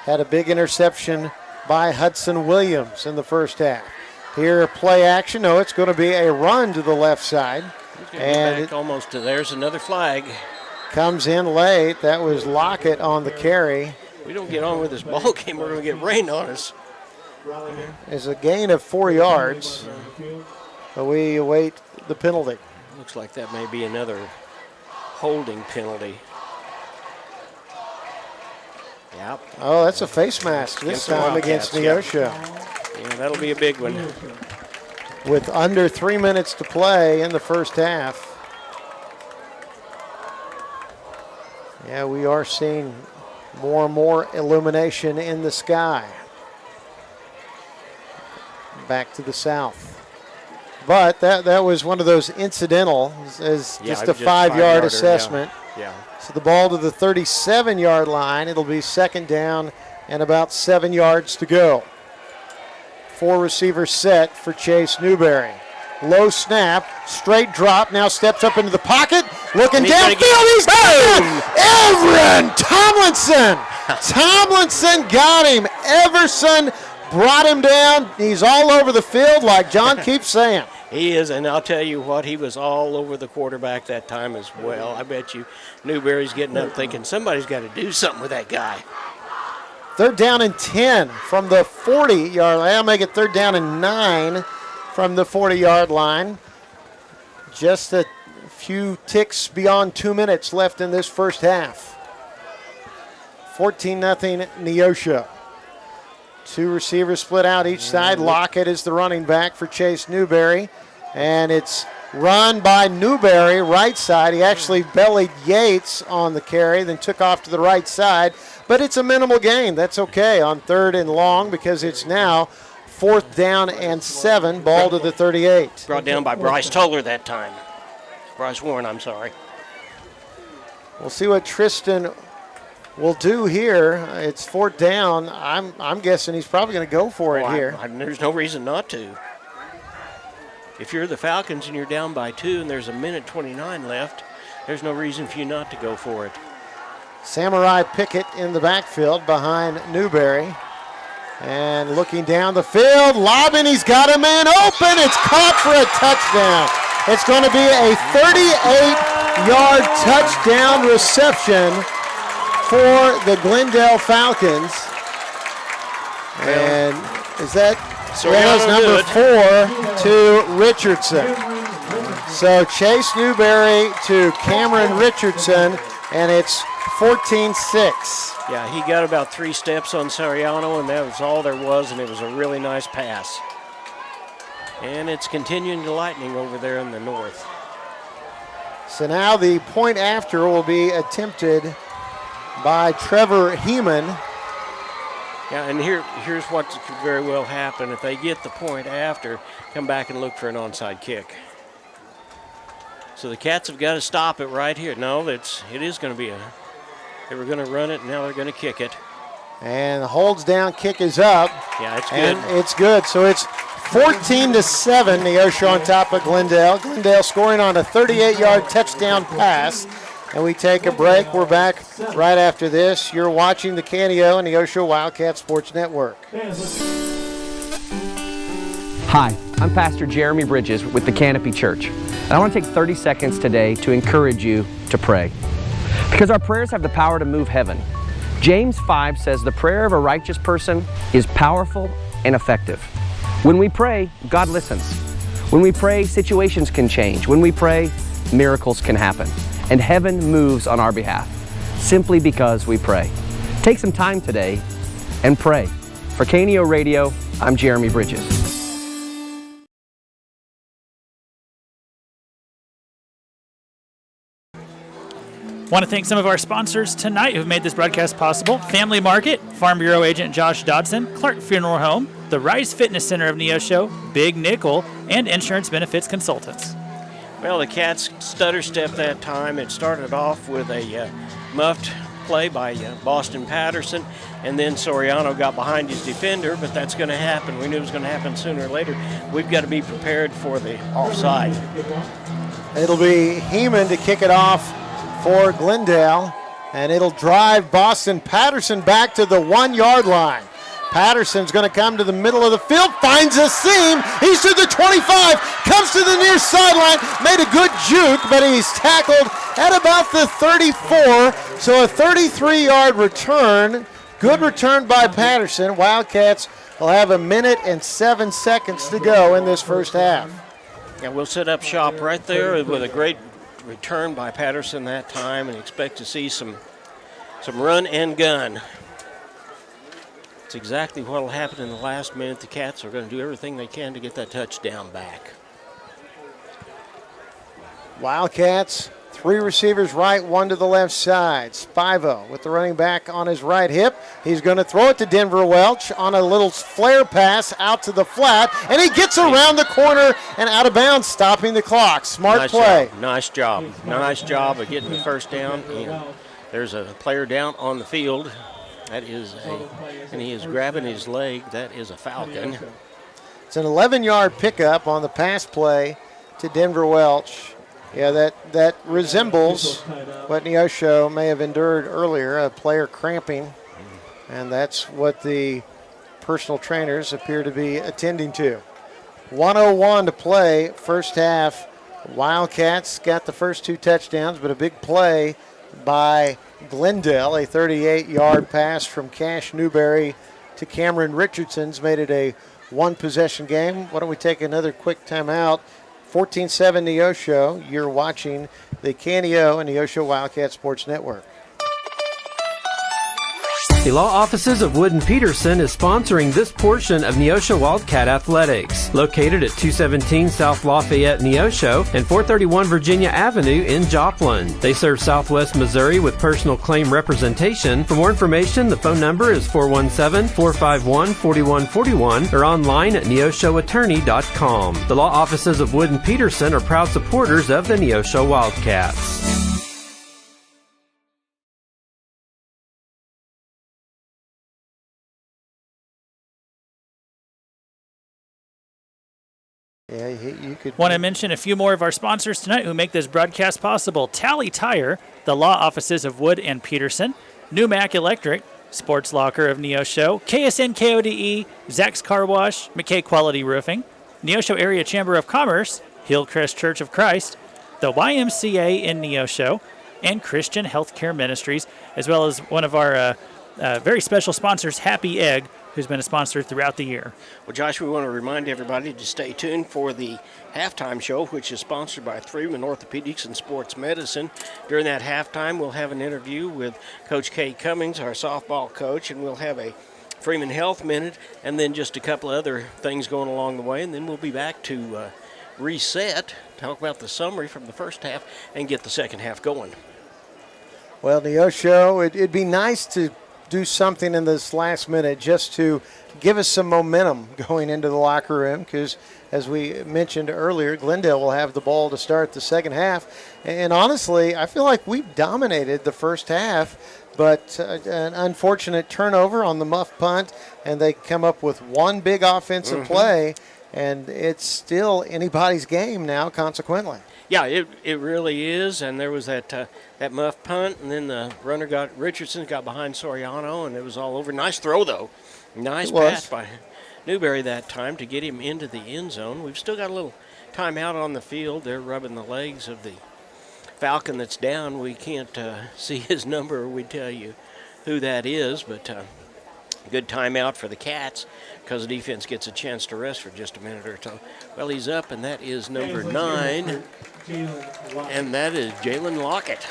Had a big interception by Hudson Williams in the first half. Here, play action. No, it's going to be a run to the left side. And back almost to there's another flag. Comes in late. That was Lockett on the carry. We don't get on with this ball game, we're going to get rain on us. There's a gain of 4 yards. But we await the penalty. Looks like that may be another holding penalty. Yep. Oh, that's a face mask this time against Neosho. Yeah, that'll be a big one. With under 3 minutes to play in the first half. Yeah, we are seeing more and more illumination in the sky. Back to the south. But that was one of those incidental, as just a 5-yard assessment. Yeah. So the ball to the 37-yard line. It'll be second down and about 7 yards to go. 4 receivers set for Chase Newberry. Low snap, straight drop, now steps up into the pocket, looking downfield, he's boom! Everett Tomlinson! Tomlinson got him. Everson brought him down. He's all over the field like John keeps saying. He is, and I'll tell you what, he was all over the quarterback that time as well. I bet you Newberry's getting up thinking somebody's got to do something with that guy. Third down and 10 from the 40-yard line. I'll make it third down and 9 from the 40-yard line. Just a few ticks beyond 2 minutes left in this first half. 14-0 Neosho. 2 receivers split out each side. Lockett is the running back for Chase Newberry. And it's run by Newberry, right side. He actually bellied Yates on the carry, then took off to the right side. But it's a minimal gain. That's okay on 3rd and long because it's now 4th down and 7, ball to the 38. Brought down by Bryce Toller that time. Bryce Warren, I'm sorry. We'll see what Tristan will do here. It's 4th down. I'm guessing he's probably going to go for it here. There's no reason not to. If you're the Falcons and you're down by 2 and there's 1:29 left, there's no reason for you not to go for it. Samurai Pickett in the backfield behind Newberry. And looking down the field, lobbing, he's got a man open. It's caught for a touchdown. It's going to be a 38-yard touchdown reception for the Glendale Falcons. And is that number 4 to Richardson. So Chase Newberry to Cameron Richardson, and it's 14-6. Yeah, he got about 3 steps on Soriano, and that was all there was, and it was a really nice pass. And it's continuing to lightning over there in the north. So now the point after will be attempted by Trevor Heeman. Yeah, and here's what could very well happen. If they get the point after, come back and look for an onside kick. So the Cats have got to stop it right here. No, it is going to be they were going to run it, and now they're going to kick it. And the holds down kick is up. Yeah, it's good. And it's good. So it's 14-7, Neosho on top of Glendale. Glendale scoring on a 38-yard touchdown pass. And we take a break. We're back right after this. You're watching the Canio and Neosho Wildcat Sports Network. Hi, I'm Pastor Jeremy Bridges with the Canopy Church. And I want to take 30 seconds today to encourage you to pray. Because our prayers have the power to move heaven. James 5 says the prayer of a righteous person is powerful and effective. When we pray, God listens. When we pray, situations can change. When we pray, miracles can happen. And heaven moves on our behalf, simply because we pray. Take some time today and pray. For Canio Radio, I'm Jeremy Bridges. Want to thank some of our sponsors tonight who've made this broadcast possible. Family Market, Farm Bureau agent Josh Dodson, Clark Funeral Home, the Rise Fitness Center of Neosho, Big Nickel, and Insurance Benefits Consultants. Well, the Cats stutter step that time. It started off with a muffed play by Boston Patterson, and then Soriano got behind his defender, but that's going to happen. We knew it was going to happen sooner or later. We've got to be prepared for the offside. It'll be Heeman to kick it off for Glendale, and it'll drive Boston Patterson back to the 1-yard line. Patterson's going to come to the middle of the field, finds a seam. He's to the 25, comes to the near sideline, made a good juke, but he's tackled at about the 34. So a 33-yard return. Good return by Patterson. Wildcats will have 1 minute and 7 seconds to go in this first half. Yeah, we'll set up shop right there with a great return by Patterson that time, and expect to see some run and gun. It's exactly what will happen in the last minute. The Cats are going to do everything they can to get that touchdown back. Wildcats, 3 receivers right, 1 to the left side. Spivo with the running back on his right hip. He's going to throw it to Denver Welch on a little flare pass out to the flat, and he gets around the corner and out of bounds, stopping the clock. Smart play. Nice job of getting the first down. And there's a player down on the field. And he is grabbing his leg. That is a Falcon. It's an 11-yard pickup on the pass play to Denver Welch. Yeah, that resembles what Neosho may have endured earlier, a player cramping. And that's what the personal trainers appear to be attending to. 1:01 to play, first half. Wildcats got the first 2 touchdowns, but a big play by Glendale, a 38-yard pass from Cash Newberry to Cameron Richardson's made it a 1-possession game. Why don't we take another quick timeout? 14-7 Neosho. You're watching the Canio and Neosho Wildcat Sports Network. The law offices of Wood & Peterson is sponsoring this portion of Neosho Wildcat Athletics, located at 217 South Lafayette, Neosho, and 431 Virginia Avenue in Joplin. They serve Southwest Missouri with personal claim representation. For more information, the phone number is 417-451-4141 or online at neoshoattorney.com. The law offices of Wood & Peterson are proud supporters of the Neosho Wildcats. Yeah, you could. Want to mention a few more of our sponsors tonight who make this broadcast possible. Tally Tire, the law offices of Wood and Peterson, New Mac Electric, Sports Locker of Neosho, KSN KODE, Zach's Car Wash, McKay Quality Roofing, Neosho Area Chamber of Commerce, Hillcrest Church of Christ, the YMCA in Neosho, and Christian Healthcare Ministries, as well as one of our very special sponsors, Happy Egg, who's been a sponsor throughout the year. Well, Josh, we want to remind everybody to stay tuned for the halftime show, which is sponsored by Freeman Orthopedics and Sports Medicine. During that halftime, we'll have an interview with Coach Kate Cummings, our softball coach, and we'll have a Freeman Health Minute, and then just a couple of other things going along the way, and then we'll be back to reset, talk about the summary from the first half, and get the second half going. Well, Neosho, it'd be nice to do something in this last minute just to give us some momentum going into the locker room, because as we mentioned earlier, Glendale will have the ball to start the second half. And honestly, I feel like we've dominated the first half, but an unfortunate turnover on the muff punt, and they come up with one big offensive play, and it's still anybody's game now, consequently. Yeah, it really is, and there was that muff punt, and then the runner Richardson got behind Soriano, and it was all over. Nice throw, though. Nice pass by Newberry that time to get him into the end zone. We've still got a little time out on the field. They're rubbing the legs of the Falcon that's down. We can't see his number, or we'd tell you who that is, but good timeout for the Cats, because the defense gets a chance to rest for just a minute or so. Well, he's up, and that is number 9, and that is Jalen Lockett.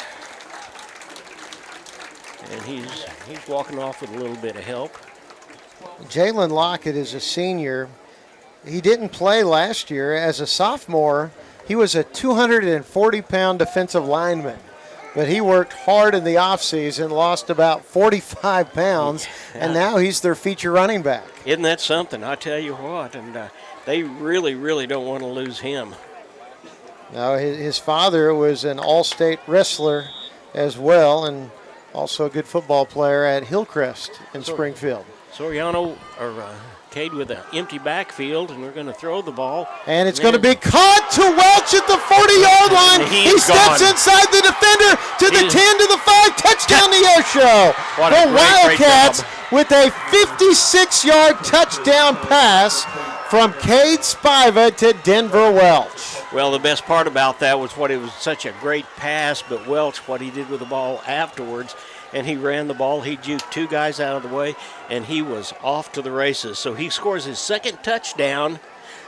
And he's walking off with a little bit of help. Jalen Lockett is a senior. He didn't play last year. As a sophomore, he was a 240-pound defensive lineman. But he worked hard in the offseason, lost about 45 pounds, and now he's their feature running back. Isn't that something? I tell you what, and they really, really don't want to lose him. Now, his father was an all-state wrestler as well, and also a good football player at Hillcrest in Springfield. Soriano, or Cade with an empty backfield, and we're going to throw the ball. And it's going to be caught to Welch at the 40-yard line. He steps inside the defender to the 10, to the 5. Touchdown, Neosho. The Wildcats with a 56-yard touchdown pass from Cade Spiva to Denver Welch. Well, the best part about that was it was such a great pass, but Welch, what he did with the ball afterwards, and he ran the ball. He juked 2 guys out of the way, and he was off to the races. So he scores his second touchdown.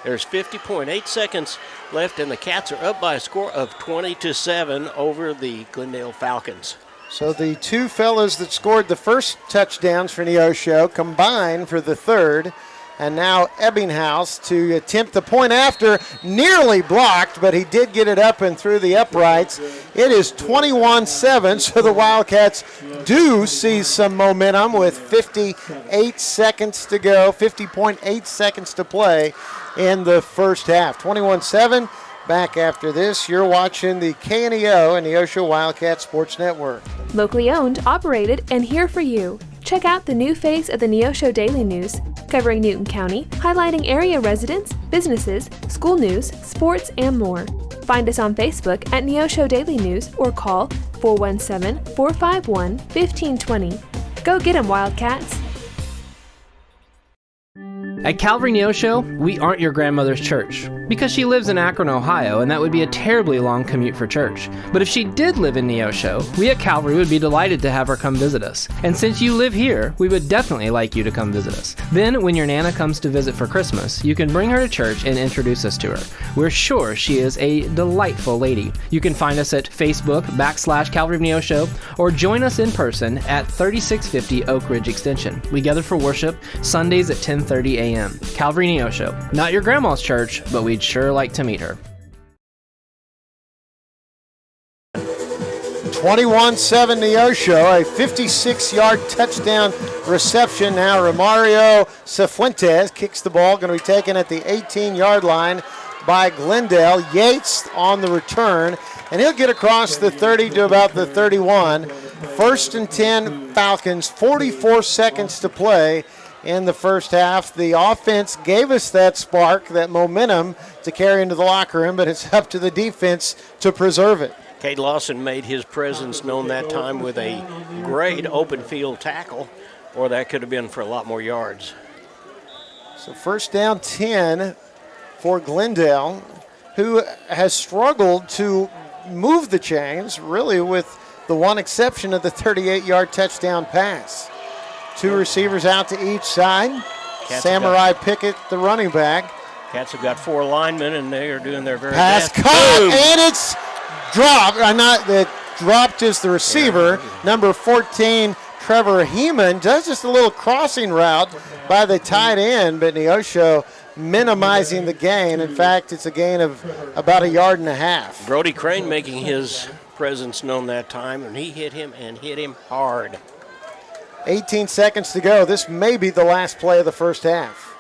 There's 50.8 seconds left, and the Cats are up by a score of 20-7 over the Glendale Falcons. So the 2 fellas that scored the first touchdowns for Neosho combined for the third. And now Ebbinghaus to attempt the point after, nearly blocked, but he did get it up and through the uprights. It is 21-7, so the Wildcats do see some momentum with 58 seconds to go, 50.8 seconds to play in the first half. 21-7, back after this. You're watching the KNEO and Neosho Wildcat Sports Network. Locally owned, operated, and here for you. Check out the new face of the Neosho Daily News, covering Newton County, highlighting area residents, businesses, school news, sports, and more. Find us on Facebook at Neosho Daily News or call 417-451-1520. Go get 'em, Wildcats! At Calvary Neosho, we aren't your grandmother's church. because she lives in Akron, Ohio, and that would be a terribly long commute for church. But if she did live in Neosho, we at Calvary would be delighted to have her come visit us. And since you live here, we would definitely like you to come visit us. Then, when your Nana comes to visit for Christmas, you can bring her to church and introduce us to her. We're sure she is a delightful lady. You can find us at Facebook.com/Calvary of Neosho, or join us in person at 3650 Oak Ridge Extension. We gather for worship Sundays at 10:30 a.m. Calvary Neosho. Not your grandma's church, but we'd sure like to meet her. 21-7 Neosho, a 56-yard touchdown reception. Now Romario Cifuentes kicks the ball, going to be taken at the 18-yard line by Glendale. Yates on the return, and he'll get across the 30 to about the 31. 1st and 10 Falcons, 44 seconds to play in the first half. The offense gave us that spark, that momentum to carry into the locker room, but it's up to the defense to preserve it. Cade Lawson made his presence known that time with a great open field tackle, or that could have been for a lot more yards. So 1st down 10 for Glendale, who has struggled to move the chains, really with the one exception of the 38-yard touchdown pass. 2 receivers out to each side. Samurai Pickett, the running back. Cats have got 4 linemen, and they are doing their very best. Pass caught, and it's dropped. Dropped is the receiver. Number 14, Trevor Heeman, does just a little crossing route by the tight end, but Neosho minimizing the gain. In fact, it's a gain of about 1.5 yards. Brody Crane making his presence known that time, and he hit him hard. 18 seconds to go. This may be the last play of the first half.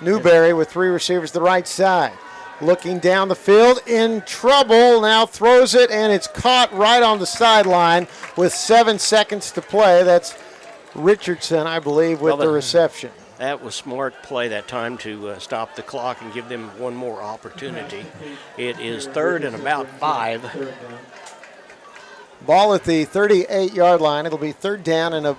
Newberry with 3 receivers to the right side. Looking down the field, in trouble, now throws it, and it's caught right on the sideline with 7 seconds to play. That's Richardson, I believe, with the reception. That was smart play that time to stop the clock and give them one more opportunity. It is 3rd and about 5. Ball at the 38-yard line. It'll be 3rd down and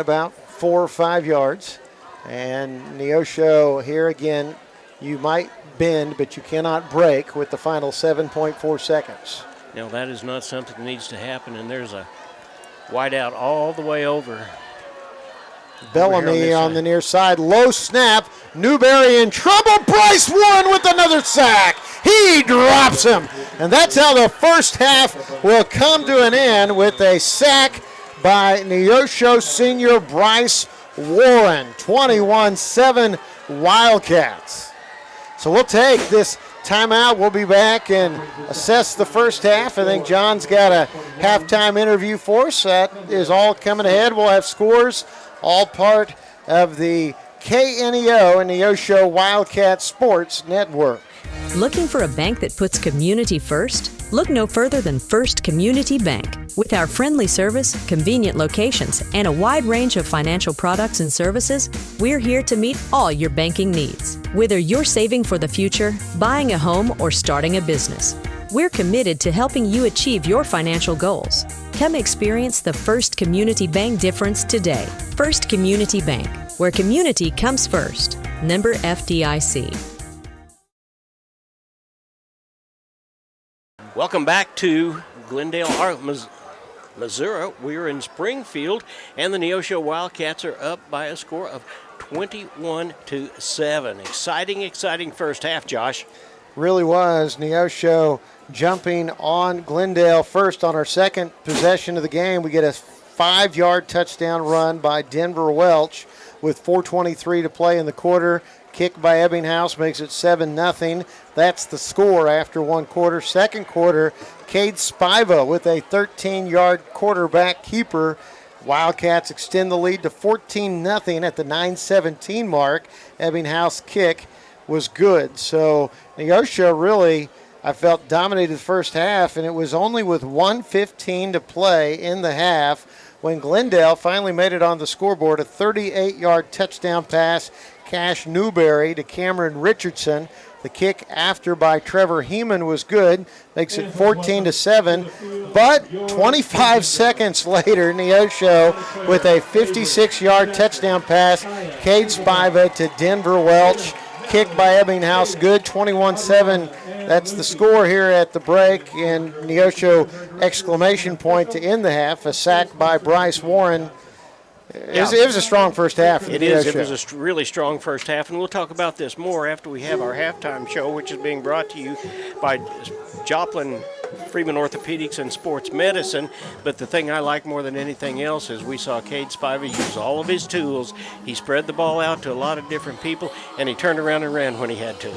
about 4 or 5 yards. And Neosho here again, you might bend, but you cannot break with the final 7.4 seconds. Now that is not something that needs to happen, and there's a wide out all the way over. Bellamy on the near side, low snap, Newberry in trouble, Bryce Warren with another sack. He drops him, and that's how the first half will come to an end, with a sack by Neosho senior Bryce Warren. 21-7 Wildcats. So we'll take this timeout. We'll be back and assess the first half. I think John's got a halftime interview for us. That is all coming ahead. We'll have scores, all part of the KNEO and Neosho Wildcat Sports Network. Looking for a bank that puts community first? Look no further than First Community Bank. With our friendly service, convenient locations, and a wide range of financial products and services, we're here to meet all your banking needs. Whether you're saving for the future, buying a home, or starting a business, we're committed to helping you achieve your financial goals. Come experience the First Community Bank difference today. First Community Bank, where community comes first. Member FDIC. Welcome back to Glendale, Missouri. We're in Springfield, and the Neosho Wildcats are up by a score of 21-7. Exciting first half, Josh. Really was. Neosho jumping on Glendale first on our second possession of the game. We get a 5-yard touchdown run by Denver Welch with 4:23 to play in the quarter. Kick by Ebbinghaus makes it 7-0. That's the score after one quarter. Second quarter, Cade Spiva with a 13-yard quarterback keeper. Wildcats extend the lead to 14-0 at the 9:17 mark. Ebbinghaus' kick was good. So Neosho really, I felt, dominated the first half, and it was only with 1:15 to play in the half when Glendale finally made it on the scoreboard. A 38-yard touchdown pass, Cash Newberry to Cameron Richardson. The kick after by Trevor Heeman was good, makes it 14-7. But 25 seconds later, Neosho with a 56-yard touchdown pass, Cade Spiva to Denver Welch kick by Ebbinghaus, good, 21-7. That's the score here at the break. And Neosho exclamation point to end the half, a sack by Bryce Warren. It was a strong first half. It is. It was a really strong first half, and we'll talk about this more after we have our halftime show, which is being brought to you by Joplin Freeman Orthopedics and Sports Medicine. But the thing I like more than anything else is we saw Cade Spivey use all of his tools. He spread the ball out to a lot of different people, and he turned around and ran when he had to.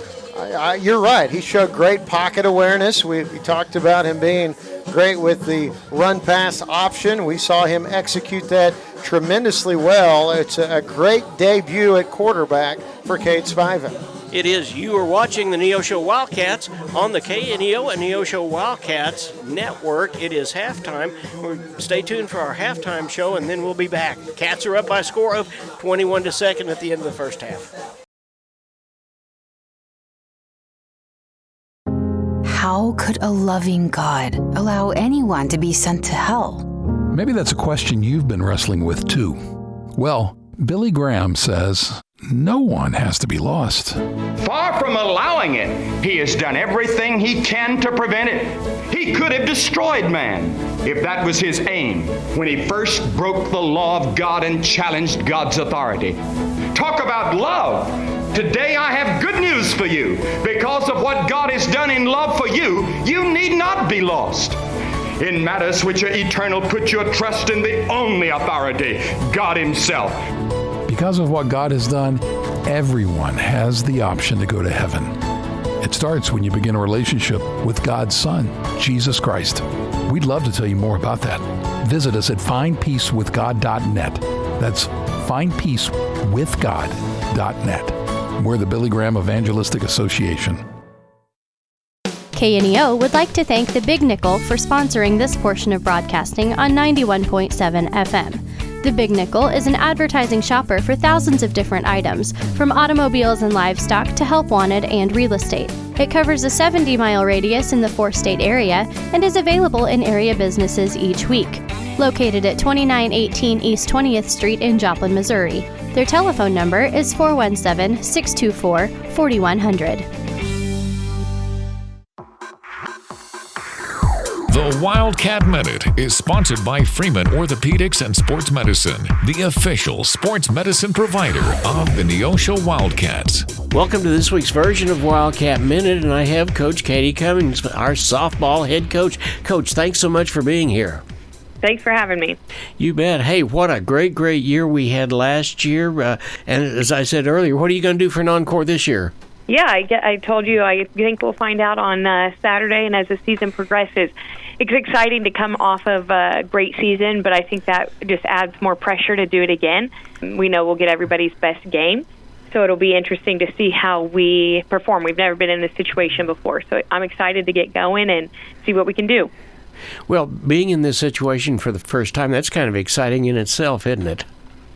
You're right. He showed great pocket awareness. We talked about him being great with the run-pass option. We saw him execute that tremendously well. It's a great debut at quarterback for Cade Spivey. It is. You are watching the Neosho Wildcats on the KNEO and Neosho Wildcats network. It is halftime. Stay tuned for our halftime show, and then we'll be back. Cats are up by a score of 21-2 at the end of the first half. How could a loving God allow anyone to be sent to hell? Maybe that's a question you've been wrestling with too. Well, Billy Graham says no one has to be lost. Far from allowing it, he has done everything he can to prevent it. He could have destroyed man if that was his aim when he first broke the law of God and challenged God's authority. Talk about love. Today I have good news for you. Because of what God has done in love for you, you need not be lost. In matters which are eternal, put your trust in the only authority, God himself. Because of what God has done, everyone has the option to go to heaven. It starts when you begin a relationship with God's Son, Jesus Christ. We'd love to tell you more about that. Visit us at findpeacewithgod.net. That's findpeacewithgod.net. We're the Billy Graham Evangelistic Association. KNEO would like to thank the Big Nickel for sponsoring this portion of broadcasting on 91.7 FM. The Big Nickel is an advertising shopper for thousands of different items, from automobiles and livestock to help wanted and real estate. It covers a 70-mile radius in the 4-state area and is available in area businesses each week. Located at 2918 East 20th Street in Joplin, Missouri. Their telephone number is 417-624-4100. The Wildcat Minute is sponsored by Freeman Orthopedics and Sports Medicine, the official sports medicine provider of the Neosho Wildcats. Welcome to this week's version of Wildcat Minute, and I have Coach Katie Cummings, our softball head coach. Coach, thanks so much for being here. Thanks for having me. You bet. Hey, what a great year we had last year. And as I said earlier, what are you going to do for an encore this year? Yeah, I told you, I think we'll find out on Saturday, and as the season progresses. It's exciting to come off of a great season, but I think that just adds more pressure to do it again. We know we'll get everybody's best game, so it'll be interesting to see how we perform. We've never been in this situation before, so I'm excited to get going and see what we can do. Well, being in this situation for the first time, that's kind of exciting in itself, isn't it?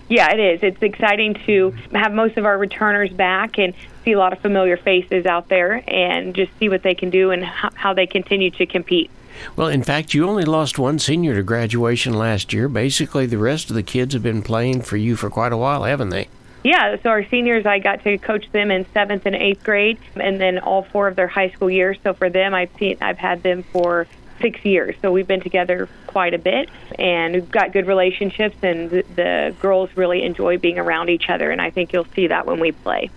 Yeah, it is. It's exciting to have most of our returners back and see a lot of familiar faces out there and just see what they can do and how they continue to compete. Well, in fact, you only lost one senior to graduation last year. Basically, the rest of the kids have been playing for you for quite a while, haven't they? Yeah, so our seniors, I got to coach them in 7th and 8th grade, and then all 4 of their high school years. So for them, I've had them for 6 years. So we've been together quite a bit, and we've got good relationships, and the girls really enjoy being around each other, and I think you'll see that when we play.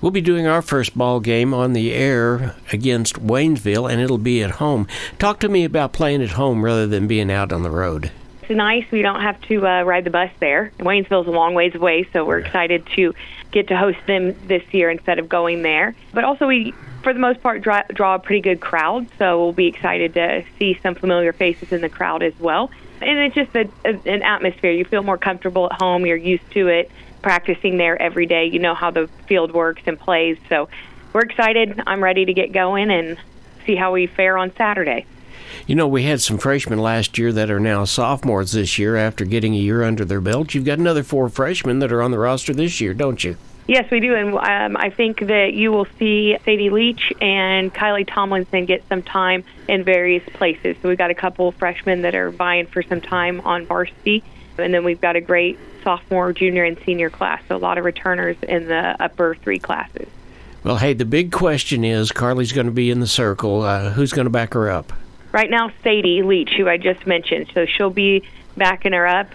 We'll be doing our first ball game on the air against Waynesville, and it'll be at home. Talk to me about playing at home rather than being out on the road. It's nice. We don't have to ride the bus there. Waynesville's a long ways away, so we're excited to get to host them this year instead of going there. But also we, for the most part, draw a pretty good crowd, so we'll be excited to see some familiar faces in the crowd as well. And it's just an atmosphere. You feel more comfortable at home. You're used to it. Practicing there every day, you know how the field works and plays. So we're excited. I'm ready to get going and see how we fare on Saturday. You know, we had some freshmen last year that are now sophomores this year after getting a year under their belt. You've got another 4 freshmen that are on the roster this year, don't you? Yes, we do. And I think that you will see Sadie Leach and Kylie Tomlinson get some time in various places. So we've got a couple of freshmen that are vying for some time on varsity. And then we've got a great sophomore, junior, and senior class. So a lot of returners in the upper 3 classes. Well, hey, the big question is, Carly's going to be in the circle. Who's going to back her up? Right now, Sadie Leach, who I just mentioned, so she'll be backing her up.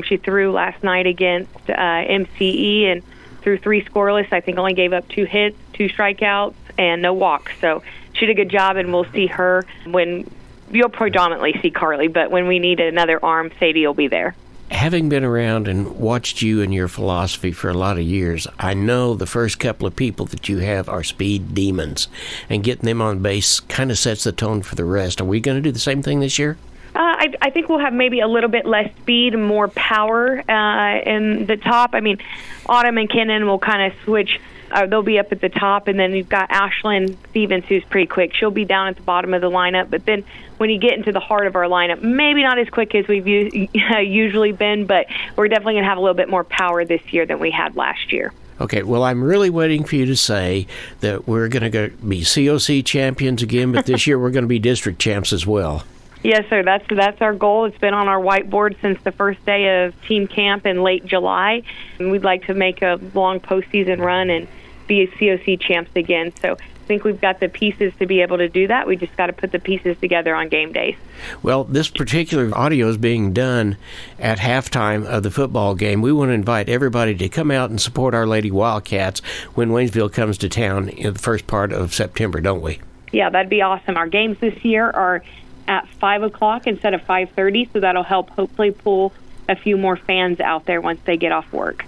She threw last night against MCE and threw 3 scoreless. I think only gave up 2 hits, 2 strikeouts, and no walks. So she did a good job, and we'll see her when you'll predominantly see Carly, but when we need another arm, Sadie will be there. Having been around and watched you and your philosophy for a lot of years, I know the first couple of people that you have are speed demons, and getting them on base kind of sets the tone for the rest. Are we going to do the same thing this year? I think we'll have maybe a little bit less speed and more power in the top. I mean, Autumn and Kenan will kind of switch. They'll be up at the top, and then you've got Ashlyn Stevens, who's pretty quick. She'll be down at the bottom of the lineup, but then when you get into the heart of our lineup, maybe not as quick as we've usually been, but we're definitely going to have a little bit more power this year than we had last year. Okay, well, I'm really waiting for you to say that we're going to be COC champions again, but this year we're going to be district champs as well. Yes, sir. That's our goal. It's been on our whiteboard since the first day of team camp in late July. And we'd like to make a long postseason run and be COC champs again. So I think we've got the pieces to be able to do that. We just got to put the pieces together on game days. Well, this particular audio is being done at halftime of the football game. We want to invite everybody to come out and support Our Lady Wildcats when Waynesville comes to town in the first part of September, don't we? Yeah, that'd be awesome. Our games this year are at 5 o'clock instead of 5:30, so that'll help hopefully pull a few more fans out there once they get off work.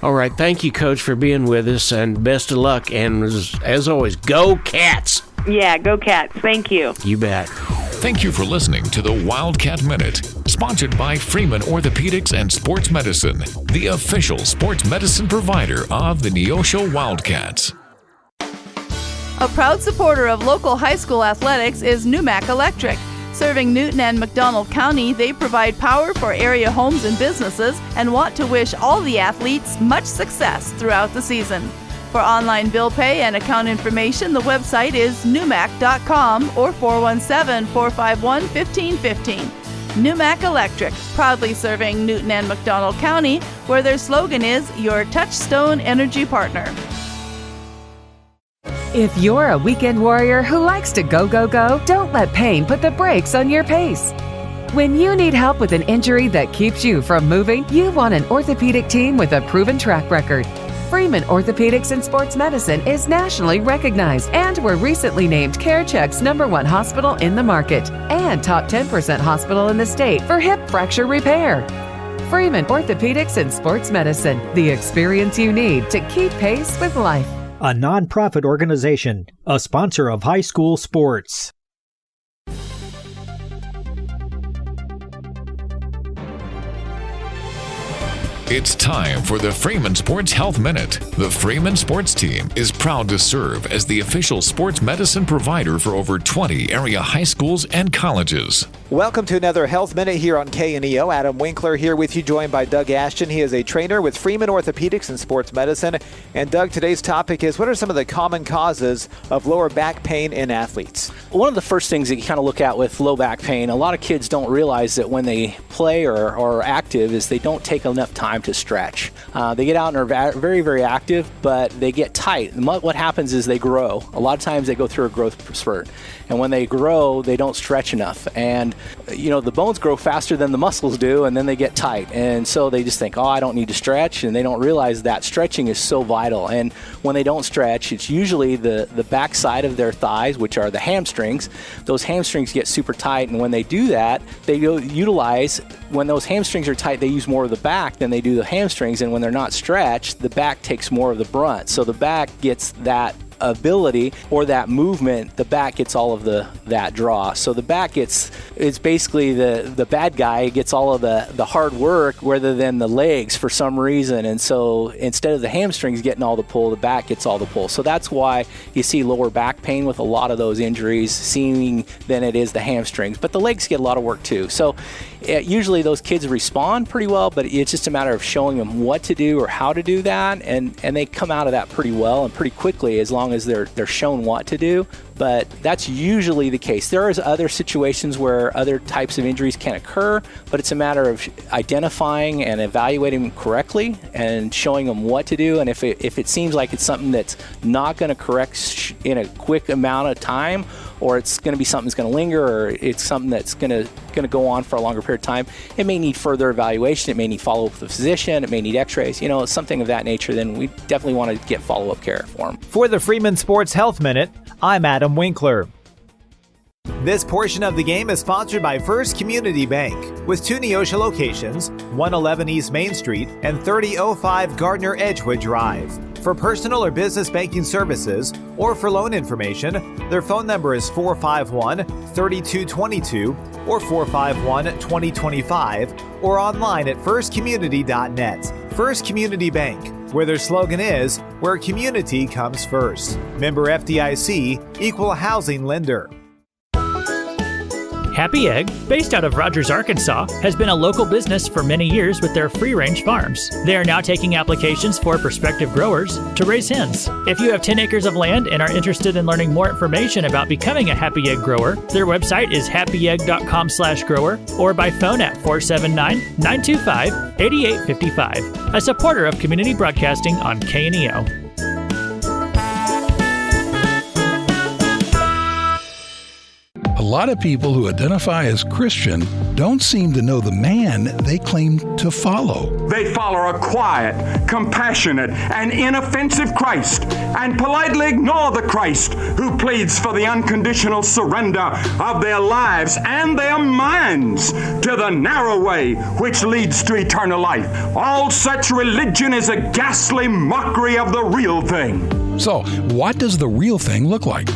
All right, thank you, Coach, for being with us, and best of luck. And as always, go Cats! Yeah, go Cats. Thank you. You bet. Thank you for listening to the Wildcat Minute, sponsored by Freeman Orthopedics and Sports Medicine, the official sports medicine provider of the Neosho Wildcats. A proud supporter of local high school athletics is Numac Electric. Serving Newton and McDonald County, they provide power for area homes and businesses and want to wish all the athletes much success throughout the season. For online bill pay and account information, the website is numac.com or 417-451-1515. Numac Electric, proudly serving Newton and McDonald County, where their slogan is Your Touchstone Energy Partner. If you're a weekend warrior who likes to go, go, go, don't let pain put the brakes on your pace. When you need help with an injury that keeps you from moving, you want an orthopedic team with a proven track record. Freeman Orthopedics and Sports Medicine is nationally recognized and were recently named CareCheck's #1 hospital in the market and top 10% hospital in the state for hip fracture repair. Freeman Orthopedics and Sports Medicine, the experience you need to keep pace with life. A nonprofit organization, a sponsor of high school sports. It's time for the Freeman Sports Health Minute. The Freeman Sports Team is proud to serve as the official sports medicine provider for over 20 area high schools and colleges. Welcome to another Health Minute here on KNEO. Adam Winkler here with you, joined by Doug Ashton. He is a trainer with Freeman Orthopedics and Sports Medicine. And Doug, today's topic is, what are some of the common causes of lower back pain in athletes? One of the first things that you kind of look at with low back pain, a lot of kids don't realize that when they play or are active is they don't take enough time to stretch. They get out and are very, very active, but they get tight. And what happens is they grow. A lot of times they go through a growth spurt. And when they grow, they don't stretch enough. And, you know, the bones grow faster than the muscles do, and then they get tight. And so they just think, oh, I don't need to stretch. And they don't realize that stretching is so vital. And when they don't stretch, it's usually the back side of their thighs, which are the hamstrings. Those hamstrings get super tight. And when they do that, they utilize, when those hamstrings are tight, they use more of the back than they do the hamstrings. And when they're not stretched, the back takes more of the brunt. So the back gets that ability or that movement, the back gets all of that draw. So the back it's basically the bad guy gets all of the hard work rather than the legs for some reason. And so instead of the hamstrings getting all the pull, the back gets all the pull. So that's why you see lower back pain with a lot of those injuries seeming than it is the hamstrings. But the legs get a lot of work too. So usually those kids respond pretty well, but it's just a matter of showing them what to do or how to do that, and they come out of that pretty well and pretty quickly as long as they're shown what to do. but that's usually the case. There is other situations where other types of injuries can occur, but it's a matter of identifying and evaluating them correctly and showing them what to do. And if it seems like it's something that's not going to correct in a quick amount of time, or it's going to be something that's going to linger, or it's something that's going to go on for a longer period of time, it may need further evaluation. It may need follow-up with the physician. It may need x-rays, something of that nature. Then we definitely want to get follow-up care for them. For the Freeman Sports Health Minute, I'm Adam Winkler. This portion of the game is sponsored by First Community Bank, with 2 Neosho locations, 111 East Main Street and 3005 Gardner Edgewood Drive. For personal or business banking services or for loan information, their phone number is 451-3222 or 451-2025 or online at firstcommunity.net. First Community Bank, where their slogan is, where community comes first. Member FDIC, Equal Housing Lender. Happy Egg, based out of Rogers, Arkansas, has been a local business for many years with their free-range farms. They are now taking applications for prospective growers to raise hens. If you have 10 acres of land and are interested in learning more information about becoming a Happy Egg grower, their website is happyegg.com/grower or by phone at 479-925-8855. A supporter of community broadcasting on KNEO. A lot of people who identify as Christian don't seem to know the man they claim to follow. They follow a quiet, compassionate, and inoffensive Christ, and politely ignore the Christ who pleads for the unconditional surrender of their lives and their minds to the narrow way which leads to eternal life. All such religion is a ghastly mockery of the real thing. So, what does the real thing look like?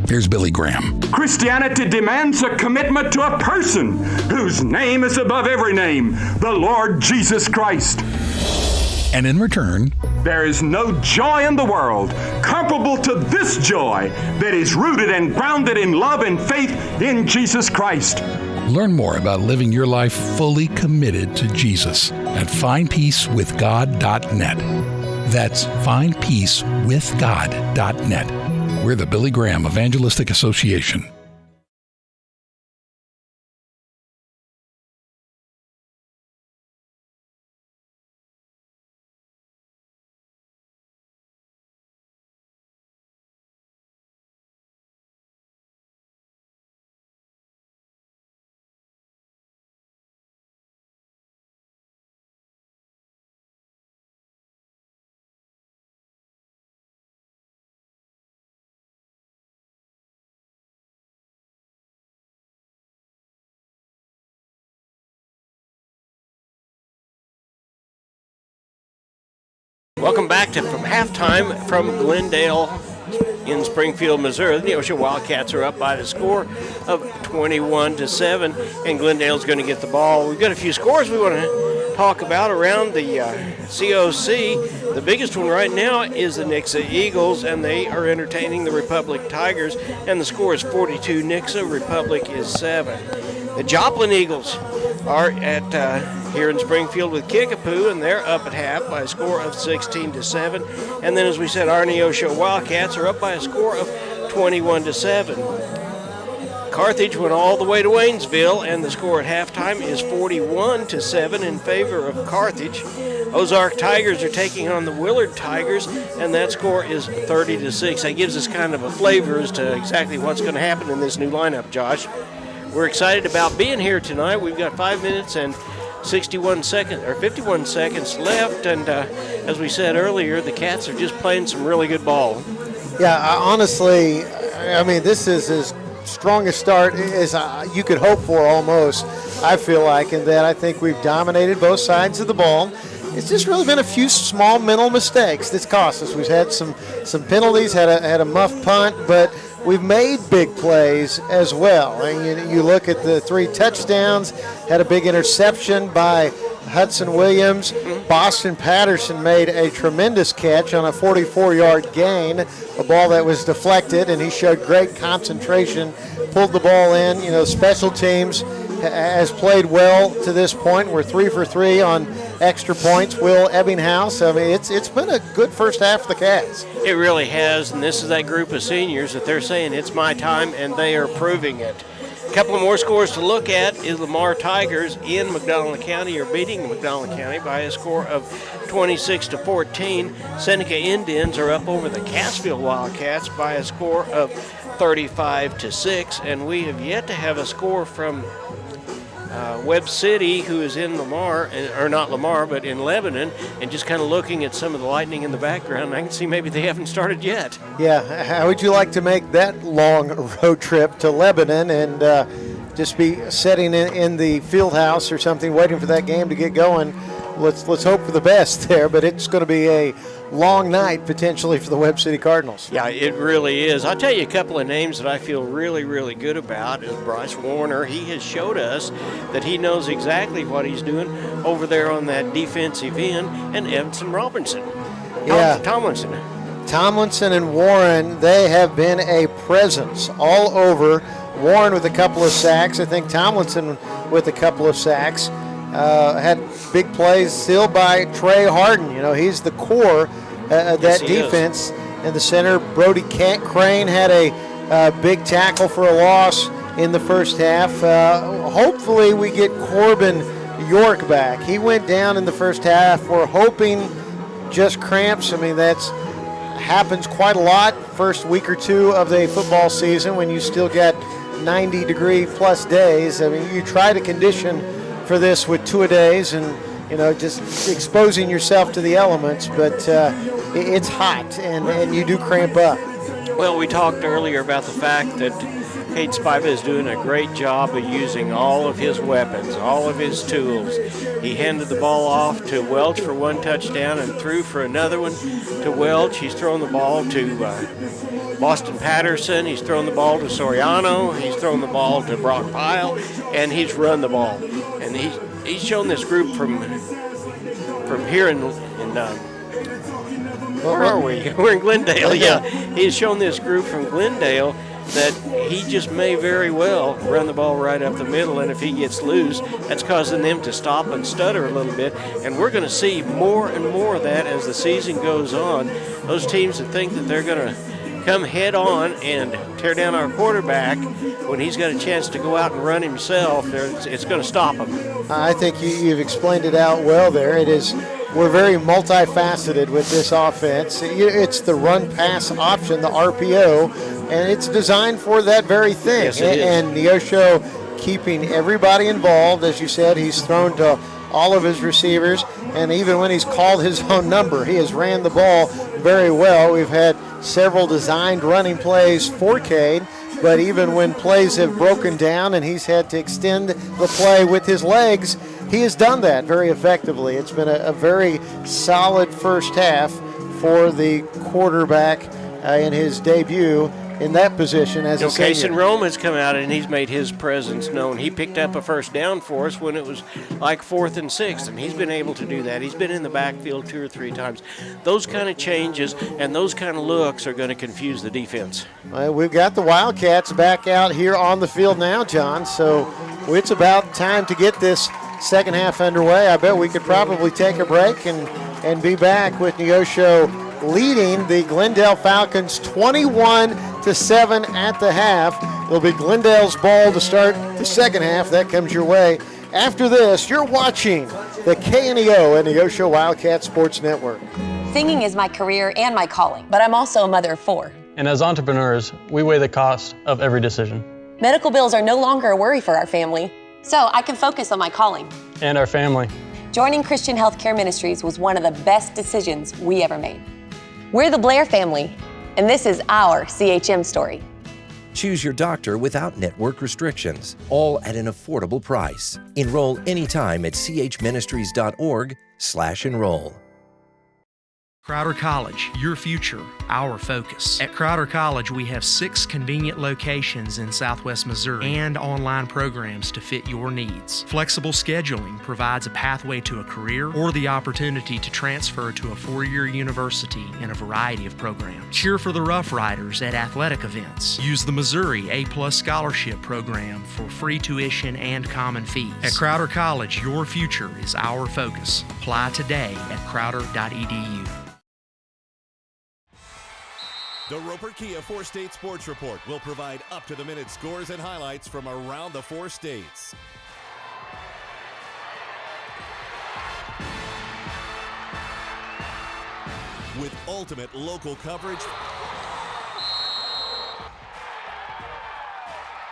Here's Billy Graham. Christianity demands a commitment to a person whose name is above every name, the Lord Jesus Christ. And in return, there is no joy in the world comparable to this joy that is rooted and grounded in love and faith in Jesus Christ. Learn more about living your life fully committed to Jesus at findpeacewithgod.net. That's findpeacewithgod.net. We're the Billy Graham Evangelistic Association. Welcome back to From Halftime from Glendale in Springfield, Missouri. The Neosho Wildcats are up by the score of 21-7, and Glendale's going to get the ball. We've got a few scores we want to talk about around the COC. The biggest one right now is the Nixa Eagles, and they are entertaining the Republic Tigers, and the score is 42 Nixa, Republic is 7. The Joplin Eagles are at here in Springfield with Kickapoo, and they're up at half by a score of 16-7. And then, as we said, our Neosho Wildcats are up by a score of 21-7. Carthage went all the way to Waynesville, and the score at halftime is 41-7 in favor of Carthage. Ozark Tigers are taking on the Willard Tigers, and that score is 30-6. That gives us kind of a flavor as to exactly what's going to happen in this new lineup, Josh. We're excited about being here tonight. We've got 5 minutes and 51 seconds left, and as we said earlier, the Cats are just playing some really good ball. Yeah, honestly, I mean, this is as strong a start as you could hope for almost, I feel like, in that I think we've dominated both sides of the ball. It's just really been a few small mental mistakes that's cost us. We've had some penalties, had a muff punt, but we've made big plays as well. And you look at the 3 touchdowns, had a big interception by Hudson Williams. Boston Patterson made a tremendous catch on a 44-yard gain, a ball that was deflected, and he showed great concentration, pulled the ball in. Special teams has played well to this point. We're 3 for 3 on extra points. Will Ebbinghaus. I mean, it's been a good first half for the Cats. It really has, and this is that group of seniors that they're saying it's my time, and they are proving it. A couple of more scores to look at is Lamar Tigers in McDonald County are beating McDonald County by a score of 26-14. Seneca Indians are up over the Cassville Wildcats by a score of 35-6, and we have yet to have a score from Webb City, who is in Lamar, or not Lamar, but in Lebanon, and just kind of looking at some of the lightning in the background, I can see maybe they haven't started yet. Yeah, how would you like to make that long road trip to Lebanon and just be sitting in the field house or something, waiting for that game to get going? Let's hope for the best there, but it's going to be a long night potentially for the Webb City Cardinals. Yeah, it really is. I'll tell you a couple of names that I feel really, really good about is Bryce Warner. He has showed us that he knows exactly what he's doing over there on that defensive end, and Evanson Robinson. Yeah. Tomlinson and Warren, they have been a presence all over. Warren with a couple of sacks. I think Tomlinson with a couple of sacks. Had big plays still by Trey Harden. You know, he's the core of that defense. In the center, Brody Crane had a big tackle for a loss in the first half. Hopefully we get Corbin York back. He went down in the first half. We're hoping just cramps. I mean, that's happens quite a lot first week or two of the football season when you still get 90-degree plus days. I mean, you try to condition for this with two-a-days and, you know, just exposing yourself to the elements, but it's hot and you do cramp up. Well, we talked earlier about the fact that Cade Spiva is doing a great job of using all of his weapons, all of his tools. He handed the ball off to Welch for one touchdown and threw for another one to Welch. He's thrown the ball to Boston Patterson. He's thrown the ball to Soriano. He's thrown the ball to Brock Pyle, and he's run the ball. And he's shown this group from here in where are we? We're in Glendale. Yeah, he's shown this group from Glendale that he just may very well run the ball right up the middle, and if he gets loose, that's causing them to stop and stutter a little bit, and we're going to see more and more of that as the season goes on. Those teams that think that they're going to come head on and tear down our quarterback when he's got a chance to go out and run himself, it's going to stop him. I think you've explained it out well there. We're very multifaceted with this offense. It's the run-pass option, the RPO, and it's designed for that very thing. Yes, it is. And Neosho keeping everybody involved. As you said, he's thrown to all of his receivers, and even when he's called his own number, he has ran the ball very well. We've had several designed running plays for Cade, but even when plays have broken down and he's had to extend the play with his legs, he has done that very effectively. It's been a very solid first half for the quarterback in his debut in that position as a senior. Kason Rome has come out and he's made his presence known. He picked up a first down for us when it was like 4th and 6th, and he's been able to do that. He's been in the backfield 2 or 3 times. Those kind of changes and those kind of looks are going to confuse the defense. Well, we've got the Wildcats back out here on the field now, John, so it's about time to get this second half underway. I bet we could probably take a break and be back with Neosho leading the Glendale Falcons 21-7 at the half. It'll be Glendale's ball to start the second half. That comes your way. After this, you're watching the KNEO and Neosho Wildcat Sports Network. Singing is my career and my calling, but I'm also a mother of 4. And as entrepreneurs, we weigh the cost of every decision. Medical bills are no longer a worry for our family, so I can focus on my calling. And our family. Joining Christian Healthcare Ministries was one of the best decisions we ever made. We're the Blair family, and this is our CHM story. Choose your doctor without network restrictions, all at an affordable price. Enroll anytime at chministries.org/enroll. Crowder College, your future, our focus. At Crowder College, we have 6 convenient locations in Southwest Missouri and online programs to fit your needs. Flexible scheduling provides a pathway to a career or the opportunity to transfer to a 4-year university in a variety of programs. Cheer for the Rough Riders at athletic events. Use the Missouri A+ Scholarship Program for free tuition and common fees. At Crowder College, your future is our focus. Apply today at crowder.edu. The Roper Kia 4-State Sports Report will provide up-to-the-minute scores and highlights from around the 4 states. With ultimate local coverage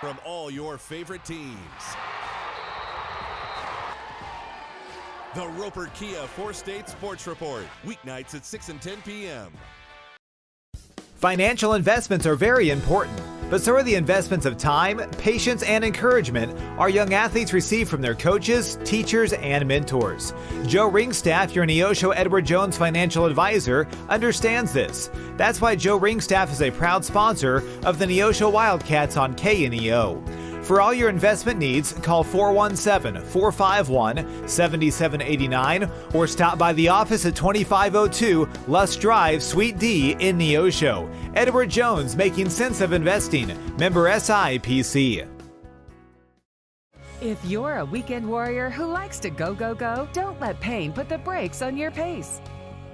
from all your favorite teams. The Roper Kia 4-State Sports Report, weeknights at 6 and 10 p.m. Financial investments are very important, but so are the investments of time, patience, and encouragement our young athletes receive from their coaches, teachers, and mentors. Joe Ringstaff, your Neosho Edward Jones financial advisor, understands this. That's why Joe Ringstaff is a proud sponsor of the Neosho Wildcats on KNEO. For all your investment needs, call 417-451-7789 or stop by the office at 2502 Lusk Drive, Suite D in Neosho. Edward Jones, making sense of investing. Member SIPC. If you're a weekend warrior who likes to go, go, go, don't let pain put the brakes on your pace.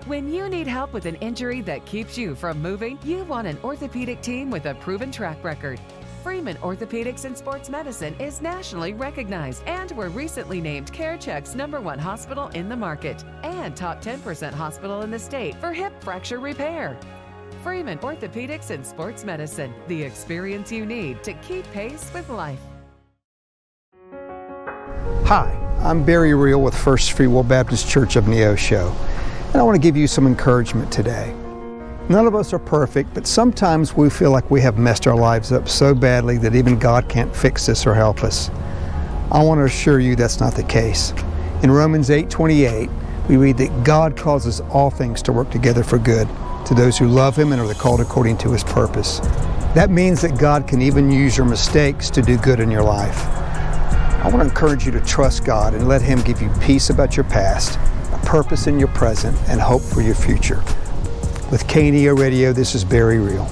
When you need help with an injury that keeps you from moving, you want an orthopedic team with a proven track record. Freeman Orthopedics and Sports Medicine is nationally recognized, and we're recently named CareCheck's #1 hospital in the market and top 10% hospital in the state for hip fracture repair. Freeman Orthopedics and Sports Medicine, the experience you need to keep pace with life. Hi, I'm Barry Reel with First Free Will Baptist Church of Neosho, and I want to give you some encouragement today. None of us are perfect, but sometimes we feel like we have messed our lives up so badly that even God can't fix us or help us. I want to assure you that's not the case. In Romans 8:28, we read that God causes all things to work together for good to those who love Him and are called according to His purpose. That means that God can even use your mistakes to do good in your life. I want to encourage you to trust God and let Him give you peace about your past, a purpose in your present, and hope for your future. With KNEO Radio, this is Barry Reel.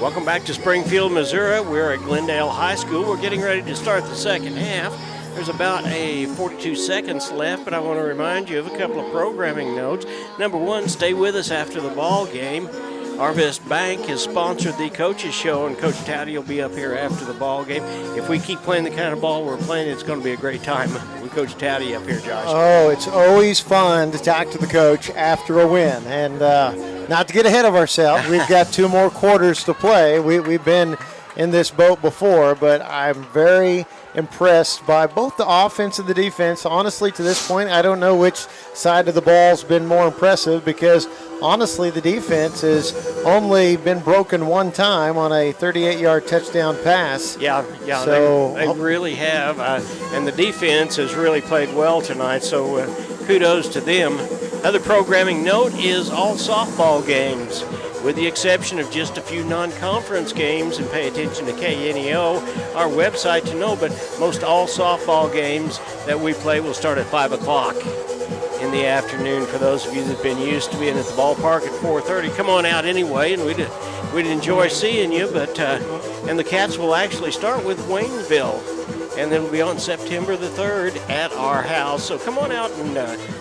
Welcome back to Springfield, Missouri. We're at Glendale High School. We're getting ready to start the second half. There's about 42 seconds left, but I want to remind you of a couple of programming notes. Number one, stay with us after the ball game. Arvest Bank has sponsored the Coaches Show, and Coach Towdy will be up here after the ball game. If we keep playing the kind of ball we're playing, it's going to be a great time with Coach Towdy up here, Josh. Oh, it's always fun to talk to the coach after a win. And not to get ahead of ourselves, we've got 2 more quarters to play. We've been in this boat before, but I'm very impressed by both the offense and the defense. Honestly, to this point, I don't know which side of the ball's been more impressive because, honestly, the defense has only been broken one time on a 38-yard touchdown pass. Yeah, so they really have. And the defense has really played well tonight, so kudos to them. Other programming note is all softball games, with the exception of just a few non-conference games, and pay attention to KNEO, our website to know, but most all softball games that we play will start at 5 o'clock in the afternoon. For those of you that have been used to being at the ballpark at 4:30, come on out anyway, and we'd enjoy seeing you. But and the Cats will actually start with Waynesville, and then we'll be on September the 3rd at our house. So come on out and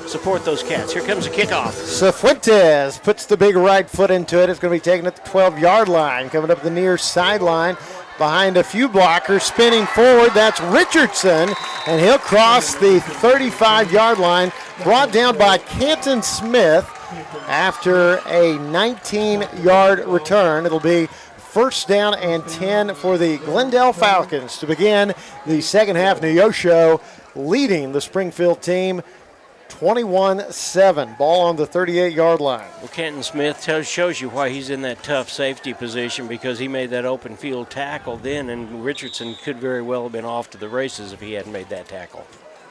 support those Cats. Here comes the kickoff. Cifuentes puts the big right foot into it. It's going to be taken at the 12-yard line, coming up the near sideline. Behind a few blockers, spinning forward, that's Richardson, and he'll cross the 35-yard line, brought down by Canton Smith after a 19-yard return. It'll be first down and 10 for the Glendale Falcons to begin the second half. Neosho leading the Springfield team 21-7. Ball on the 38-yard line. Well, Kenton Smith shows you why he's in that tough safety position, because he made that open field tackle then, and Richardson could very well have been off to the races if he hadn't made that tackle.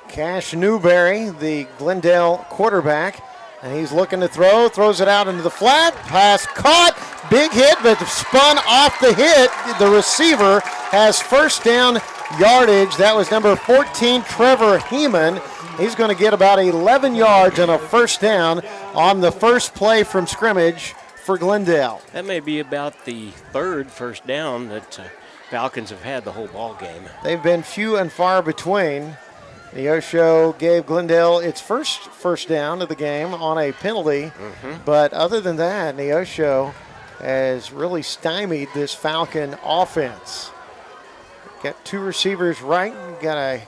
Cash Newberry, the Glendale quarterback, and he's looking to throw, throws it out into the flat, pass caught, big hit, but spun off the hit. The receiver has first down yardage. That was number 14, Trevor Heeman. He's going to get about 11 yards and a first down on the first play from scrimmage for Glendale. That may be about the third first down that Falcons have had the whole ball game. They've been few and far between. Neosho gave Glendale its first down of the game on a penalty. But other than that, Neosho has really stymied this Falcon offense. Got two receivers right, got a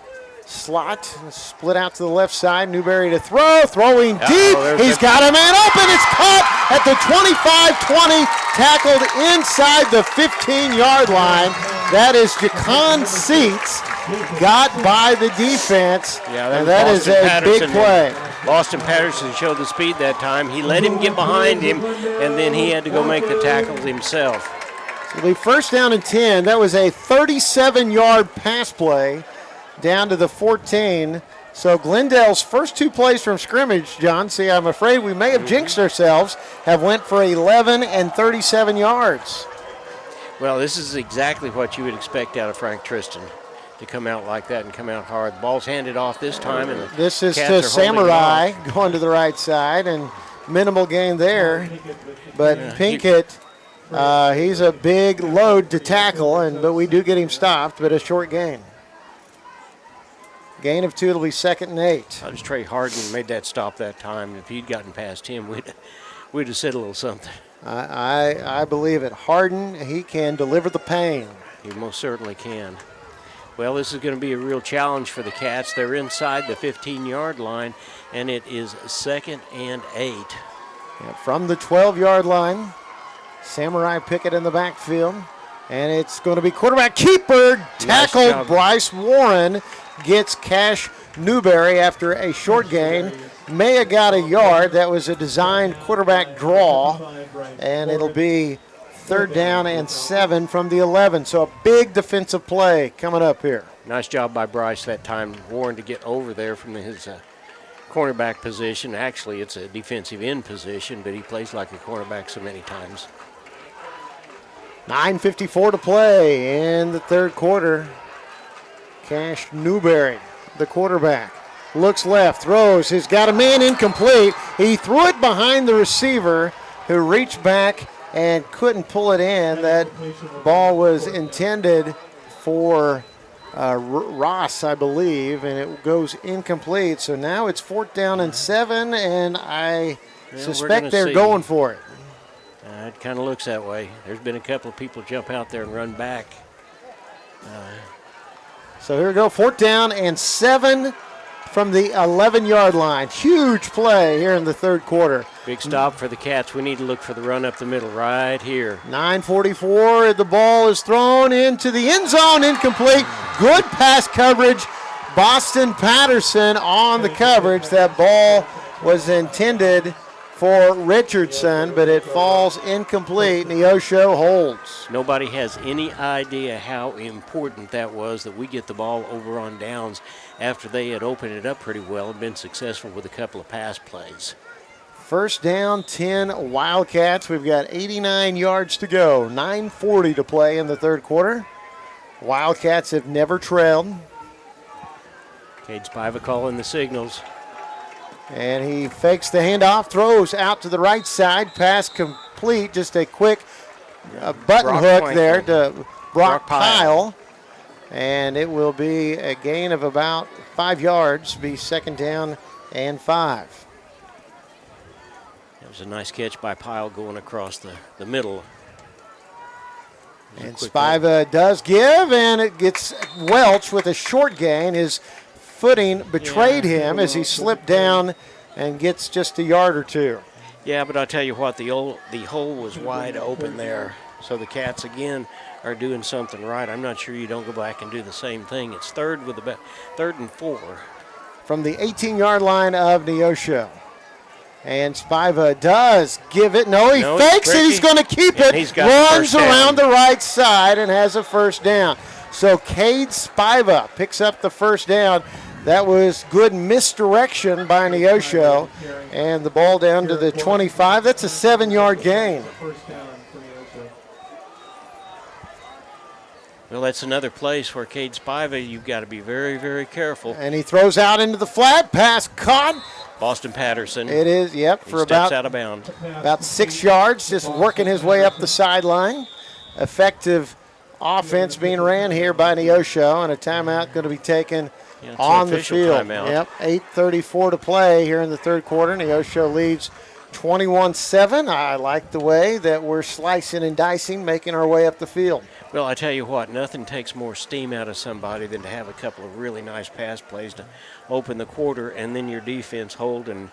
slot, split out to the left side. Newberry to throw, throwing deep. He's got a man open. It's caught at the 25-20, tackled inside the 15-yard line. That is Jacon Seats, got by the defense, and that is a big play. Boston Patterson showed the speed that time. He let him get behind him, and then he had to go make the tackles himself. So the first down and 10. That was a 37-yard pass play down to the 14. So Glendale's first two plays from scrimmage, John, see, I'm afraid we may have jinxed ourselves, have went for 11 and 37 yards. Well, this is exactly what you would expect out of Frank Tristan, to come out like that and come out hard. Ball's handed off this time, and this is to Samurai going to the right side, and minimal gain there. But Pinkett, he's a big load to tackle, but we do get him stopped, but a short gain. Gain of 2, it'll be 2nd and 8. I just Trey Harden made that stop that time. If he'd gotten past him, we'd have said a little something. I believe it. Harden, he can deliver the pain. He most certainly can. Well, this is going to be a real challenge for the Cats. They're inside the 15-yard line, and it is 2nd and 8. Yeah, from the 12-yard line, Samurai Pickett in the backfield, and it's going to be quarterback keeper, tackled. Nice. Bryce Warren gets Cash Newberry after a short gain. May have got a yard. That was a designed quarterback draw, and it'll be 3rd down and 7 from the 11. So a big defensive play coming up here. Nice job by Bryce that time. Warren to get over there from his cornerback position. Actually, it's a defensive end position, but he plays like a cornerback so many times. 9:54 to play in the third quarter. Cash Newberry, the quarterback, looks left, throws. He's got a man incomplete. He threw it behind the receiver, who reached back and couldn't pull it in. That ball was intended for Ross, I believe, and it goes incomplete. So now it's 4th down and 7, and I suspect they're going for it. It kind of looks that way. There's been a couple of people jump out there and run back. So here we go, 4th down and 7 from the 11-yard line. Huge play here in the third quarter. Big stop for the Cats. We need to look for the run up the middle right here. 9:44, the ball is thrown into the end zone, incomplete. Good pass coverage. Boston Patterson on the coverage. That ball was intended for Richardson, but it falls incomplete. Neosho holds. Nobody has any idea how important that was, that we get the ball over on downs after they had opened it up pretty well and been successful with a couple of pass plays. First down, 10 Wildcats. We've got 89 yards to go. 9:40 to play in the third quarter. Wildcats have never trailed. Cade Spiva calling the signals. And he fakes the handoff, throws out to the right side. Pass complete. Just a quick button hook there to Brock Pyle. And it will be a gain of about 5 yards, be 2nd down and 5. That was a nice catch by Pyle going across the middle. And Spiva does give, and it gets Welch with a short gain. His footing betrayed him as he slipped down and gets just a yard or two. Yeah, but I'll tell you what, the hole was wide open there. So the Cats, again, are doing something right. I'm not sure you don't go back and do the same thing. It's 3rd and 4. from the 18-yard line of Neosho. And Spiva does give it. No, he fakes it. He's going to keep it. Runs around the right side and has a first down. So Cade Spiva picks up the first down. That was good misdirection by Neosho. And the ball down to the 25. That's a 7-yard gain. Well, that's another place where Cade Spiva, you've got to be very, very careful. And he throws out into the flat. Pass caught. Boston Patterson. It is, yep, for about out of bounds. About 6 yards, just working his way up the sideline. Effective offense being ran here by Neosho, and a timeout going to be taken on the field. Timeout. Yep, 8:34 to play here in the third quarter. Neosho leads 21-7. I like the way that we're slicing and dicing, making our way up the field. Well, I tell you what, nothing takes more steam out of somebody than to have a couple of really nice pass plays to open the quarter, and then your defense hold and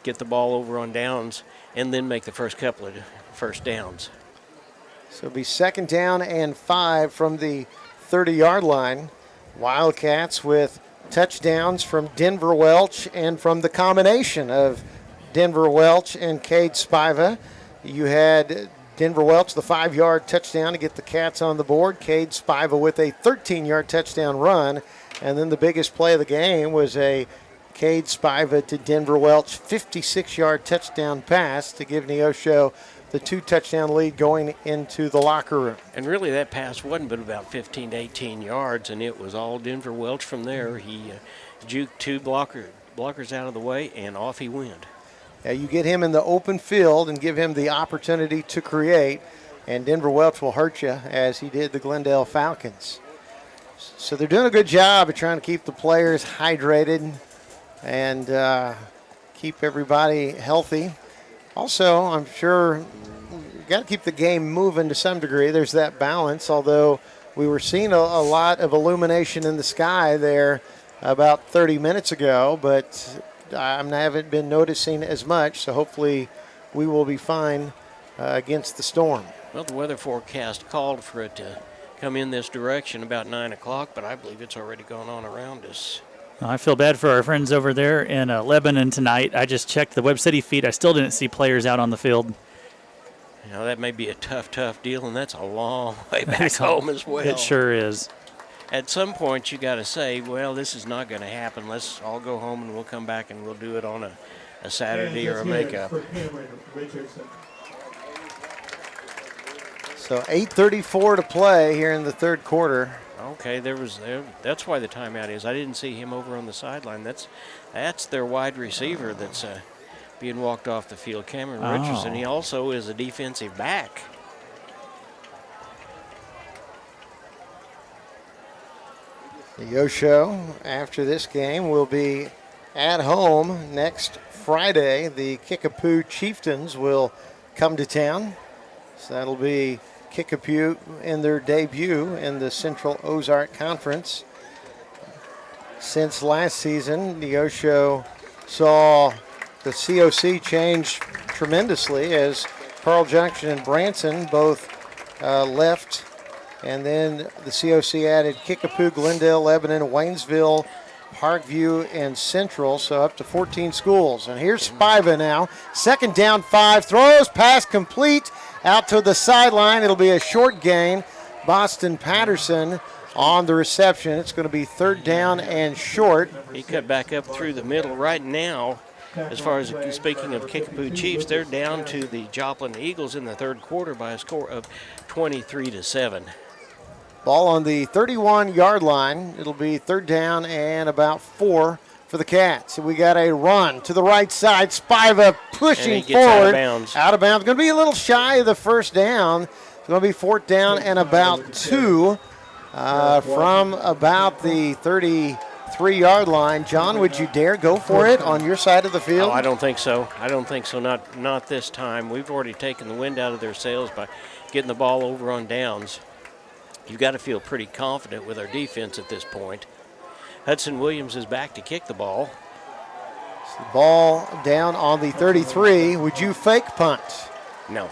get the ball over on downs, and then make the first couple of first downs. So it'll be 2nd down and 5 from the 30-yard line. Wildcats with touchdowns from Denver Welch and from the combination of Denver Welch and Cade Spiva. You had Denver Welch, the 5-yard touchdown to get the Cats on the board. Cade Spiva with a 13-yard touchdown run. And then the biggest play of the game was a Cade Spiva to Denver Welch 56-yard touchdown pass to give Neosho the 2-touchdown lead going into the locker room. And really that pass wasn't but about 15 to 18 yards, and it was all Denver Welch from there. He juked 2 blockers out of the way, and off he went. Yeah, you get him in the open field and give him the opportunity to create, and Denver Welch will hurt you as he did the Glendale Falcons. So they're doing a good job of trying to keep the players hydrated and keep everybody healthy. Also, I'm sure you've got to keep the game moving to some degree. There's that balance, although we were seeing a lot of illumination in the sky there about 30 minutes ago, but I haven't been noticing as much, so hopefully we will be fine against the storm. Well, the weather forecast called for it to come in this direction about 9 o'clock, but I believe it's already gone on around us. I feel bad for our friends over there in Lebanon tonight. I just checked the Web City feed. I still didn't see players out on the field. You know, that may be a tough deal, and that's a long way back home as well. It sure is. At some point, you got to say, well, this is not going to happen. Let's all go home and we'll come back and we'll do it on a Saturday or a makeup. So 8:34 to play here in the third quarter. Okay, that's why the timeout is. I didn't see him over on the sideline. That's their wide receiver that's being walked off the field, Cameron Richardson. He also is a defensive back. Neosho, after this game, will be at home next Friday. The Kickapoo Chieftains will come to town. So that'll be Kickapoo in their debut in the Central Ozark Conference. Since last season, Neosho saw the COC change tremendously as Carl Junction and Branson both left. And then the COC added Kickapoo, Glendale, Lebanon, Waynesville, Parkview, and Central, so up to 14 schools. And here's Spiva now. 2nd down, 5. Throws, pass complete out to the sideline. It'll be a short gain. Boston Patterson on the reception. It's going to be 3rd down and short. He cut back up through the middle right now. As far as speaking of Kickapoo Chiefs, they're down to the Joplin Eagles in the third quarter by a score of 23-7. Ball on the 31-yard line. It'll be 3rd down and about 4 for the Cats. We got a run to the right side. Spiva pushing forward. Out of bounds. Going to be a little shy of the first down. It's going to be 4th down and about 2 from about the 33-yard line. John, would you dare go for it on your side of the field? Oh, I don't think so. Not this time. We've already taken the wind out of their sails by getting the ball over on downs. You've got to feel pretty confident with our defense at this point. Hudson Williams is back to kick the ball. The ball down on the 33. Would you fake punt? No.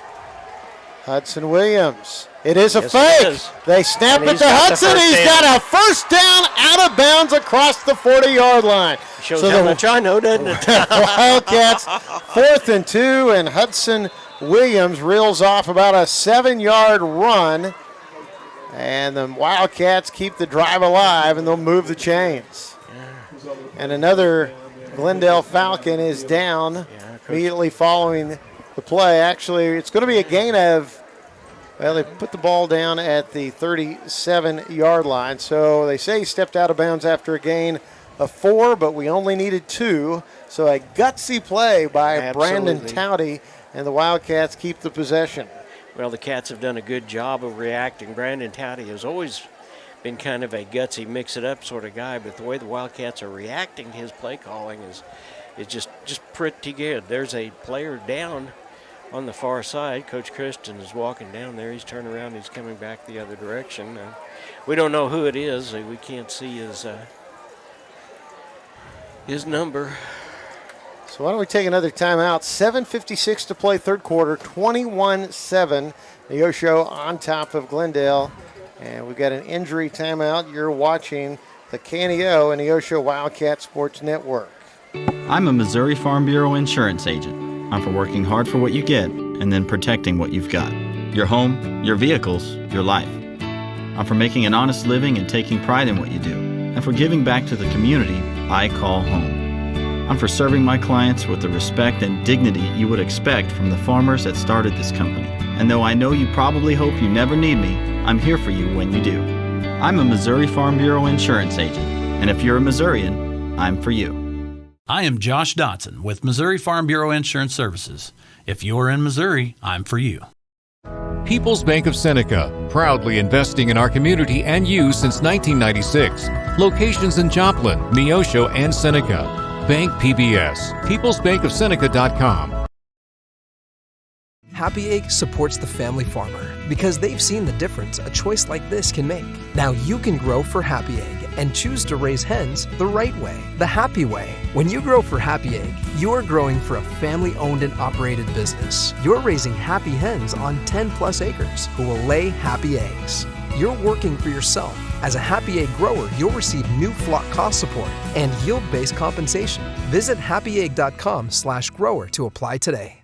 Hudson Williams. It is a Yes, fake. it is. They snap And it he's to got the Hudson. first He's down. got a first down out of bounds across the 40-yard line. Shows how much I know, doesn't it? Wildcats 4th and 2, and Hudson Williams reels off about a 7-yard run. And the Wildcats keep the drive alive, and they'll move the chains. And another Glendale Falcon is down immediately following the play. Actually, it's going to be a gain of, well, they put the ball down at the 37-yard line. So they say he stepped out of bounds after a gain of 4, but we only needed 2. So a gutsy play by Brandon Towdy, and the Wildcats keep the possession. Well, the Cats have done a good job of reacting. Brandon Towdy has always been kind of a gutsy, mix-it-up sort of guy, but the way the Wildcats are reacting to his play calling is just pretty good. There's a player down on the far side. Coach Christian is walking down there. He's turning around. He's coming back the other direction. We don't know who it is. We can't see his number. So why don't we take another timeout? 7:56 to play, third quarter, 21-7. Neosho on top of Glendale. And we've got an injury timeout. You're watching the KNEO and Neosho Wildcat Sports Network. I'm a Missouri Farm Bureau insurance agent. I'm for working hard for what you get and then protecting what you've got. Your home, your vehicles, your life. I'm for making an honest living and taking pride in what you do. And for giving back to the community I call home. I'm for serving my clients with the respect and dignity you would expect from the farmers that started this company. And though I know you probably hope you never need me, I'm here for you when you do. I'm a Missouri Farm Bureau insurance agent, and if you're a Missourian, I'm for you. I am Josh Dotson with Missouri Farm Bureau Insurance Services. If you're in Missouri, I'm for you. People's Bank of Seneca, proudly investing in our community and you since 1996. Locations in Joplin, Neosho, and Seneca. Bank PBS, peoplesbankofseneca.com. Happy Egg supports the family farmer because they've seen the difference a choice like this can make. Now you can grow for Happy Egg and choose to raise hens the right way, the happy way. When you grow for Happy Egg, you're growing for a family-owned and operated business. You're raising happy hens on 10+ acres who will lay happy eggs. You're working for yourself. As a Happy Egg grower, you'll receive new flock cost support and yield-based compensation. Visit happyegg.com/grower to apply today.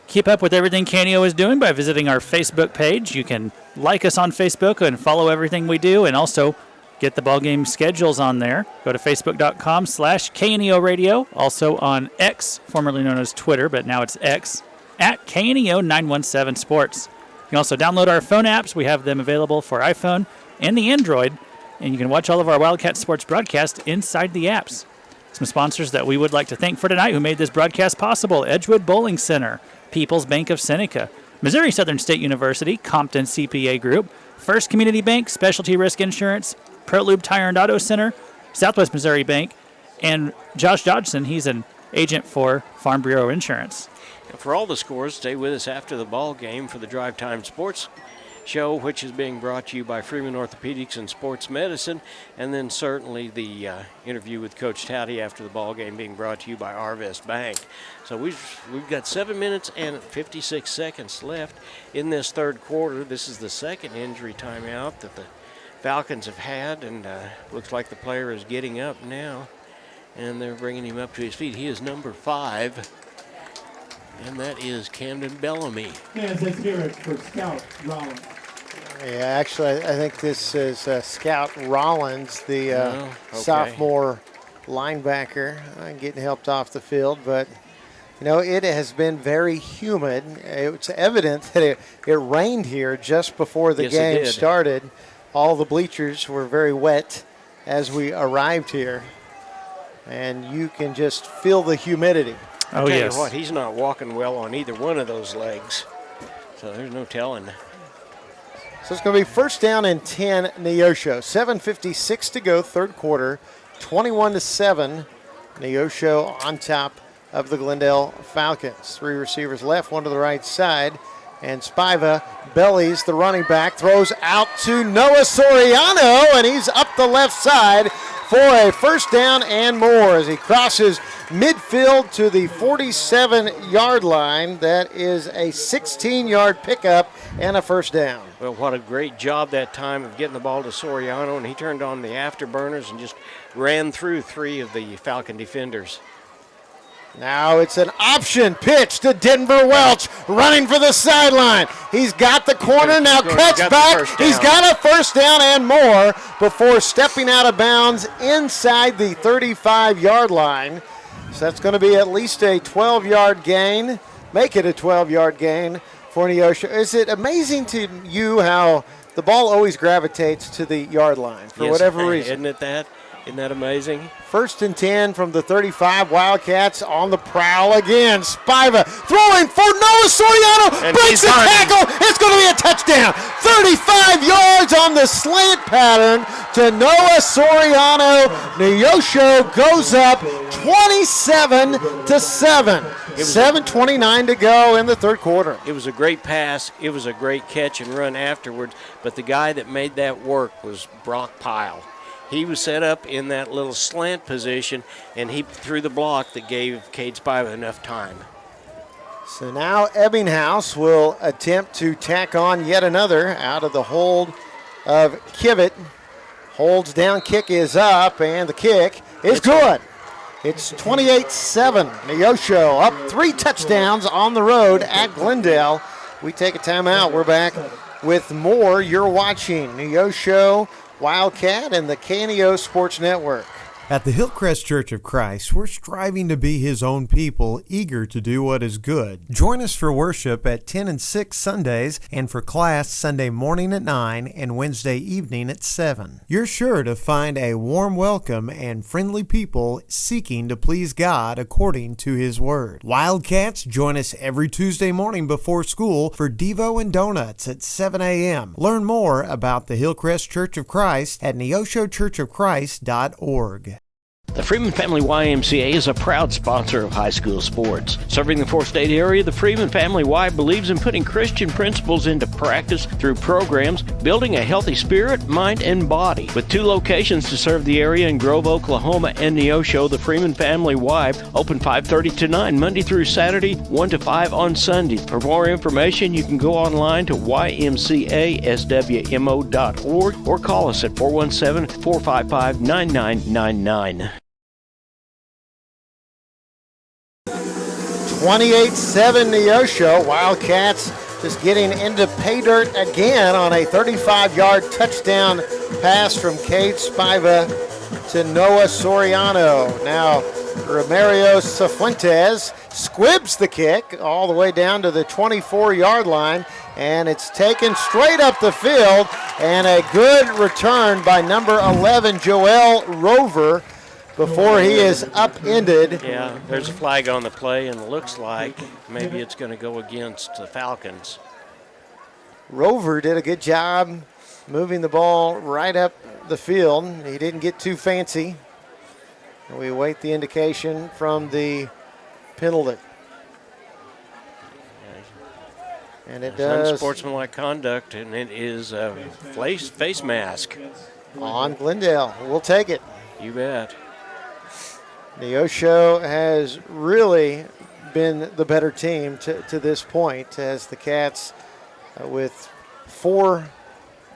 Keep up with everything KNEO is doing by visiting our Facebook page. You can like us on Facebook and follow everything we do, and also get the ball game schedules on there. Go to facebook.com/KNEO Radio. Also on X, formerly known as Twitter, but now it's X, at KNEO 917 Sports. You can also download our phone apps. We have them available for iPhone and the Android, and you can watch all of our Wildcat Sports broadcasts inside the apps. Some sponsors that we would like to thank for tonight who made this broadcast possible: Edgewood Bowling Center, People's Bank of Seneca, Missouri Southern State University, Compton CPA Group, First Community Bank, Specialty Risk Insurance, Pertlube Tire and Auto Center, Southwest Missouri Bank, and Josh Dodgson. He's an agent for Farm Bureau Insurance. And for all the scores, stay with us after the ball game for the Drive Time Sports Show, which is being brought to you by Freeman Orthopedics and Sports Medicine, and then certainly the interview with Coach Towdy after the ball game being brought to you by Arvest Bank. So we've got 7 minutes and 56 seconds left in this third quarter. This is the second injury timeout that the Falcons have had, and looks like the player is getting up now, and they're bringing him up to his feet. He is number 5, and that is Camden Bellamy. Yes, let's hear it for Scout Rollins. Yeah, actually, I think this is Scout Rollins, the sophomore linebacker, getting helped off the field. But, you know, it has been very humid. It's evident that it rained here just before the game started. All the bleachers were very wet as we arrived here. And you can just feel the humidity. I'll tell you what, he's not walking well on either one of those legs. So there's no telling. So it's going to be first down and 10, Neosho. 7:56 to go, third quarter, 21-7. Neosho on top of the Glendale Falcons. 3 receivers left, 1 to the right side. And Spiva bellies the running back, throws out to Noah Soriano, and he's up the left side for a first down and more as he crosses midfield to the 47-yard line. That is a 16-yard pickup and a first down. Well, what a great job that time of getting the ball to Soriano, and he turned on the afterburners and just ran through 3 of the Falcon defenders. Now it's an option pitch to Denver Welch, running for the sideline. He's got the corner, now cuts back. He's got a first down and more before stepping out of bounds inside the 35-yard line. So that's going to be at least a 12-yard gain. Make it a 12-yard gain for Neosho. Is it amazing to you how the ball always gravitates to the yard line for whatever reason? Isn't that amazing? First and 10 from the 35. Wildcats on the prowl again. Spiva throwing for Noah Soriano. And breaks the tackle. It's going to be a touchdown. 35 yards on the slant pattern to Noah Soriano. Neosho goes up 27-7. 7:29 to go in the third quarter. It was a great pass. It was a great catch and run afterwards. But the guy that made that work was Brock Pyle. He was set up in that little slant position, and he threw the block that gave Cade Spiva enough time. So now Ebbinghaus will attempt to tack on yet another out of the hold of Kivett. Holds down, kick is up, and the kick is good. It's 28-7. Neosho up 3 touchdowns on the road at Glendale. We take a timeout. We're back with more. You're watching Neosho Wildcat and the KNEO Sports Network. At the Hillcrest Church of Christ, we're striving to be His own people, eager to do what is good. Join us for worship at 10 and 6 Sundays and for class Sunday morning at 9 and Wednesday evening at 7. You're sure to find a warm welcome and friendly people seeking to please God according to His Word. Wildcats, join us every Tuesday morning before school for Devo and Donuts at 7 a.m. Learn more about the Hillcrest Church of Christ at neoshochurchofchrist.org. The Freeman Family YMCA is a proud sponsor of high school sports. Serving the 4-state area, the Freeman Family Y believes in putting Christian principles into practice through programs, building a healthy spirit, mind, and body. With 2 locations to serve the area in Grove, Oklahoma, and Neosho, the Freeman Family Y open 5:30 to 9 Monday through Saturday, 1 to 5 on Sunday. For more information, you can go online to ymcaswmo.org or call us at 417-455-9999. 28-7 Neosho. Wildcats just getting into pay dirt again on a 35-yard touchdown pass from Cade Spiva to Noah Soriano. Now Romario Cifuentes squibs the kick all the way down to the 24-yard line, and it's taken straight up the field, and a good return by number 11, Joel Rover, before he is upended. Yeah, there's a flag on the play, and it looks like maybe it's going to go against the Falcons. Rover did a good job moving the ball right up the field. He didn't get too fancy. We await the indication from the penalty. And it does. Unsportsmanlike conduct, and it is a face mask. On Glendale. We'll take it. You bet. Neosho has really been the better team to this point, as the Cats, with 4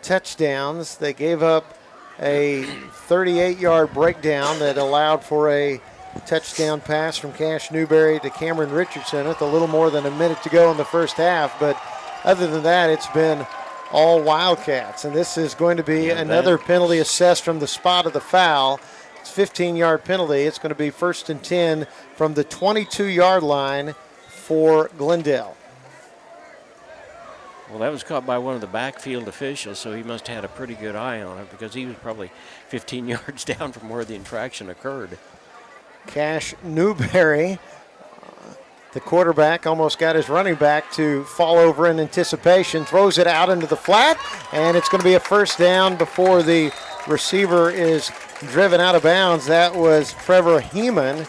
touchdowns, they gave up a 38-yard breakdown that allowed for a touchdown pass from Cash Newberry to Cameron Richardson with a little more than a minute to go in the first half. But other than that, it's been all Wildcats. And this is going to be another penalty assessed from the spot of the foul. 15-yard penalty. It's going to be 1st and 10 from the 22-yard line for Glendale. Well, that was caught by one of the backfield officials, so he must have had a pretty good eye on it because he was probably 15 yards down from where the infraction occurred. Cash Newberry, the quarterback, almost got his running back to fall over in anticipation, throws it out into the flat, and it's going to be a first down before the receiver is driven out of bounds. That was Trevor Heeman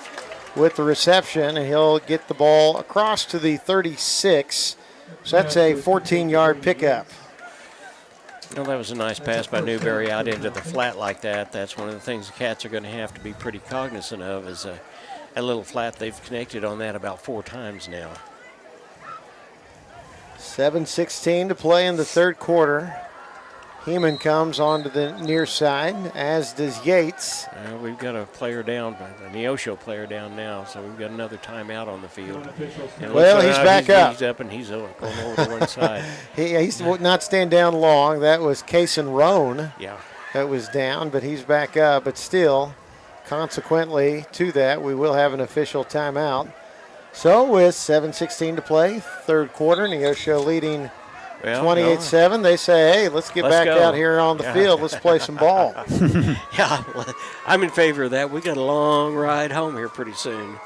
with the reception, and he'll get the ball across to the 36. So that's a 14-yard pickup. Well, that was a nice pass by Newberry out into the flat like that. That's one of the things the Cats are going to have to be pretty cognizant of, is that little flat, they've connected on that about 4 times now. 7:16 to play in the third quarter. Heeman comes onto the near side, as does Yates. We've got a player down, a Neosho player down now, so we've got another timeout on the field. And well, he's back up. He's up and he's going over to one side. He's not staying down long. That was Kason Roan. Yeah. That was down, but he's back up. But still, consequently to that, we will have an official timeout. So with 7:16 to play, third quarter, Neosho leading 28-7. They say, hey, let's get back out here on the field. Let's play some ball. Yeah, I'm in favor of that. We got a long ride home here pretty soon.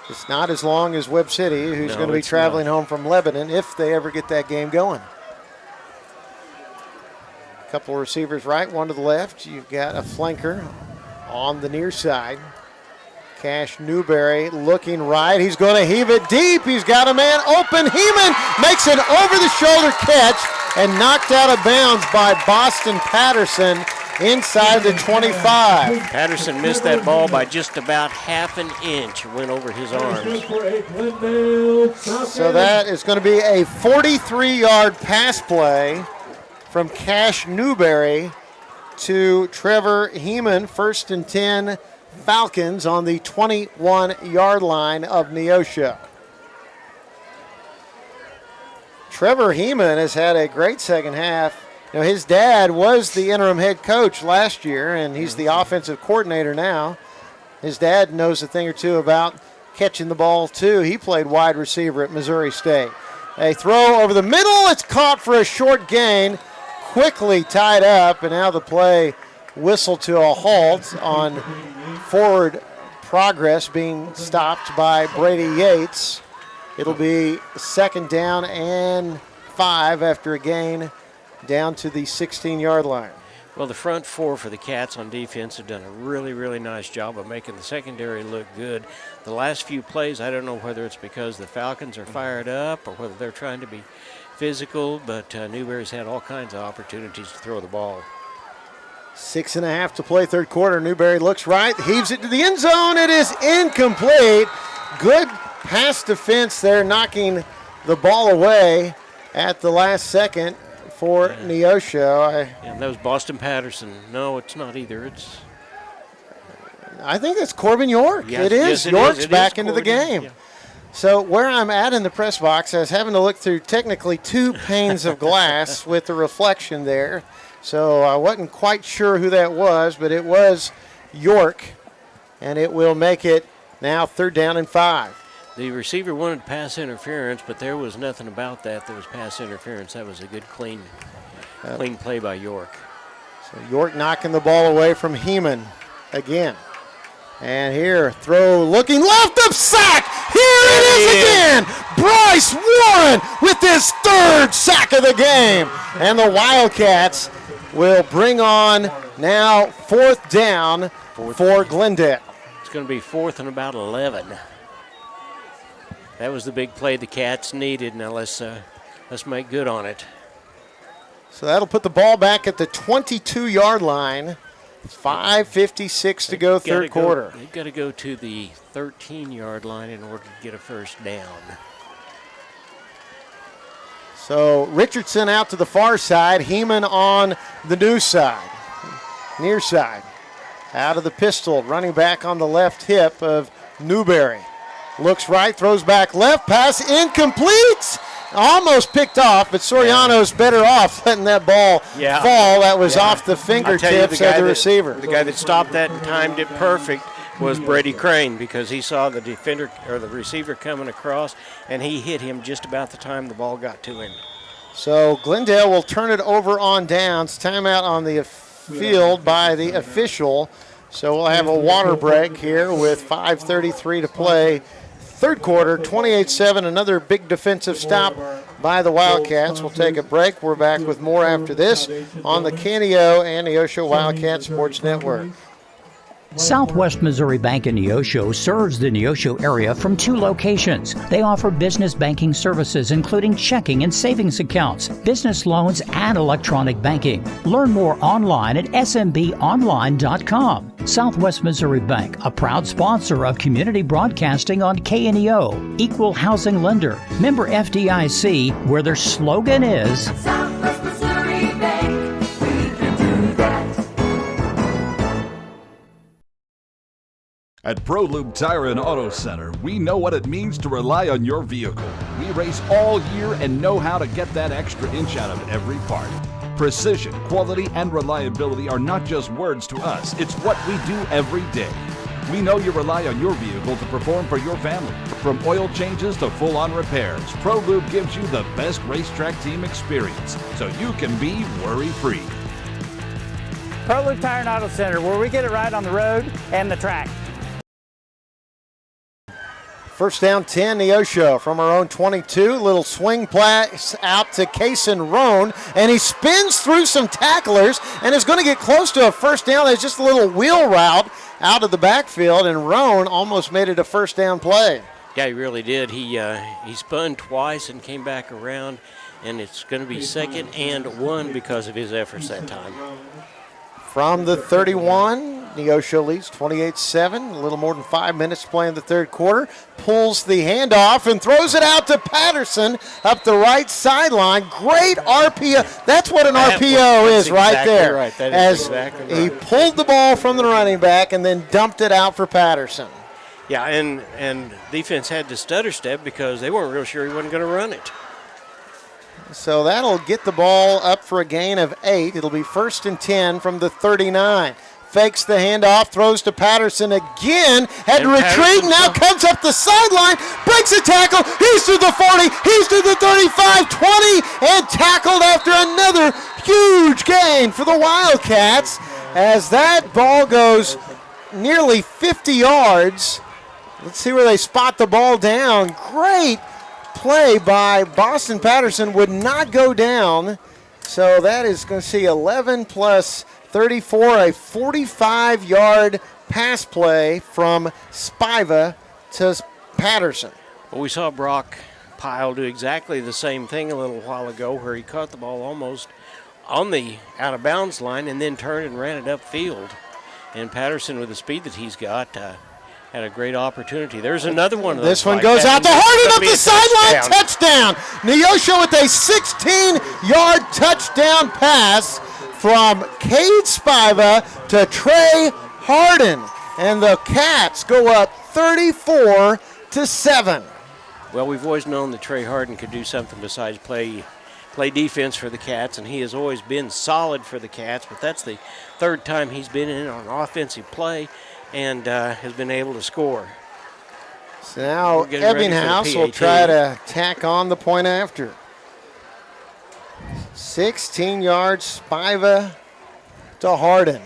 It's not as long as Webb City, who's going to be traveling home from Lebanon if they ever get that game going. A couple of receivers right, one to the left. You've got a flanker on the near side. Cash Newberry looking right. He's going to heave it deep. He's got a man open. Heeman makes an over-the-shoulder catch and knocked out of bounds by Boston Patterson inside the 25. Patterson missed that ball by just about half an inch. Went over his arms. So that is going to be a 43-yard pass play from Cash Newberry to Trevor Heeman. 1st and 10. Falcons on the 21-yard line of Neosho. Trevor Heeman has had a great second half. You know, his dad was the interim head coach last year, and he's the offensive coordinator now. His dad knows a thing or two about catching the ball, too. He played wide receiver at Missouri State. A throw over the middle. It's caught for a short gain. Quickly tied up, and now the play whistled to a halt on forward progress being stopped by Brady Yates. It'll be 2nd down and 5 after a gain down to the 16-yard line. Well, the front four for the Cats on defense have done a really, really nice job of making the secondary look good. The last few plays, I don't know whether it's because the Falcons are fired up or whether they're trying to be physical, but Newberry's had all kinds of opportunities to throw the ball. 6.5 to play, third quarter. Newberry looks right, heaves it to the end zone. It is incomplete. Good pass defense there, knocking the ball away at the last second for Neosho. And that was Boston Patterson. No, it's not either. I think it's Corbin York. Yes, it is. Yes, York's back is into the game. Yeah. So where I'm at in the press box, I was having to look through technically 2 panes of glass with the reflection there. So I wasn't quite sure who that was, but it was York, and it will make it now 3rd down and 5. The receiver wanted pass interference, but there was nothing about that. There was pass interference. That was a good, clean play by York. So York knocking the ball away from Heeman again. And here, throw looking left of sack. Here it is again. Bryce Warren with his 3rd sack of the game. And the Wildcats will bring on now 4th down for Glendale. It's going to be 4th and about 11. That was the big play the Cats needed. Now let's make good on it. So that'll put the ball back at the 22-yard line. 5:56 to go, third quarter. They've got to go to the 13-yard line in order to get a 1st down. So Richardson out to the far side, Heeman on the near side. Out of the pistol, running back on the left hip of Newberry. Looks right, throws back left, pass incomplete. Almost picked off, but Soriano's better off letting that ball fall. That was off the fingertips of the receiver. The guy that stopped that and timed it perfect was Brady Crane, because he saw the defender or the receiver coming across, and he hit him just about the time the ball got to him. So Glendale will turn it over on downs. Timeout on the field by the official. So we'll have a water break here with 5:33 to play. Third quarter, 28-7, another big defensive stop by the Wildcats. We'll take a break. We're back with more after this on the Canio and Neosho Wildcat Sports Network. Southwest Missouri Bank in Neosho serves the Neosho area from 2 locations. They offer business banking services including checking and savings accounts, business loans, and electronic banking. Learn more online at smbonline.com. Southwest Missouri Bank, a proud sponsor of community broadcasting on KNEO, equal housing lender, member FDIC, where their slogan is Southwest Missouri Bank, we can do that. At ProLube Tire and Auto Center, we know what it means to rely on your vehicle. We race all year and know how to get that extra inch out of every part. Precision, quality, and reliability are not just words to us. It's what we do every day. We know you rely on your vehicle to perform for your family. From oil changes to full-on repairs, ProLube gives you the best racetrack team experience, so you can be worry-free. ProLube Tire and Auto Center, where we get it right on the road and the track. First down 10, Neosho from our own 22. Little swing pass out to Kason Roan, and he spins through some tacklers and is going to get close to a first down. There's just a little wheel route out of the backfield, and Roan almost made it a first down play. Yeah, he really did. He spun twice and came back around, and it's going to be 2nd and 1 because of his efforts that time. From the 31, Neosho leads 28-7. A little more than 5 minutes to play in the third quarter. Pulls the handoff and throws it out to Patterson up the right sideline. Great RPO. That's what an RPO is right there. Right. That is exactly right. He pulled the ball from the running back and then dumped it out for Patterson. Yeah, and defense had to stutter step because they weren't real sure he wasn't going to run it. So that'll get the ball up for a gain of 8. It'll be 1st and 10 from the 39. Fakes the handoff, throws to Patterson again, had to retreat, now comes up the sideline, breaks a tackle, he's to the 40, he's to the 35, 20, and tackled after another huge gain for the Wildcats as that ball goes nearly 50 yards. Let's see where they spot the ball down. Great play by Boston Patterson, would not go down. So that is going to see 11 plus 34, a 45-yard pass play from Spiva to Patterson. Well, we saw Brock Pyle do exactly the same thing a little while ago where he caught the ball almost on the out-of-bounds line and then turned and ran it upfield. And Patterson, with the speed that he's got, had a great opportunity. There's another one of those. This one goes out to Harden up the sideline, touchdown. Neosho with a 16-yard touchdown pass from Cade Spiva to Trey Harden. And the Cats go up 34-7. Well, we've always known that Trey Harden could do something besides play defense for the Cats, and he has always been solid for the Cats, but that's the 3rd time he's been in on offensive play and has been able to score. So now Ebbinghaus will try to tack on the point after. 16 yards, Spiva to Harden.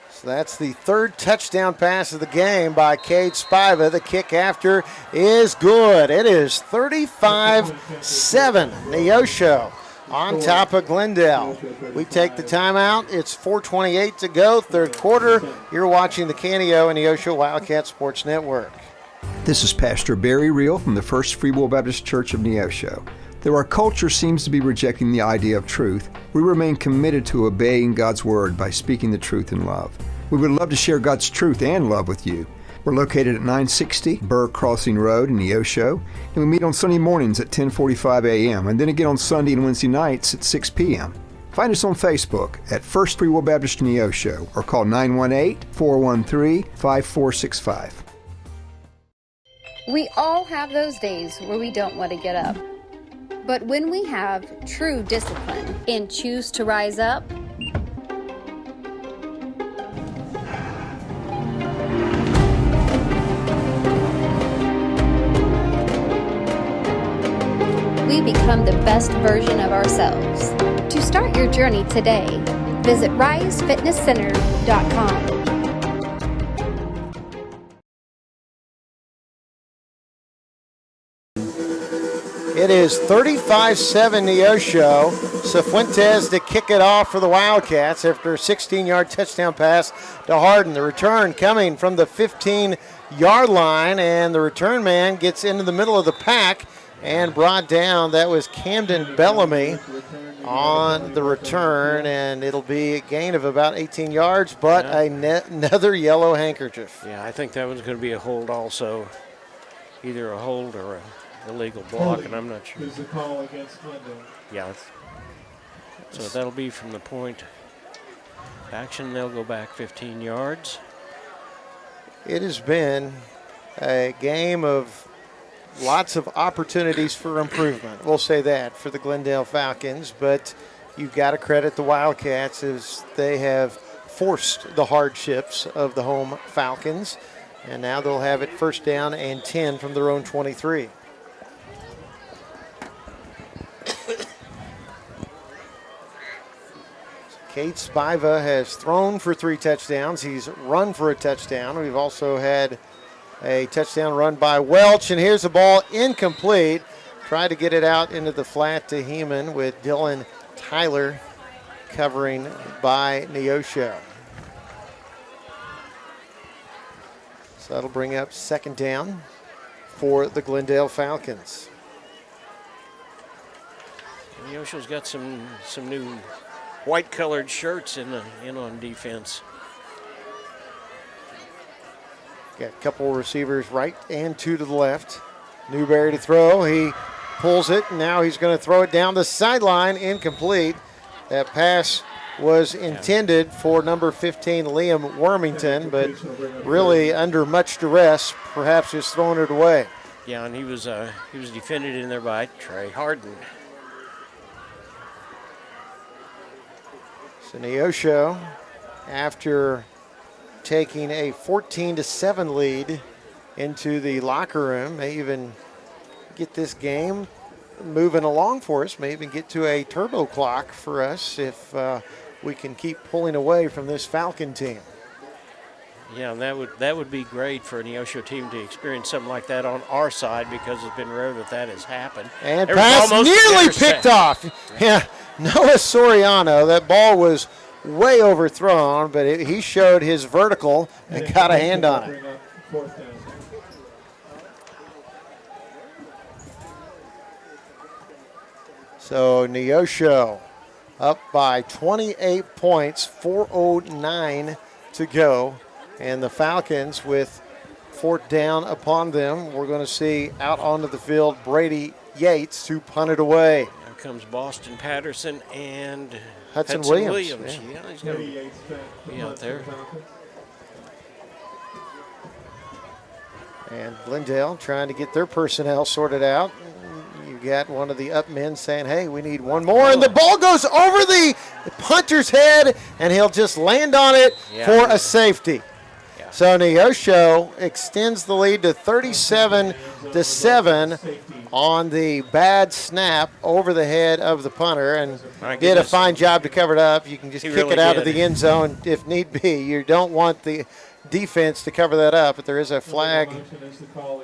So that's the 3rd touchdown pass of the game by Cade Spiva. The kick after is good. It is 35-7. Neosho on top of Glendale. We take the timeout. It's 4:28 to go, third quarter. You're watching the KNEO and Neosho Wildcat Sports Network. This is Pastor Barry Reel from the First Free Will Baptist Church of Neosho. Though our culture seems to be rejecting the idea of truth, we remain committed to obeying God's Word by speaking the truth in love. We would love to share God's truth and love with you. We're located at 960 Burr Crossing Road in Neosho, and we meet on Sunday mornings at 10:45 a.m. and then again on Sunday and Wednesday nights at 6 p.m. Find us on Facebook at First Free Will Baptist Neosho or call 918-413-5465. We all have those days where we don't want to get up. But when we have true discipline and choose to rise up, we become the best version of ourselves. To start your journey today, visit risefitnesscenter.com. It is is 35-7 Neosho. Cifuentes to kick it off for the Wildcats after a 16-yard touchdown pass to Harden. The return coming from the 15-yard line, and the return man gets into the middle of the pack and brought down. That was Camden Bellamy on the return, and it'll be a gain of about 18 yards, but another yellow handkerchief. Yeah, I think that one's going to be a hold also. Either a hold or a illegal block, and I'm not sure. Is the call against Glendale? Yeah. So that'll be from the point of action. They'll go back 15 yards. It has been a game of lots of opportunities for improvement. We'll say that for the Glendale Falcons, but you've got to credit the Wildcats as they have forced the hardships of the home Falcons, and now they'll have it first down and 10 from their own 23. Cade Spiva has thrown for 3 touchdowns. He's run for a touchdown. We've also had a touchdown run by Welch, and here's the ball incomplete. Tried to get it out into the flat to Heeman with Dylan Tyler covering by Neosho. So that'll bring up second down for the Glendale Falcons. Neosho's got some new white-colored shirts in on defense. Got a couple receivers right and 2 to the left. Newberry to throw. He pulls it, and now he's going to throw it down the sideline. Incomplete. That pass was intended for number 15, Liam Wormington, but really under much duress, perhaps just throwing it away. Yeah, and he was defended in there by Trey Harden. So Neosho, after taking a 14-7 lead into the locker room, may even get this game moving along for us, may even get to a turbo clock for us if we can keep pulling away from this Falcon team. Yeah, and that would be great for a Neosho team to experience something like that on our side, because it's been rare that has happened. And pass nearly picked off. Yeah, Noah Soriano, that ball was way overthrown, but he showed his vertical and got a hand on it. So Neosho up by 28 points, 4:09 to go. And the Falcons with fourth down upon them. We're going to see out onto the field Brady Yates to punt it away. Here comes Boston Patterson and Hudson Williams. Yeah, he's going to be out there. And Glendale trying to get their personnel sorted out. You got one of the up men saying, hey, we need one more. And the ball goes over the punter's head, and he'll just land on it for a safety. So Neosho extends the lead to 37-7 on the bad snap over the head of the punter, and did a fine job to cover it up. You can just kick it out of the end zone if need be. You don't want the defense to cover that up, but there is a flag.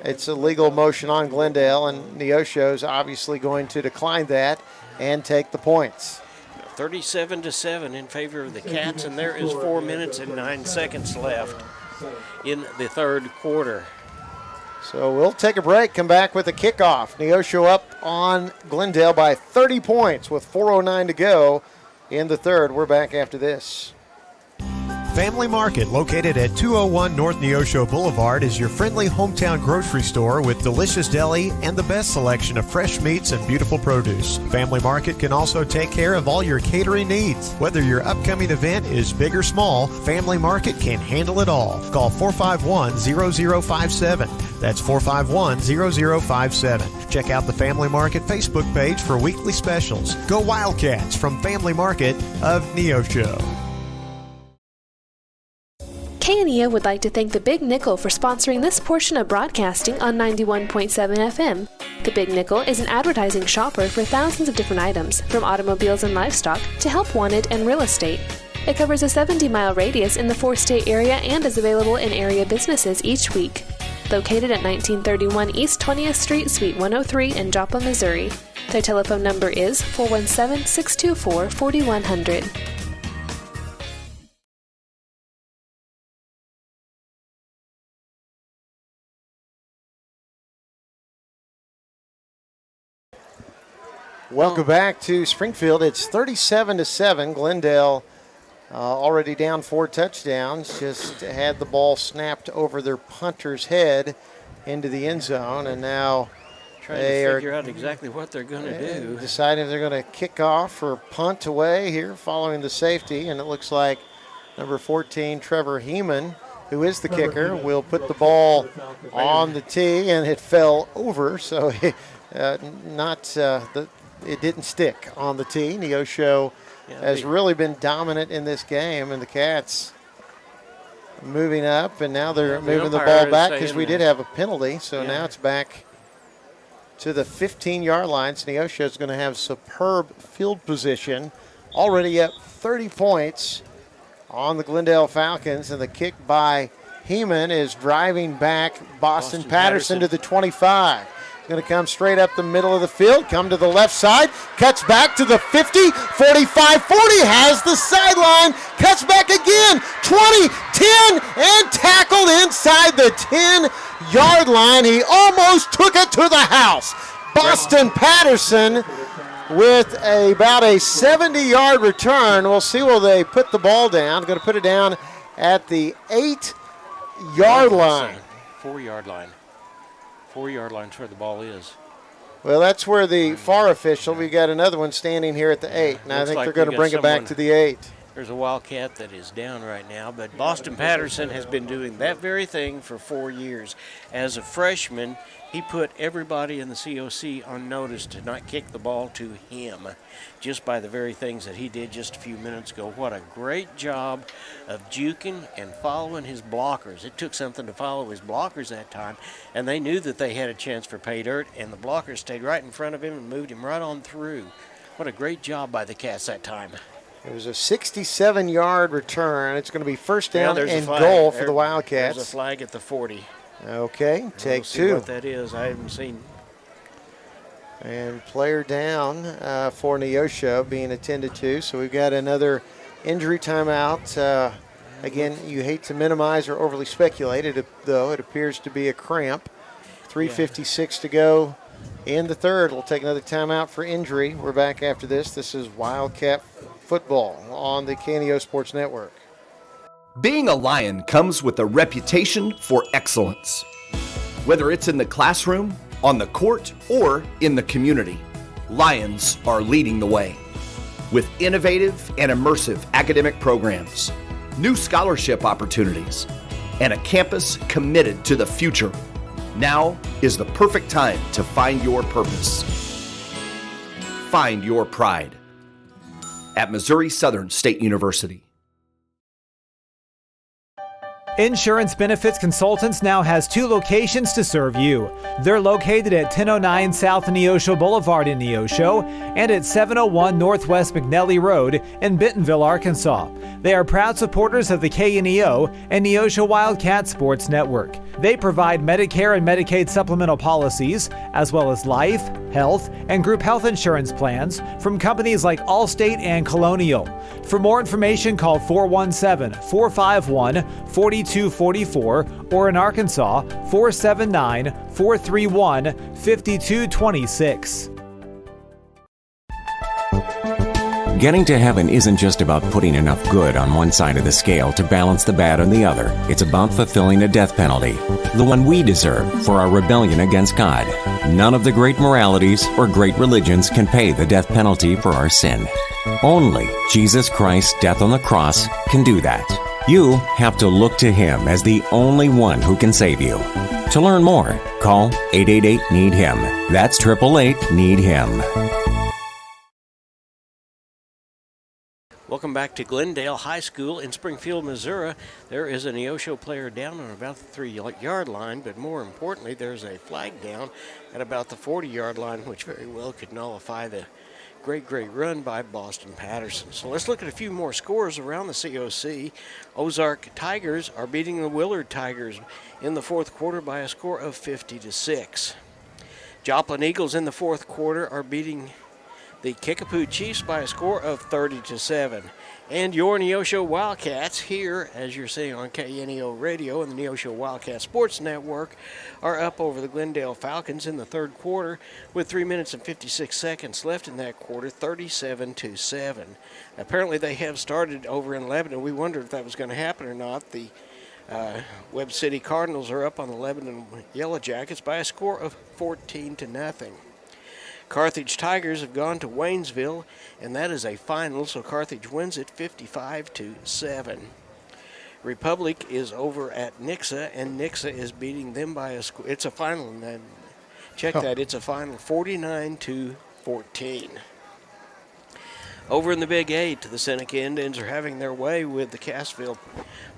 It's a legal motion on Glendale, and Neosho's obviously going to decline that and take the points. 37-7 in favor of the Cats, and there is 4 minutes and 9 seconds left in the third quarter. So we'll take a break, come back with a kickoff. Neosho up on Glendale by 30 points with 4:09 to go in the third. We're back after this. Family Market, located at 201 North Neosho Boulevard, is your friendly hometown grocery store with delicious deli and the best selection of fresh meats and beautiful produce. Family Market can also take care of all your catering needs. Whether your upcoming event is big or small, Family Market can handle it all. Call 451-0057. That's 451-0057. Check out the Family Market Facebook page for weekly specials. Go Wildcats from Family Market of Neosho. KNEO would like to thank the Big Nickel for sponsoring this portion of broadcasting on 91.7 FM. The Big Nickel is an advertising shopper for thousands of different items, from automobiles and livestock to help wanted and real estate. It covers a 70-mile radius in the four-state area and is available in area businesses each week. Located at 1931 East 20th Street, Suite 103 in Joplin, Missouri. Their telephone number is 417-624-4100. Welcome back to Springfield. It's 37-7. Glendale already down 4 touchdowns. Just had the ball snapped over their punter's head into the end zone, and now trying to figure out exactly what they're going to do. Deciding if they're going to kick off or punt away here following the safety, and it looks like number 14, Trevor Heeman, who is the kicker, will put the ball on the tee, and it fell over, so it didn't stick on the tee. Neosho has really been dominant in this game, and the Cats moving up, and now they're moving the ball back because we did have a penalty, so now it's back to the 15-yard line. So Neosho is going to have superb field position, already up 30 points on the Glendale Falcons, and the kick by Heeman is driving back Boston Patterson to the 25. Going to come straight up the middle of the field, come to the left side, cuts back to the 50, 45, 40, has the sideline, cuts back again, 20, 10, and tackled inside the 10-yard line. He almost took it to the house. Boston Patterson with about a 70-yard return. We'll see will they put the ball down. Going to put it down at the 8-yard line. 4-yard line. 4-yard line's where the ball is. Well, that's where the FAR official, we got another one standing here at the 8, and I think they're going to bring it back to the 8. There's a Wildcat that is down right now, but Boston Patterson has been doing that very thing for 4 years. As a freshman, he put everybody in the COC on notice to not kick the ball to him, just by the very things that he did just a few minutes ago. What a great job of juking and following his blockers. It took something to follow his blockers that time, and they knew that they had a chance for pay dirt, and the blockers stayed right in front of him and moved him right on through. What a great job by the Cats that time. It was a 67-yard return. It's going to be first down and goal for the Wildcats. There's a flag at the 40. Okay, take we'll see two. What that is, I haven't seen. And player down for Neosho being attended to. So we've got another injury timeout. Again, you hate to minimize or overly speculate, though it appears to be a cramp. 3:56 to go in the third. We'll take another timeout for injury. We're back after this. This is Wildcat football on the KNEO Sports Network. Being a Lion comes with a reputation for excellence. Whether it's in the classroom, on the court, or in the community, Lions are leading the way. With innovative and immersive academic programs, new scholarship opportunities, and a campus committed to the future, now is the perfect time to find your purpose. Find your pride at Missouri Southern State University. Insurance Benefits Consultants now has 2 locations to serve you. They're located at 1009 South Neosho Boulevard in Neosho and at 701 Northwest McNelly Road in Bentonville, Arkansas. They are proud supporters of the KNEO and Neosho Wildcat Sports Network. They provide Medicare and Medicaid supplemental policies, as well as life, health, and group health insurance plans from companies like Allstate and Colonial. For more information, call 417-451-4244 or in Arkansas, 479-431-5226. Getting to heaven isn't just about putting enough good on one side of the scale to balance the bad on the other. It's about fulfilling a death penalty, the one we deserve for our rebellion against God. None of the great moralities or great religions can pay the death penalty for our sin. Only Jesus Christ's death on the cross can do that. You have to look to Him as the only one who can save you. To learn more, call 888-NEED-HIM. That's 888-NEED-HIM. Welcome back to Glendale High School in Springfield, Missouri. There is a Neosho player down on about the 3-yard line, but more importantly, there's a flag down at about the 40-yard line, which very well could nullify the great run by Boston Patterson. So let's look at a few more scores around the COC. Ozark Tigers are beating the Willard Tigers in the fourth quarter by a score of 50-6. Joplin Eagles in the fourth quarter are beating the Kickapoo Chiefs by a score of 30-7. And your Neosho Wildcats here, as you're seeing on KNEO Radio and the Neosho Wildcat Sports Network, are up over the Glendale Falcons in the third quarter with 3 minutes and 56 seconds left in that quarter, 37-7. Apparently they have started over in Lebanon. We wondered if that was going to happen or not. The Webb City Cardinals are up on the Lebanon Yellow Jackets by a score of 14-0. Carthage Tigers have gone to Waynesville, and that is a final, so Carthage wins it 55-7. Republic is over at Nixa, and Nixa is beating them by a score. It's a final, and check that. It's a final, 49-14. Over in the Big 8, the Seneca Indians are having their way with the Cassville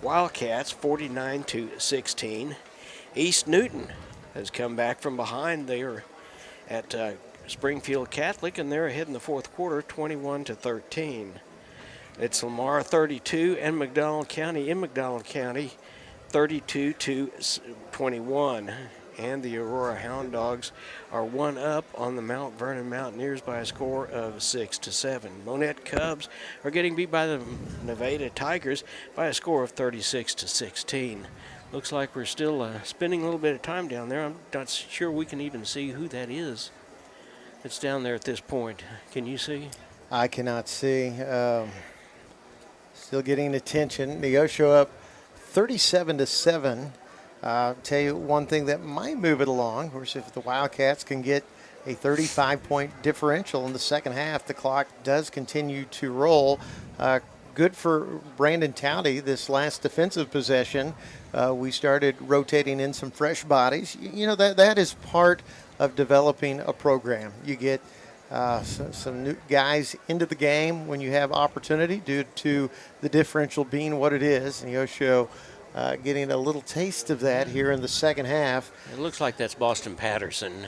Wildcats, 49-16. East Newton has come back from behind. They are at Springfield Catholic, and they're ahead in the fourth quarter, 21-13. It's Lamar 32 and McDonald County 32-21. And the Aurora Hound Dogs are one up on the Mount Vernon Mountaineers by a score of 6-7. Monette Cubs are getting beat by the Nevada Tigers by a score of 36-16. Looks like we're still spending a little bit of time down there. I'm not sure we can even see who that is. It's down there at this point. Can you see? I cannot see. Still getting attention. Neosho up 37-7. Tell you one thing that might move it along. Of course, if the Wildcats can get a 35-point differential in the second half, the clock does continue to roll. Good for Brandon Towdy this last defensive possession. We started rotating in some fresh bodies. You know, that is part of developing a program. You get some new guys into the game when you have opportunity due to the differential being what it is. Neosho getting a little taste of that here in the second half. It looks like that's Boston Patterson.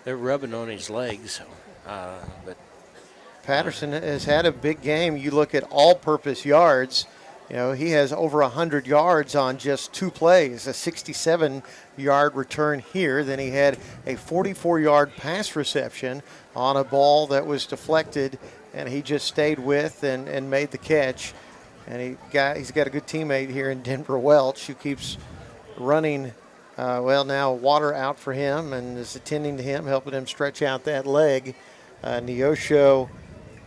They're rubbing on his legs. But Patterson has had a big game. You look at all-purpose yards. You know, he has over 100 yards on just 2 plays, a 67-yard return here. Then he had a 44-yard pass reception on a ball that was deflected, and he just stayed with and made the catch. And he's got a good teammate here in Denver Welch who keeps running, now water out for him and is attending to him, helping him stretch out that leg. Neosho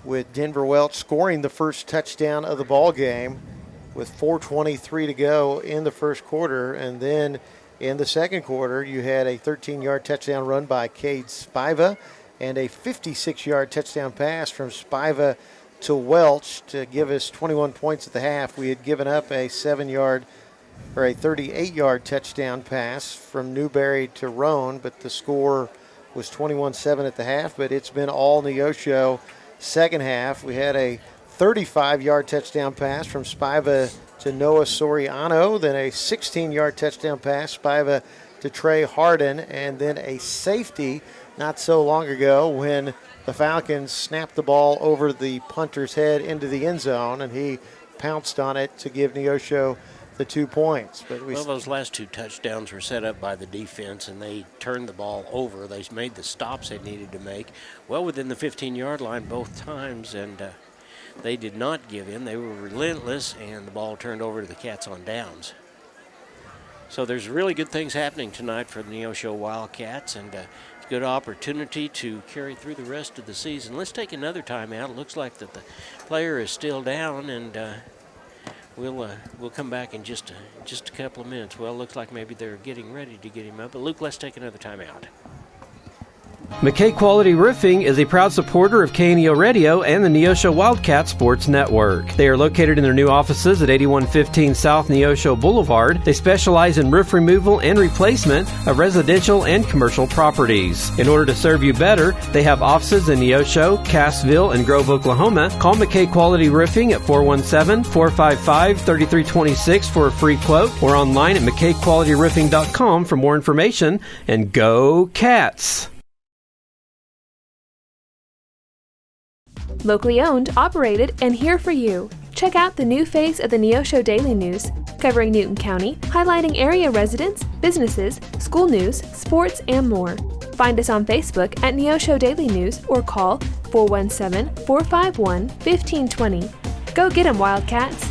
with Denver Welch scoring the first touchdown of the ball game with 4:23 to go in the first quarter. And then in the second quarter, you had a 13-yard touchdown run by Cade Spiva and a 56-yard touchdown pass from Spiva to Welch to give us 21 points at the half. We had given up a 38-yard touchdown pass from Newberry to Roan, but the score was 21-7 at the half. But it's been all Neosho second half. We had a 35-yard touchdown pass from Spiva to Noah Soriano, then a 16-yard touchdown pass, Spiva to Trey Harden, and then a safety not so long ago when the Falcons snapped the ball over the punter's head into the end zone, and he pounced on it to give Neosho the 2 points. But those last 2 touchdowns were set up by the defense, and they turned the ball over. They made the stops they needed to make well within the 15-yard line both times, and they did not give in. They were relentless, and the ball turned over to the Cats on downs. So there's really good things happening tonight for the Neosho Wildcats, and it's a good opportunity to carry through the rest of the season. Let's take another timeout. It looks like that the player is still down, and we'll come back in just a couple of minutes. Well, it looks like maybe they're getting ready to get him up. But Luke, let's take another timeout. McKay Quality Roofing is a proud supporter of KNEO Radio and the Neosho Wildcat Sports Network. They are located in their new offices at 8115 South Neosho Boulevard. They specialize in roof removal and replacement of residential and commercial properties. In order to serve you better, they have offices in Neosho, Cassville, and Grove, Oklahoma. Call McKay Quality Roofing at 417-455-3326 for a free quote, or online at McKayQualityRoofing.com for more information. And go Cats! Locally owned, operated, and here for you. check out the new face of the Neosho Daily News, covering Newton County, highlighting area residents, businesses, school news, sports, and more. Find us on Facebook at Neosho Daily News or call 417-451-1520. Go get 'em, Wildcats!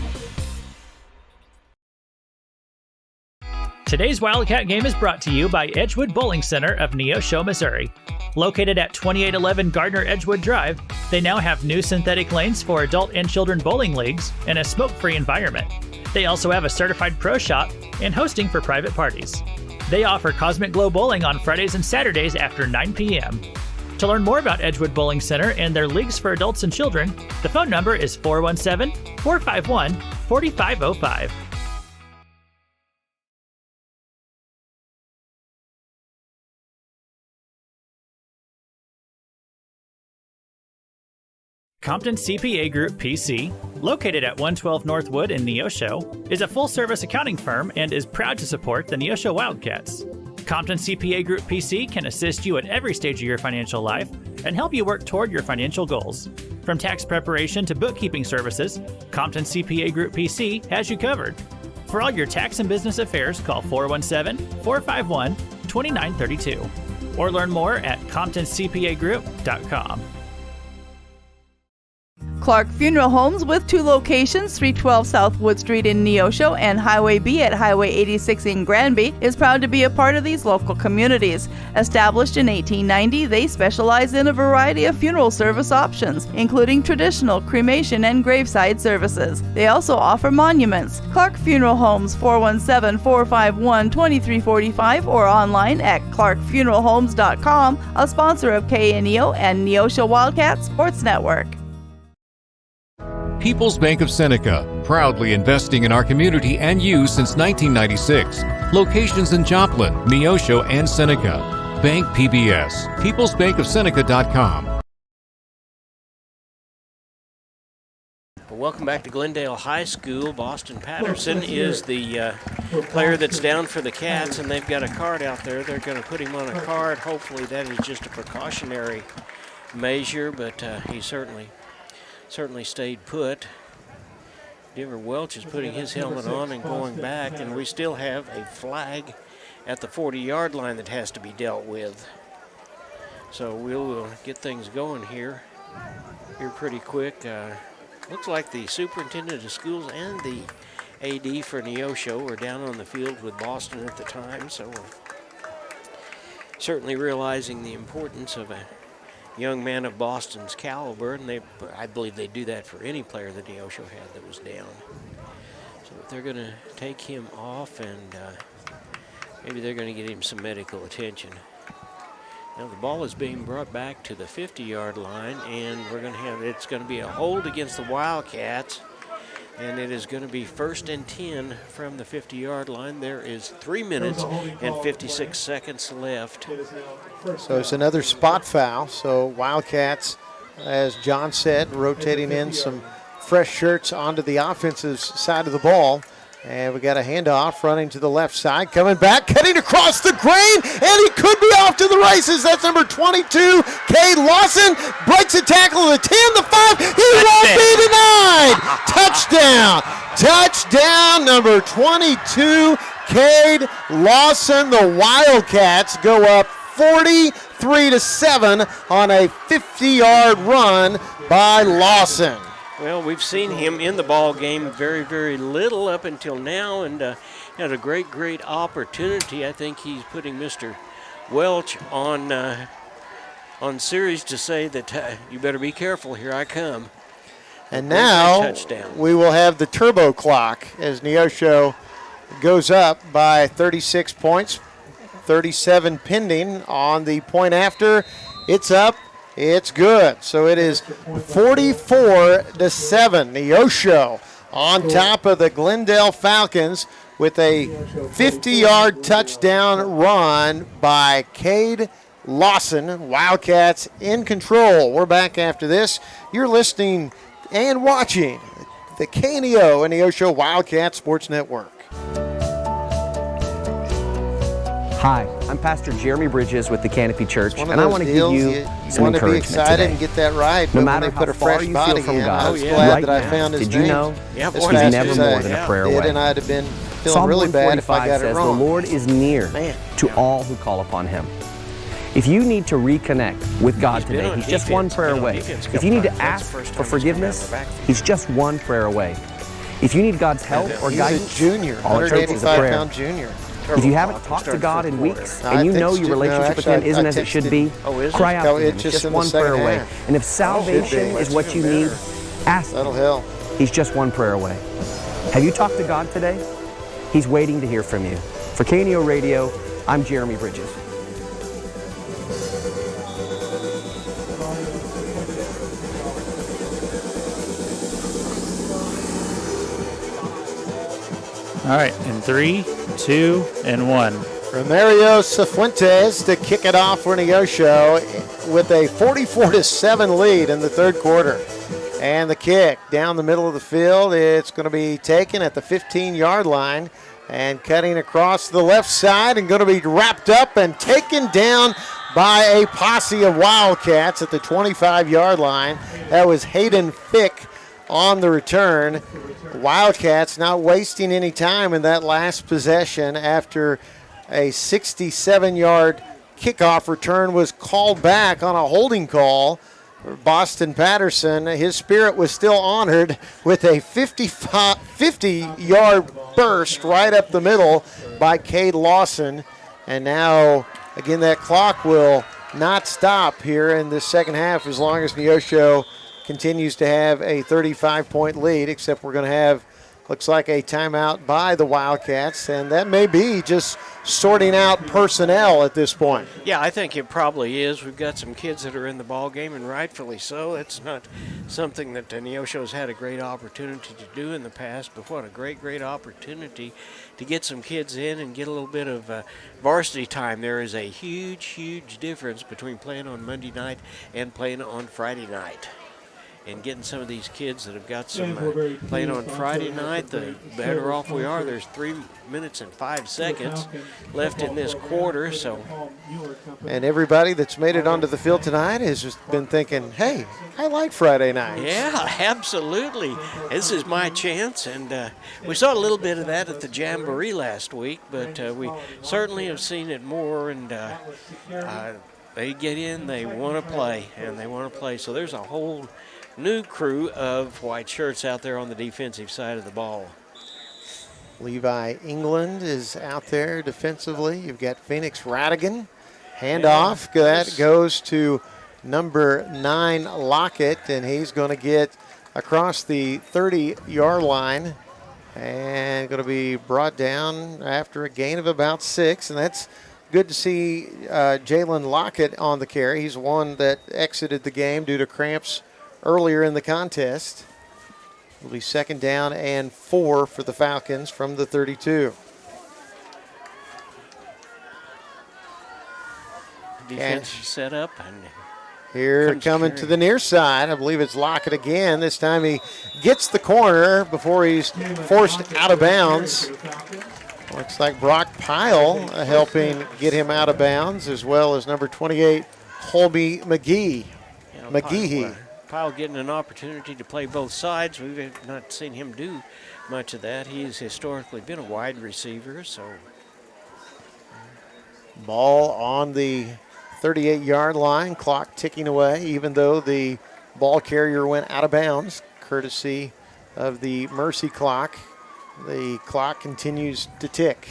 Today's Wildcat game is brought to you by Edgewood Bowling Center of Neosho, Missouri. Located at 2811 Gardner Edgewood Drive, they now have new synthetic lanes for adult and children bowling leagues and a smoke-free environment. They also have a certified pro shop and hosting for private parties. They offer Cosmic Glow Bowling on Fridays and Saturdays after 9 p.m. To learn more about Edgewood Bowling Center and their leagues for adults and children, the phone number is 417-451-4505. Compton CPA Group PC, located at 112 Northwood in Neosho, is a full-service accounting firm and is proud to support the Neosho Wildcats. Compton CPA Group PC can assist you at every stage of your financial life and help you work toward your financial goals. From tax preparation to bookkeeping services, Compton CPA Group PC has you covered. For all your tax and business affairs, call 417-451-2932 or learn more at ComptonCPAGroup.com. Clark Funeral Homes, with 2 locations, 312 South Wood Street in Neosho and Highway B at Highway 86 in Granby, is proud to be a part of these local communities. Established in 1890, they specialize in a variety of funeral service options, including traditional, cremation, and graveside services. They also offer monuments. Clark Funeral Homes, 417-451-2345 or online at clarkfuneralhomes.com, a sponsor of KNEO and Neosho Wildcat Sports Network. People's Bank of Seneca, proudly investing in our community and you since 1996. Locations in Joplin, Neosho, and Seneca. Bank PBS, peoplesbankofseneca.com. Welcome back to Glendale High School. Boston Patterson is the player that's down for the Cats, and they've got a card out there. They're going to put him on a card. Hopefully that is just a precautionary measure, but he certainly stayed put. Denver Welch is putting his helmet on and going back, and we still have a flag at the 40-yard line that has to be dealt with. So we'll get things going here pretty quick. Looks like the superintendent of schools and the AD for Neosho were down on the field with Boston at the time, so we're certainly realizing the importance of a young man of Boston's caliber, and I believe they do that for any player that Neosho had that was down. So they're going to take him off, and maybe they're going to get him some medical attention. Now the ball is being brought back to the 50-yard line, and it's going to be a hold against the Wildcats, and it is going to be 1st and 10 from the 50-yard line. There is 3 minutes and 56 seconds left. So it's another spot foul. So Wildcats, as John said, rotating in some fresh shirts onto the offensive side of the ball. And we got a handoff running to the left side, coming back, cutting across the grain, and he could be off to the races. That's number 22, Cade Lawson, breaks a tackle at the 10, the 5, he won't be denied. Touchdown, touchdown, number 22, Cade Lawson. The Wildcats go up 43-7 on a 50-yard run by Lawson. Well, we've seen him in the ball game very, very little up until now, and had a great opportunity. I think he's putting Mr. Welch on series to say that you better be careful, here I come. And now we will have the turbo clock as Neosho goes up by 36 points, 37 pending on the point after. It's up. It's good. So it is 44-7. Neosho on top of the Glendale Falcons with a 50-yard touchdown run by Cade Lawson. Wildcats in control. We're back after this. You're listening and watching the KNEO and Neosho Wildcat Sports Network. Hi, I'm Pastor Jeremy Bridges with the Canopy Church, It's one of and I those want to give deals you some want to be encouragement excited today. and get that right, No but matter when they how put a far fresh you body feel from in, God, I was glad right that I now, found his did you name. know as He's fast never as more I than a prayer did, away? and I'd have been feeling Psalm really bad if I 145 got it says, wrong. "The Lord is near to all who call upon Him." If you need to reconnect with God today, He's just one prayer away. If you need to ask for forgiveness, He's just one prayer away. If you need God's help or He's guidance, a junior, all it takes is a prayer. 185-pound junior. If you haven't talked to God in weeks and you know your relationship with Him isn't as it should be, cry out to Him. It's just one prayer away. And if salvation is what you need, ask Him. That'll help. He's just one prayer away. Have you talked to God today? He's waiting to hear from you. For KNEO Radio, I'm Jeremy Bridges. All right, in 3, 2, and 1. Romario Cifuentes to kick it off for Neosho with a 44-7 lead in the third quarter. And the kick down the middle of the field, it's going to be taken at the 15-yard line and cutting across the left side and going to be wrapped up and taken down by a posse of Wildcats at the 25-yard line. That was Hayden Fick on the return. Wildcats not wasting any time in that last possession after a 67-yard kickoff return was called back on a holding call. Boston Patterson, his spirit was still honored with a 50-yard burst right up the middle by Cade Lawson. And now, again, that clock will not stop here in the second half as long as Neosho continues to have a 35-point lead, except we're going to have, looks like, a timeout by the Wildcats, and that may be just sorting out personnel at this point. Yeah, I think it probably is. We've got some kids that are in the ball game, and rightfully so. It's not something that Neosho's had a great opportunity to do in the past, but what a great opportunity to get some kids in and get a little bit of varsity time. There is a huge difference between playing on Monday night and playing on Friday night. And getting some of these kids that have got some playing on Friday night, the better off we are. There's 3 minutes and 5 seconds left in this quarter. And everybody that's made it onto the field tonight has just been thinking, hey, I like Friday nights. Yeah, absolutely. This is my chance. And we saw a little bit of that at the Jamboree last week, but we certainly have seen it more. And they get in, they want to play, and they want to play. So there's a whole new crew of white shirts out there on the defensive side of the ball. Levi England is out there defensively. You've got Phoenix Radigan. Handoff. That goes to number 9, Lockett, and he's going to get across the 30-yard line and going to be brought down after a gain of about 6, and that's good to see Jalen Lockett on the carry. He's the one that exited the game due to cramps earlier in the contest. It'll be 2nd down and 4 for the Falcons from the 32. Defense set up. And here coming to the near side, I believe it's Lockett again. This time he gets the corner before he's forced out of bounds. Looks like Brock Pyle helping get him out of bounds, as well as number 28, Colby McGee. Pyle getting an opportunity to play both sides. We've not seen him do much of that. He's historically been a wide receiver. So, ball on the 38-yard line, clock ticking away, even though the ball carrier went out of bounds, courtesy of the mercy clock. The clock continues to tick.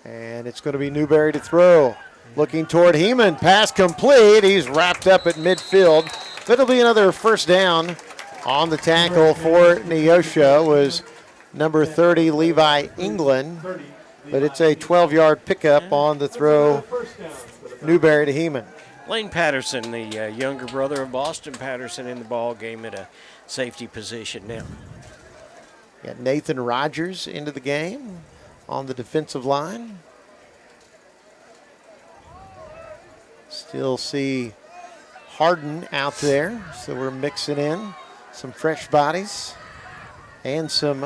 And it's going to be Newberry to throw. Looking toward Heeman. Pass complete. He's wrapped up at midfield. That'll be another first down on the tackle for Neosho. Was number 30, Levi England. But it's a 12-yard pickup on the throw. Newberry to Heeman. Lane Patterson, the younger brother of Boston Patterson, in the ball game at a safety position now. Got Nathan Rogers into the game on the defensive line. Still see Harden out there, so we're mixing in some fresh bodies. and some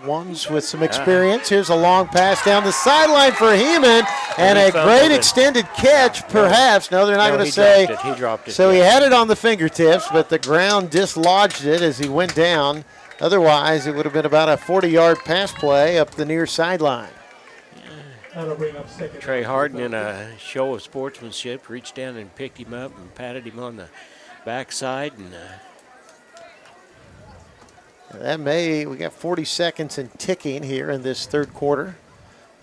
ones with some experience. Here's a long pass down the sideline for Heeman, and a great extended catch, perhaps. No, they're not going to say. He dropped it. So he had it on the fingertips, but the ground dislodged it as he went down. Otherwise, it would have been about a 40-yard pass play up the near sideline. Trey Harden, in a show of sportsmanship, reached down and picked him up and patted him on the backside. And we got 40 seconds and ticking here in this third quarter.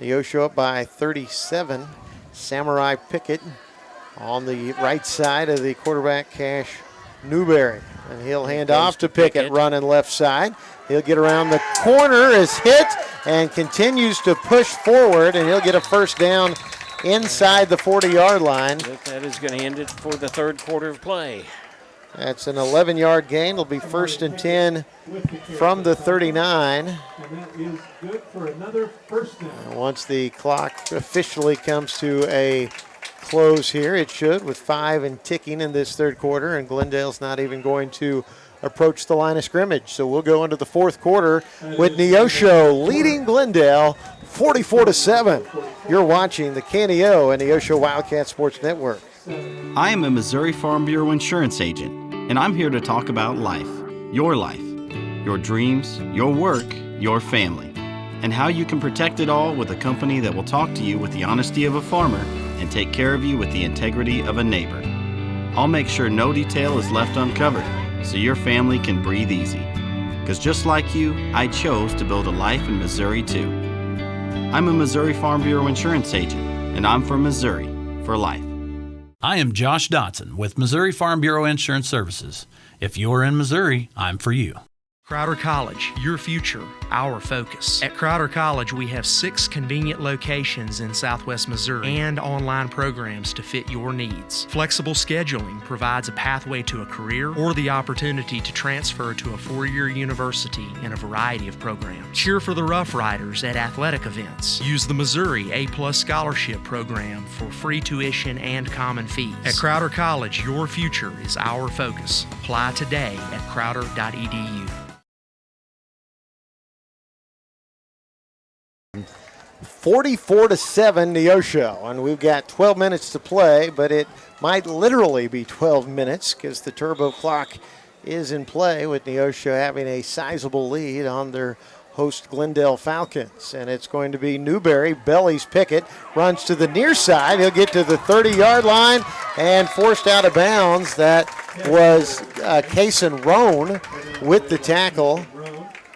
Neosho up by 37. Samurai Pickett on the right side of the quarterback, Cash Newberry. And he'll hand off to Pickett, running left side. He'll get around the corner, is hit, and continues to push forward, and he'll get a first down inside the 40-yard line. That is going to end it for the third quarter of play. That's an 11-yard gain. It'll be 1st and 10 from the 39. And that is good for another first down. And once the clock officially comes to a close here, it should, with 5 and ticking in this third quarter, and Glendale's not even going to approach the line of scrimmage. So we'll go into the fourth quarter with Neosho leading Glendale 44-7. You're watching the KNEO and Neosho Wildcat Sports Network. I am a Missouri Farm Bureau insurance agent, and I'm here to talk about life, your dreams, your work, your family, and how you can protect it all with a company that will talk to you with the honesty of a farmer and take care of you with the integrity of a neighbor. I'll make sure no detail is left uncovered so your family can breathe easy. Because just like you, I chose to build a life in Missouri too. I'm a Missouri Farm Bureau insurance agent, and I'm from Missouri for life. I am Josh Dotson with Missouri Farm Bureau Insurance Services. If you're in Missouri, I'm for you. Crowder College, your future, our focus. At Crowder College, we have 6 convenient locations in Southwest Missouri and online programs to fit your needs. Flexible scheduling provides a pathway to a career or the opportunity to transfer to a 4-year university in a variety of programs. Cheer for the Rough Riders at athletic events. Use the Missouri A-Plus Scholarship Program for free tuition and common fees. At Crowder College, your future is our focus. Apply today at crowder.edu. 44-7 Neosho, and we've got 12 minutes to play, but it might literally be 12 minutes because the turbo clock is in play with Neosho having a sizable lead on their host Glendale Falcons. And it's going to be Newberry, bellies Pickett, runs to the near side. He'll get to the 30-yard line and forced out of bounds. That was Kason Roan with the tackle.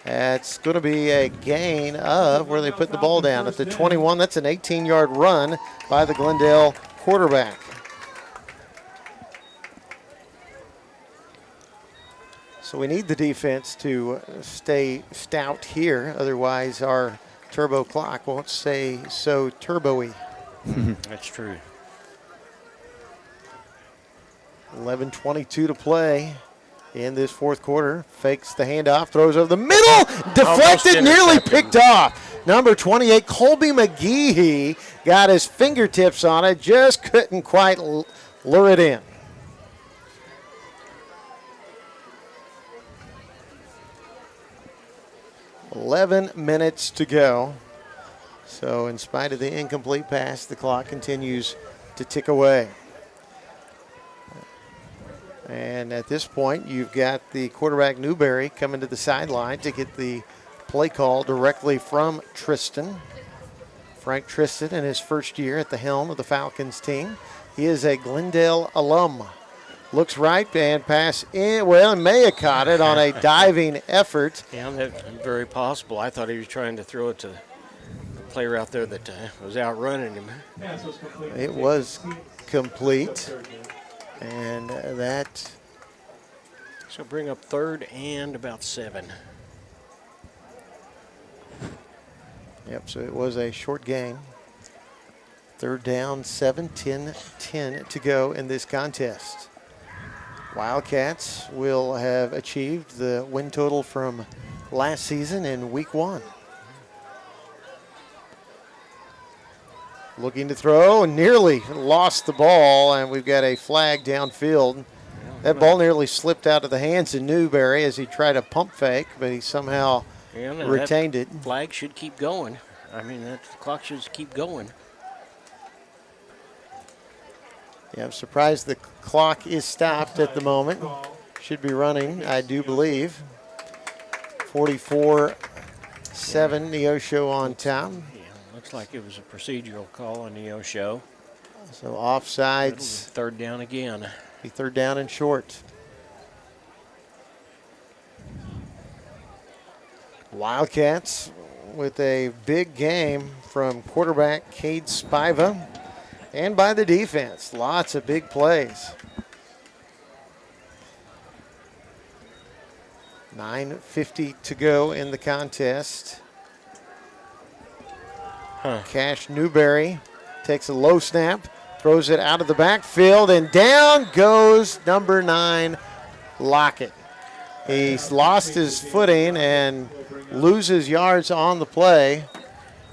It's going to be a gain of where they put the ball down at the 21. That's an 18-yard run by the Glendale quarterback. So we need the defense to stay stout here. Otherwise, our turbo clock won't stay so turbo-y. That's true. 11:22 to play in this fourth quarter. Fakes the handoff, throws over the middle, deflected, nearly picked off. Number 28, Colby McGehee, got his fingertips on it, just couldn't quite lure it in. .11 minutes to go. So in spite of the incomplete pass, the clock continues to tick away. And at this point, you've got the quarterback Newberry coming to the sideline to get the play call directly from Tristan. Frank Tristan in his first year at the helm of the Falcons team. He is a Glendale alum. Looks right and pass in. Well, may have caught it on a diving effort. Yeah, that's very possible. I thought he was trying to throw it to the player out there that was outrunning him. It was complete. And that. So bring up 3rd and about 7. Yep, so it was a short gain. 3rd down, 7, 10 to go in this contest. Wildcats will have achieved the win total from last season in week 1. Looking to throw, nearly lost the ball, and we've got a flag downfield. That ball nearly slipped out of the hands of Newberry as he tried a pump fake, but he somehow retained it. Flag should keep going. I mean, that clock should keep going. Yeah, I'm surprised the clock is stopped at the moment. Should be running, I do believe. 44-7, Neosho on top. Yeah, looks like it was a procedural call on Neosho. So offsides. Third down again. Be third down and short. Wildcats with a big game from quarterback Cade Spiva and by the defense. Lots of big plays. 9:50 to go in the contest. Cash Newberry takes a low snap, throws it out of the backfield, and down goes number 9, Lockett. He's lost his footing and loses yards on the play.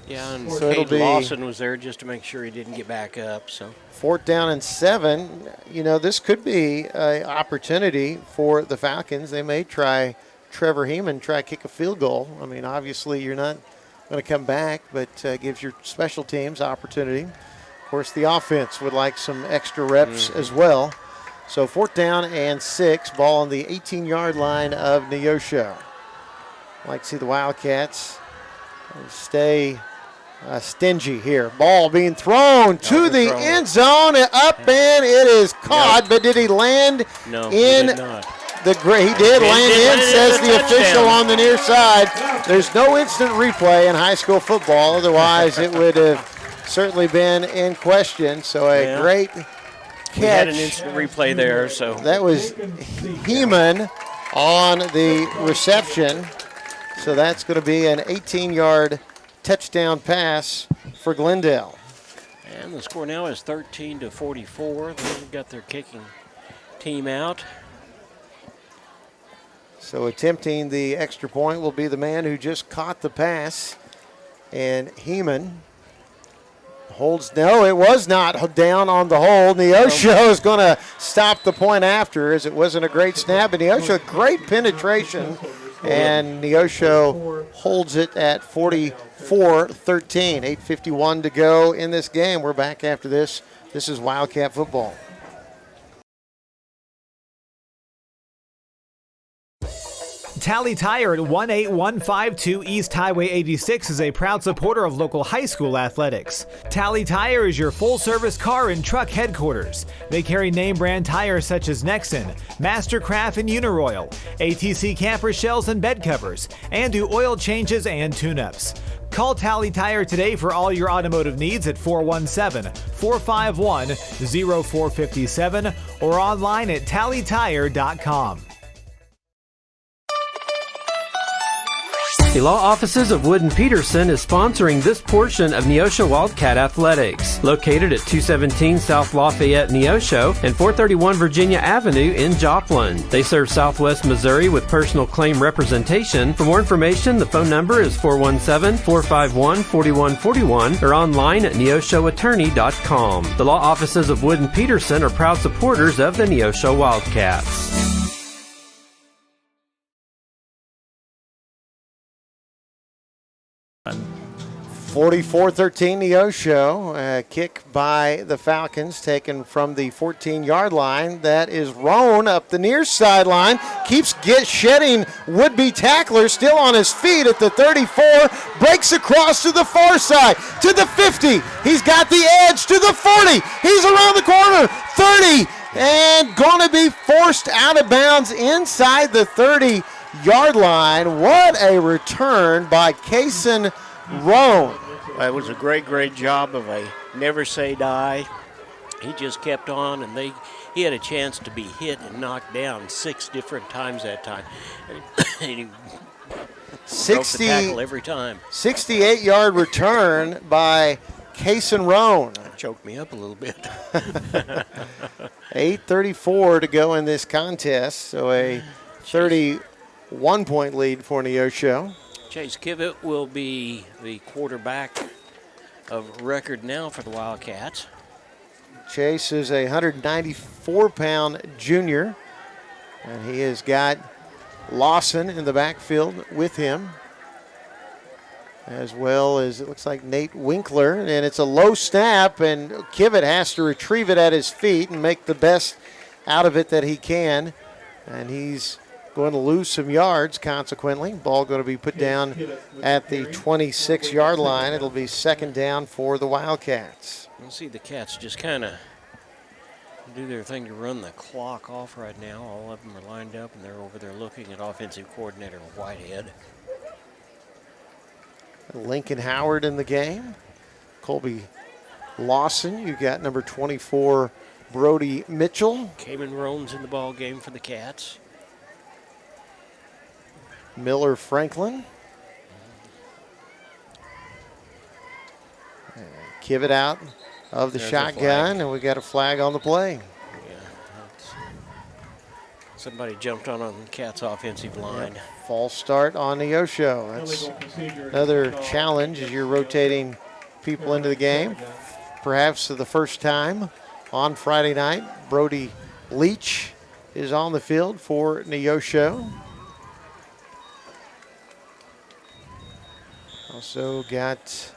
Yeah, and so it'll Cade be Lawson was there just to make sure he didn't get back up. So 4th down and 7. You know, this could be an opportunity for the Falcons. They may try Trevor Heeman, try kick a field goal. I mean, obviously you're not going to come back, but gives your special teams opportunity. Of course, the offense would like some extra reps as well. So 4th down and 6, ball on the 18-yard line of Neosho. I'd like to see the Wildcats stay stingy here. Ball being thrown to the end zone, up and it is caught, but did he land No, in? he did not. He did land in, says the official on the near side. There's no instant replay in high school football, otherwise it would have certainly been in question. So a great catch. We had an instant replay there. So that was Heeman on the reception. So that's going to be an 18-yard touchdown pass for Glendale. And the score now is 13-44. They've got their kicking team out. So attempting the extra point will be the man who just caught the pass. And Heeman holds, no, it was not down on the hold. Neosho is going to stop the point after, as it wasn't a great snap. And Neosho, great penetration. And Neosho holds it at 44-13. 8:51 to go in this game. We're back after this. This is Wildcat football. Tally Tire at 18152 East Highway 86 is a proud supporter of local high school athletics. Tally Tire is your full-service car and truck headquarters. They carry name-brand tires such as Nexen, Mastercraft and Uniroyal, ATC camper shells and bed covers, and do oil changes and tune-ups. Call Tally Tire today for all your automotive needs at 417-451-0457 or online at tallytire.com. The law offices of Wood & Peterson is sponsoring this portion of Neosho Wildcat Athletics, located at 217 South Lafayette, Neosho, and 431 Virginia Avenue in Joplin. They serve Southwest Missouri with personal claim representation. For more information, the phone number is 417-451-4141 or online at neoshoattorney.com. The law offices of Wood & Peterson are proud supporters of the Neosho Wildcats. 44-13 Neosho. Kick by the Falcons taken from the 14-yard line. That is Roan up the near sideline. Keeps shedding would-be tackler, still on his feet at the 34. Breaks across to the far side, to the 50. He's got the edge to the 40. He's around the corner, 30. And going to be forced out of bounds inside the 30-yard line. What a return by Kason Roan. It was a great job of a never say die. He just kept on, and he had a chance to be hit and knocked down 6 different times that time. And he broke the tackle every time. 68-yard return by Kason Roan. That choked me up a little bit. 8:34 to go in this contest, so a 31-point lead for Neosho. Chase Kivett will be the quarterback of record now for the Wildcats. Chase is a 194-pound junior, and he has got Lawson in the backfield with him. as well as it looks like Nate Winkler. And it's a low snap, and Kivett has to retrieve it at his feet and make the best out of it that he can. And he's going to lose some yards, consequently. Ball going to be put down at the 26-yard line. It'll be second down for the Wildcats. We'll see the Cats just kind of do their thing to run the clock off right now. All of them are lined up, and they're over there looking at offensive coordinator Whitehead. Lincoln Howard in the game. Colby Lawson. You got number 24, Brody Mitchell. Cayman Roan's in the ball game for the Cats. Miller Franklin. Kivett out of the shotgun, and we got a flag on the play. Yeah, somebody jumped on the Cats' offensive line. Yep. False start on Neosho. That's another challenge as you're rotating people into the game. Perhaps for the first time on Friday night, Brody Leach is on the field for Neosho. Also got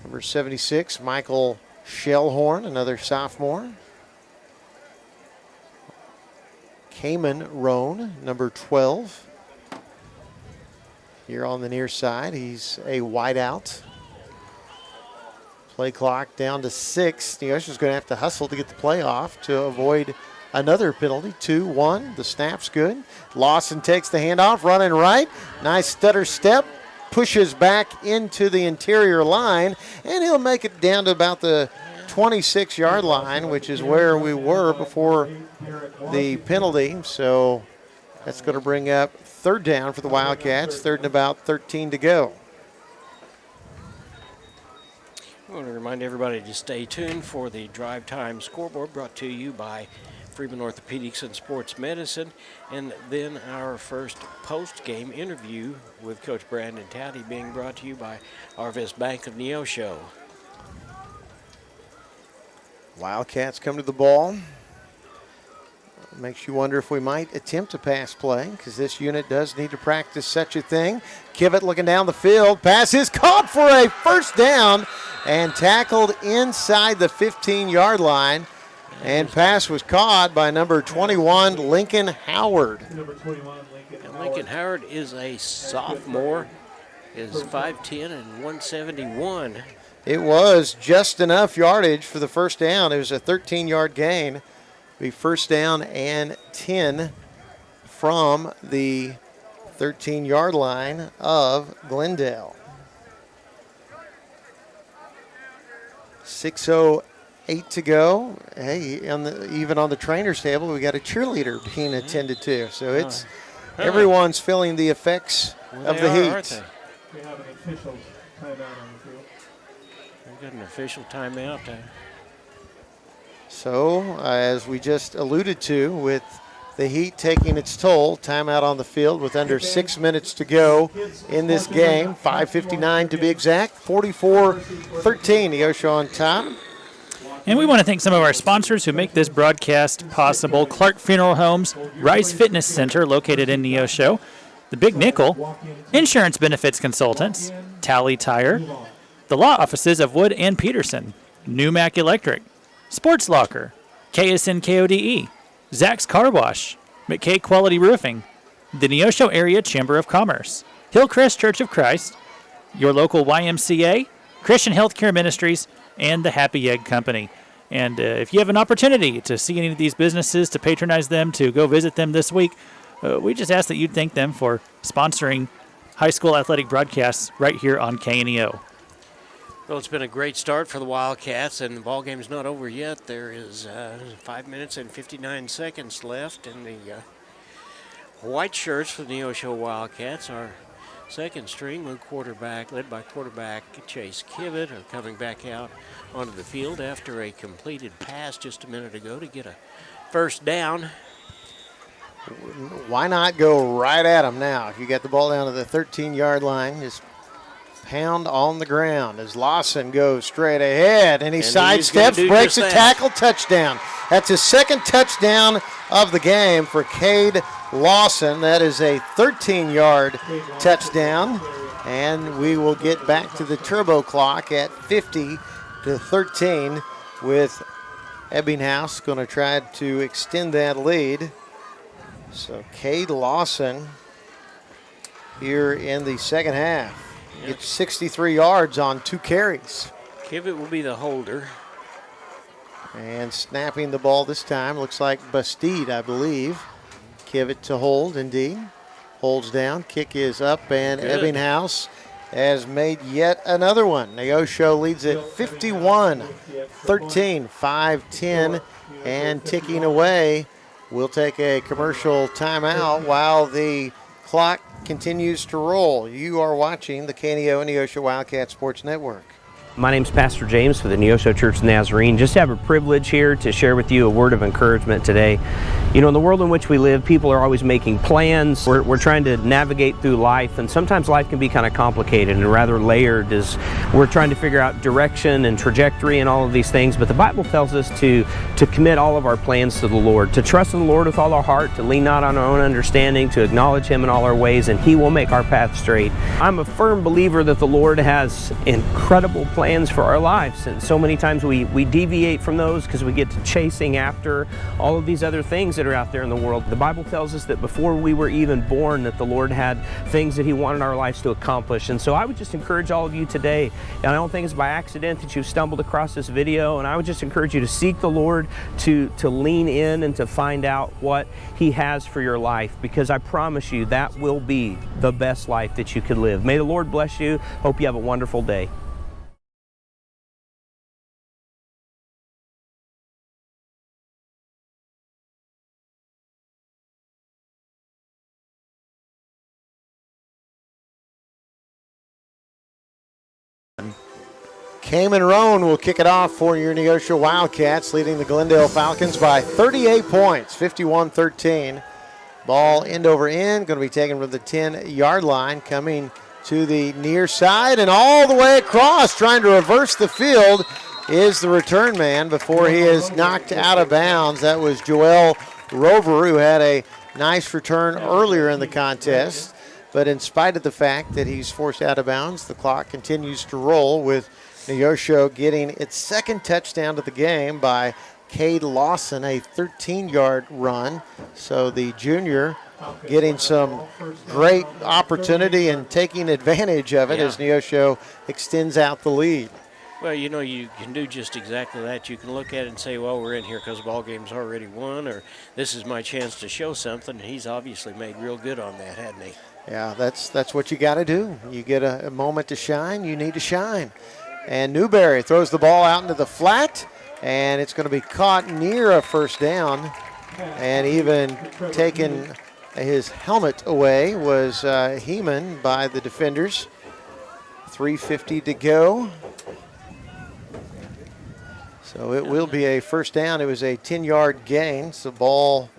number 76, Michael Shellhorn, another sophomore. Cayman Roan, number 12. Here on the near side, he's a wideout. Play clock down to 6. Neosho's going to have to hustle to get the play off to avoid another penalty. 2-1. The snap's good. Lawson takes the handoff, running right. Nice stutter step. Pushes back into the interior line, and he'll make it down to about the 26-yard line, which is where we were before the penalty. So that's going to bring up third down for the Wildcats. Third and about 13 to go. I want to remind everybody to stay tuned for the Drive Time Scoreboard, brought to you by Freeman Orthopedics and Sports Medicine, and then our first post-game interview with Coach Brandon Towdy being brought to you by Arvest Bank of Neosho. Wildcats come to the ball. Makes you wonder if we might attempt a pass play, because this unit does need to practice such a thing. Kivett looking down the field. Pass is caught for a first down and tackled inside the 15-yard line. And pass was caught by number 21, Lincoln Howard. Lincoln Howard is a sophomore, is 5'10 and 171. It was just enough yardage for the first down. It was a 13-yard gain. Be first down and 10 from the 13-yard line of Glendale. 6:08 to go. Hey, even on the trainer's table, we got a cheerleader being attended to. So it's everyone's feeling the effects of the heat. We have an official timeout on the field. We've got an official timeout. So, as we just alluded to, with the heat taking its toll, timeout on the field with under 6 minutes to go in this game. 5:59 to be exact. 44-13, Neosho on top. And we want to thank some of our sponsors who make this broadcast possible. Clark Funeral Homes, Rice Fitness Center located in Neosho, the Big Nickel, Insurance Benefits Consultants, Tally Tire, the law offices of Wood and Peterson, New Mac Electric, Sports Locker, KSN KODE, Zach's Car Wash, McKay Quality Roofing, the Neosho Area Chamber of Commerce, Hillcrest Church of Christ, your local YMCA, Christian Healthcare Ministries, and the Happy Egg Company. And if you have an opportunity to see any of these businesses, to patronize them, to go visit them this week, we just ask that you thank them for sponsoring high school athletic broadcasts right here on KNEO. Well, it's been a great start for the Wildcats, and the ball game's not over yet. There is 5 minutes and 59 seconds left, and the white shirts for the Neosho Wildcats are second string with quarterback, led by quarterback Chase Kivett, are coming back out onto the field after a completed pass just a minute ago to get a first down. Why not go right at them now? If you get the ball down to the 13-yard line, just pound on the ground as Lawson goes straight ahead, and he sidesteps, breaks a tackle, touchdown. That's his second touchdown of the game for Cade Lawson. That is a 13-yard touchdown, And we will get back to the turbo clock at 50-13 with Ebbinghaus going to try to extend that lead. So Cade Lawson here in the second half gets 63 yards on 2 carries. Kivett will be the holder. And snapping the ball this time looks like Bastide, I believe. Kivett to hold, indeed. Holds down, kick is up, and Good. Ebbinghaus has made yet another one. Neosho leads at 51-13, 5-10, and ticking away. We'll take a commercial timeout while the clock continues to roll. You are watching the KNEO Neosho Wildcat Sports Network. My name's Pastor James for the Neosho Church of the Nazarene. Just have a privilege here to share with you a word of encouragement today. You know, in the world in which we live, people are always making plans. We're trying to navigate through life, and sometimes life can be kind of complicated and rather layered as we're trying to figure out direction and trajectory and all of these things. But the Bible tells us to commit all of our plans to the Lord, to trust in the Lord with all our heart, to lean not on our own understanding, to acknowledge Him in all our ways, and He will make our path straight. I'm a firm believer that the Lord has incredible plans for our lives, and so many times we deviate from those because we get to chasing after all of these other things that are out there in the world. The Bible tells us that before we were even born that the Lord had things that He wanted our lives to accomplish. And so I would just encourage all of you today, and I don't think it's by accident that you've stumbled across this video, and I would just encourage you to seek the Lord, to lean in and to find out what He has for your life, because I promise you that will be the best life that you could live. May the Lord bless you. Hope you have a wonderful day. Cayman Roan will kick it off for your Neosho Wildcats, leading the Glendale Falcons by 38 points, 51-13. Ball end over end, going to be taken from the 10-yard line, coming to the near side and all the way across, trying to reverse the field is the return man before he is knocked out of bounds. That was Joel Rover, who had a nice return earlier in the contest. But in spite of the fact that he's forced out of bounds, the clock continues to roll with Neosho getting its second touchdown of the game by Cade Lawson, a 13-yard run. So the junior getting some great opportunity and taking advantage of it as Neosho extends out the lead. Well, you know, you can do just exactly that. You can look at it and say, well, we're in here because the ball game's already won, or this is my chance to show something. He's obviously made real good on that, hasn't he? Yeah, that's what you got to do. You get a moment to shine, you need to shine. And Newberry throws the ball out into the flat, and it's going to be caught near a first down. And even taking his helmet away was Heeman by the defenders. 3:50 to go. So it will be a first down. It was a 10-yard gain. So the ball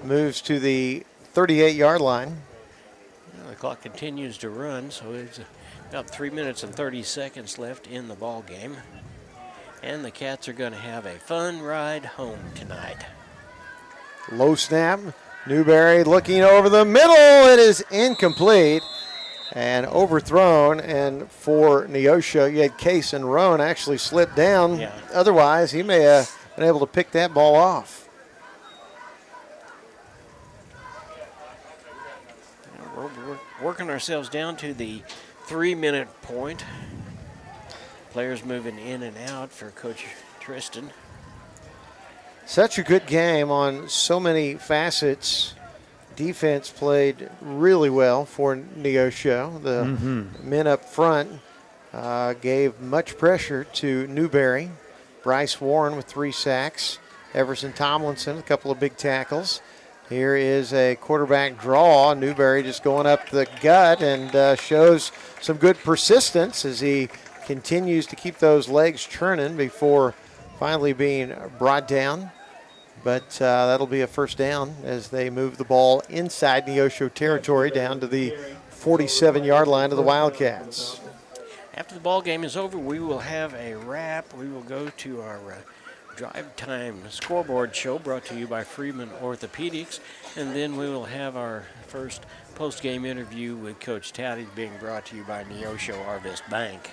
moves to the 38-yard line. Well, the clock continues to run, so it's about 3 minutes and 30 seconds left in the ball game. And the Cats are going to have a fun ride home tonight. Low snap. Newberry looking over the middle. It is incomplete and overthrown. And for Neosho, you had Case and Roan actually slip down. Yeah. Otherwise, he may have been able to pick that ball off. We're working ourselves down to the 3-minute point. Players moving in and out for Coach Tristan. Such a good game on so many facets. Defense played really well for Neosho. The men up front gave much pressure to Newberry. Bryce Warren with 3 sacks. Everson Tomlinson, a couple of big tackles. Here is a quarterback draw. Newberry just going up the gut and shows some good persistence as he continues to keep those legs churning before finally being brought down. But that'll be a first down as they move the ball inside Neosho territory down to the 47-yard line of the Wildcats. After the ball game is over, we will have a wrap. We will go to our Drive Time Scoreboard Show brought to you by Freeman Orthopedics. And then we will have our first post-game interview with Coach Towdy being brought to you by Neosho Harvest Bank.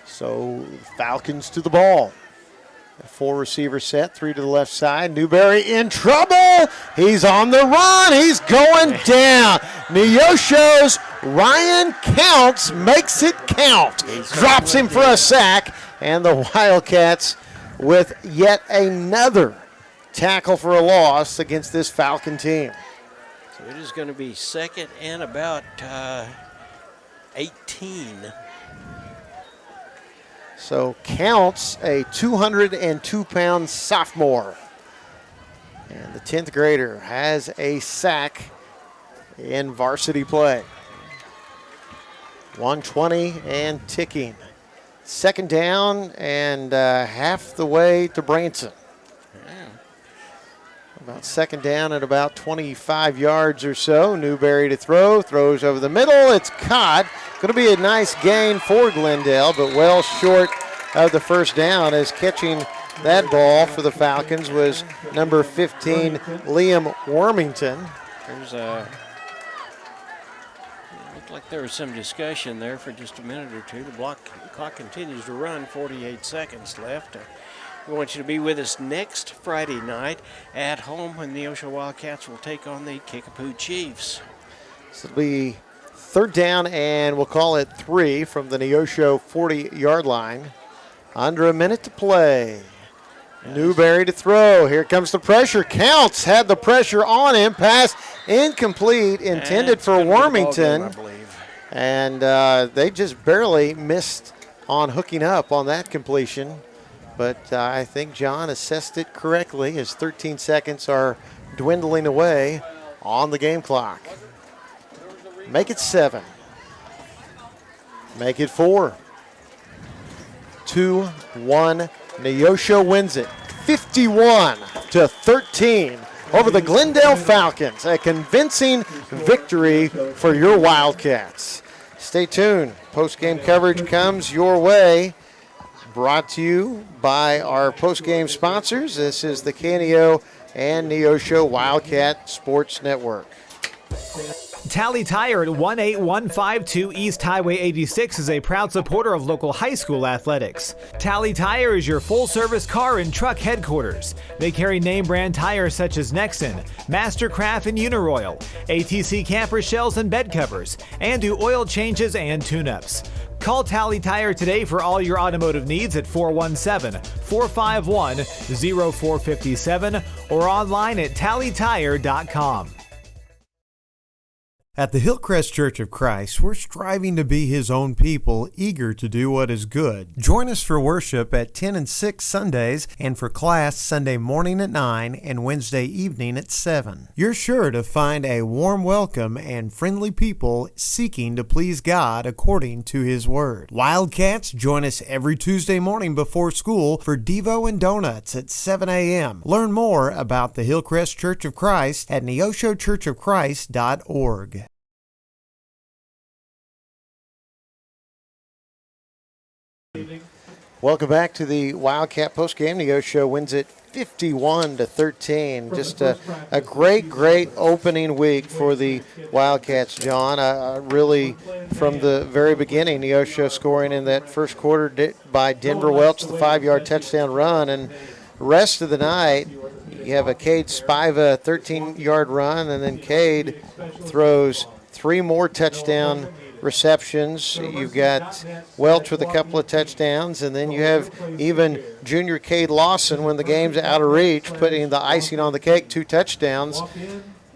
So Falcons to the ball. A 4-receiver set, 3 to the left side. Newberry in trouble. He's on the run. He's going down. Neosho's Ryan Counts makes it count. Drops him for a sack. And the Wildcats with yet another tackle for a loss against this Falcon team. So it is going to be second and about 18. So Counts, a 202-pound sophomore. And the 10th grader has a sack in varsity play. 120 and ticking. Second down and half the way to Branson. About second down at about 25 yards or so. Newberry to throw, throws over the middle. It's caught. Going to be a nice gain for Glendale, but well short of the first down, as catching that ball for the Falcons was number 15, Liam Wormington. There's looked like there was some discussion there for just a minute or two. The clock continues to run, 48 seconds left. We want you to be with us next Friday night at home when the Neosho Wildcats will take on the Kickapoo Chiefs. So it'll be third down, and we'll call it 3 from the Neosho 40-yard line. Under a minute to play. Yes. Newberry to throw. Here comes the pressure. Counts had the pressure on him. Pass incomplete, intended for Wormington. And they just barely missed on hooking up on that completion. But I think John assessed it correctly as 13 seconds are dwindling away on the game clock. Make it 7. Make it 4. 2-1. Neosho wins it 51-13 over the Glendale Falcons. A convincing victory for your Wildcats. Stay tuned. Post-game coverage comes your way. Brought to you by our post-game sponsors. This is the KNEO and Neosho Wildcat Sports Network. Tally Tire at 18152 East Highway 86 is a proud supporter of local high school athletics. Tally Tire is your full-service car and truck headquarters. They carry name-brand tires such as Nexen, Mastercraft, and Uniroyal, ATC camper shells and bed covers, and do oil changes and tune-ups. Call Tally Tire today for all your automotive needs at 417-451-0457 or online at tallytire.com. At the Hillcrest Church of Christ, we're striving to be His own people, eager to do what is good. Join us for worship at 10 and 6 Sundays, and for class Sunday morning at 9 and Wednesday evening at 7. You're sure to find a warm welcome and friendly people seeking to please God according to His Word. Wildcats, join us every Tuesday morning before school for Devo and Donuts at 7 a.m. Learn more about the Hillcrest Church of Christ at neoshochurchofchrist.org. Welcome back to the Wildcat postgame. Neosho wins it 51-13. Just a great opening week for the Wildcats, John. Really, from the very beginning, Neosho scoring in that first quarter by Denver Welch, the 5-yard touchdown run. And rest of the night, you have a Cade Spiva 13-yard run, and then Cade throws 3 more touchdown receptions. You've got Welch with a couple of touchdowns, and then you have even junior Cade Lawson, when the game's out of reach, putting the icing on the cake, 2 touchdowns.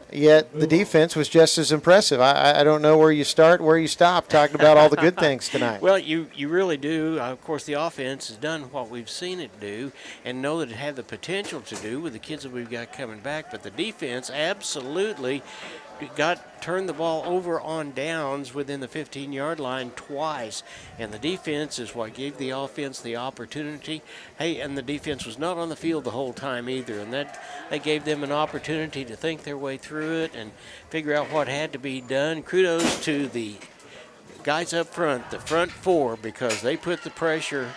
Yet the defense was just as impressive. I don't know where you start, where you stop, talking about all the good things tonight. Well, you really do. Of course, the offense has done what we've seen it do and know that it had the potential to do with the kids that we've got coming back. But the defense absolutely turned the ball over on downs within the 15-yard line twice. And the defense is what gave the offense the opportunity. Hey, and the defense was not on the field the whole time either. And that gave them an opportunity to think their way through it and figure out what had to be done. Kudos to the guys up front, the front 4, because they put the pressure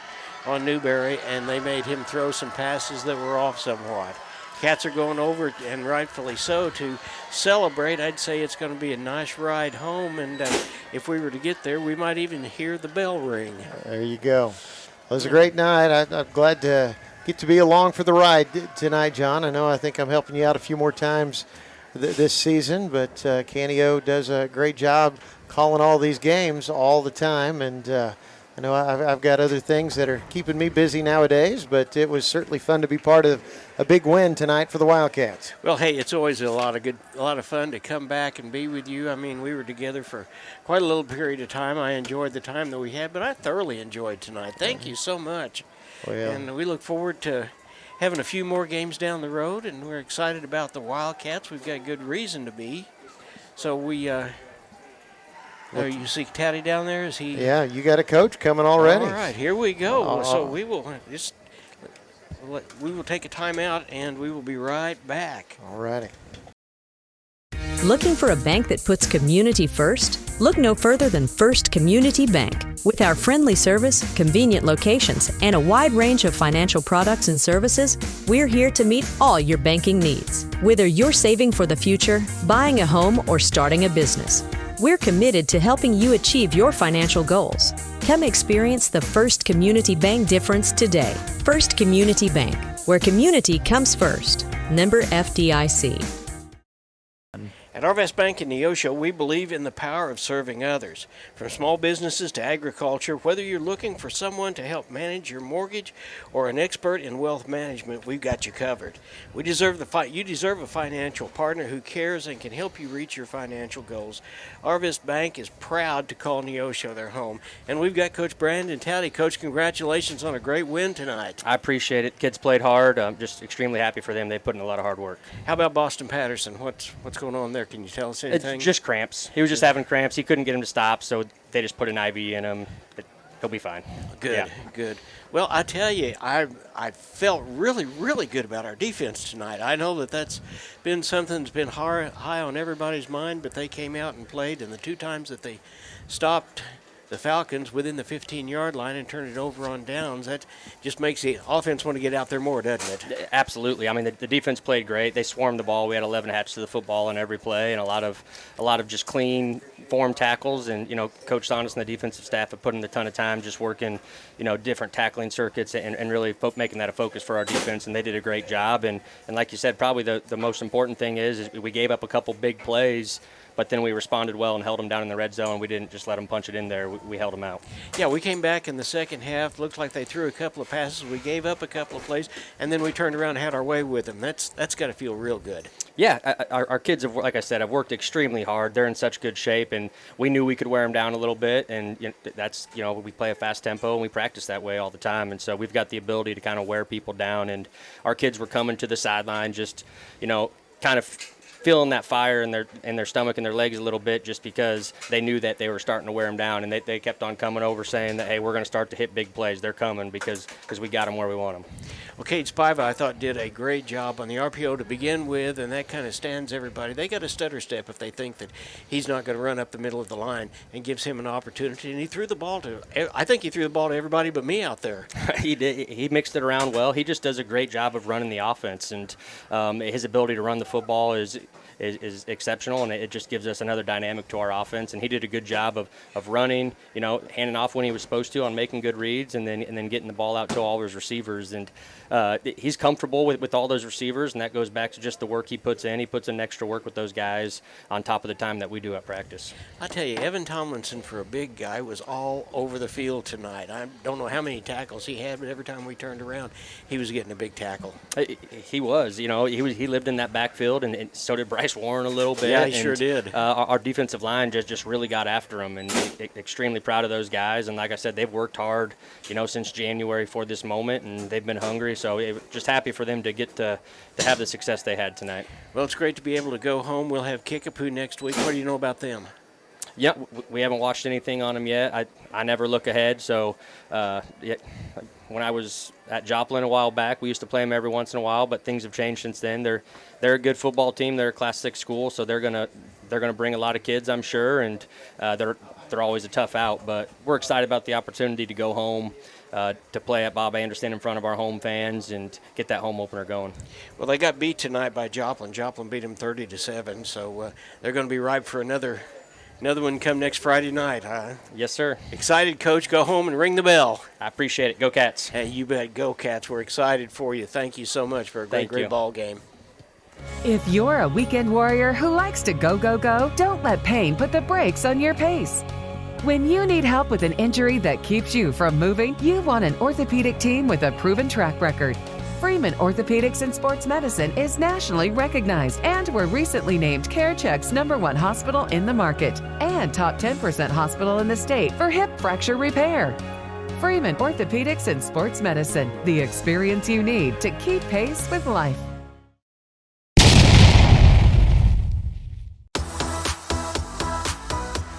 on Newberry, and they made him throw some passes that were off somewhat. Cats are going over, and rightfully so, to celebrate. I'd say it's going to be a nice ride home, and if we were to get there, we might even hear the bell ring. There you go. It was a great night. I'm glad to get to be along for the ride tonight, John. I think I'm helping you out a few more times this season, but Canio does a great job calling all these games all the time, and I know I've got other things that are keeping me busy nowadays, but it was certainly fun to be part of a big win tonight for the Wildcats. Well, hey, it's always a lot of fun to come back and be with you. I mean, we were together for quite a little period of time. I enjoyed the time that we had, but I thoroughly enjoyed tonight. Thank you so much. Well, and we look forward to having a few more games down the road, and we're excited about the Wildcats. We've got good reason to be. So we you see Taddy down there? Is he? Yeah, you got a coach coming already. All right, here we go. So we will take a timeout, and we will be right back. All righty. Looking for a bank that puts community first? Look no further than First Community Bank. With our friendly service, convenient locations, and a wide range of financial products and services, we're here to meet all your banking needs. Whether you're saving for the future, buying a home, or starting a business, we're committed to helping you achieve your financial goals. Come experience the First Community Bank difference today. First Community Bank, where community comes first. Member FDIC. At Arvest Bank in Neosho, we believe in the power of serving others. From small businesses to agriculture, whether you're looking for someone to help manage your mortgage or an expert in wealth management, we've got you covered. You deserve a financial partner who cares and can help you reach your financial goals. Arvest Bank is proud to call Neosho their home. And we've got Coach Brandon Towdy. Coach, congratulations on a great win tonight. I appreciate it. Kids played hard. I'm just extremely happy for them. They put in a lot of hard work. How about Boston Patterson? What's going on there? Can you tell us anything? It's just cramps. He was just having cramps. He couldn't get him to stop, so they just put an IV in him. He'll be fine. Good, good. Well, I tell you, I felt really, really good about our defense tonight. I know that's been something that's been high on everybody's mind, but they came out and played, and the two times that they stopped the Falcons within the 15-yard line and turned it over on downs, that just makes the offense want to get out there more, doesn't it? Absolutely. I mean, the defense played great. They swarmed the ball. We had 11 hats to the football on every play, and a lot of just clean form tackles. And Coach Sonis and the defensive staff have put in a ton of time just working, different tackling circuits and really making that a focus for our defense. And they did a great job. And like you said, probably the most important thing is we gave up a couple big plays, but then we responded well and held them down in the red zone. We didn't just let them punch it in there. We held them out. Yeah, we came back in the second half. Looked like they threw a couple of passes. We gave up a couple of plays, and then we turned around and had our way with them. That's got to feel real good. Yeah, our kids, have, like I said, have worked extremely hard. They're in such good shape, and we knew we could wear them down a little bit. And we play a fast tempo, and we practice that way all the time. And so we've got the ability to kind of wear people down. And our kids were coming to the sideline just, kind of feeling that fire in their stomach and their legs a little bit, just because they knew that they were starting to wear them down, and they kept on coming over saying that, hey, we're going to start to hit big plays. They're coming because we got them where we want them. Well, Cade Spiva, I thought, did a great job on the RPO to begin with, and that kind of stands everybody. They got a stutter step if they think that he's not going to run up the middle of the line, and gives him an opportunity. And he threw the ball to everybody but me out there. He did. He mixed it around well. He just does a great job of running the offense, and his ability to run the football is exceptional, and it just gives us another dynamic to our offense. And he did a good job of running, handing off when he was supposed to on making good reads, and then getting the ball out to all of his receivers. And he's comfortable with all those receivers, and that goes back to just the work he puts in. He puts in extra work with those guys on top of the time that we do at practice. I tell you, Evan Tomlinson, for a big guy, was all over the field tonight. I don't know how many tackles he had, but every time we turned around, he was getting a big tackle. He was. He lived in that backfield, and so did Bryce Warren a little bit. Yeah, he sure did. Our defensive line just really got after him, and extremely proud of those guys. And like I said, they've worked hard, since January for this moment, and they've been hungry. So just happy for them to get to have the success they had tonight. Well, it's great to be able to go home. We'll have Kickapoo next week. What do you know about them? Yeah, we haven't watched anything on them yet. I never look ahead. So when I was at Joplin a while back, we used to play them every once in a while, but things have changed since then. They're a good football team. They're a Class 6 school, so they're gonna bring a lot of kids, I'm sure, and they're always a tough out. But we're excited about the opportunity to go home. to play at Bob Anderson in front of our home fans and get that home opener going. Well, they got beat tonight by Joplin. Joplin beat them 30-7, so they're going to be ripe for another one come next Friday night, huh? Yes, sir. Excited, Coach. Go home and ring the bell. I appreciate it. Go Cats. Hey, you bet. Go Cats. We're excited for you. Thank you so much for a great ball game. If you're a weekend warrior who likes to go, go, go, don't let pain put the brakes on your pace. When you need help with an injury that keeps you from moving, you want an orthopedic team with a proven track record. Freeman Orthopedics and Sports Medicine is nationally recognized and were recently named CareCheck's #1 hospital in the market and top 10% hospital in the state for hip fracture repair. Freeman Orthopedics and Sports Medicine, the experience you need to keep pace with life.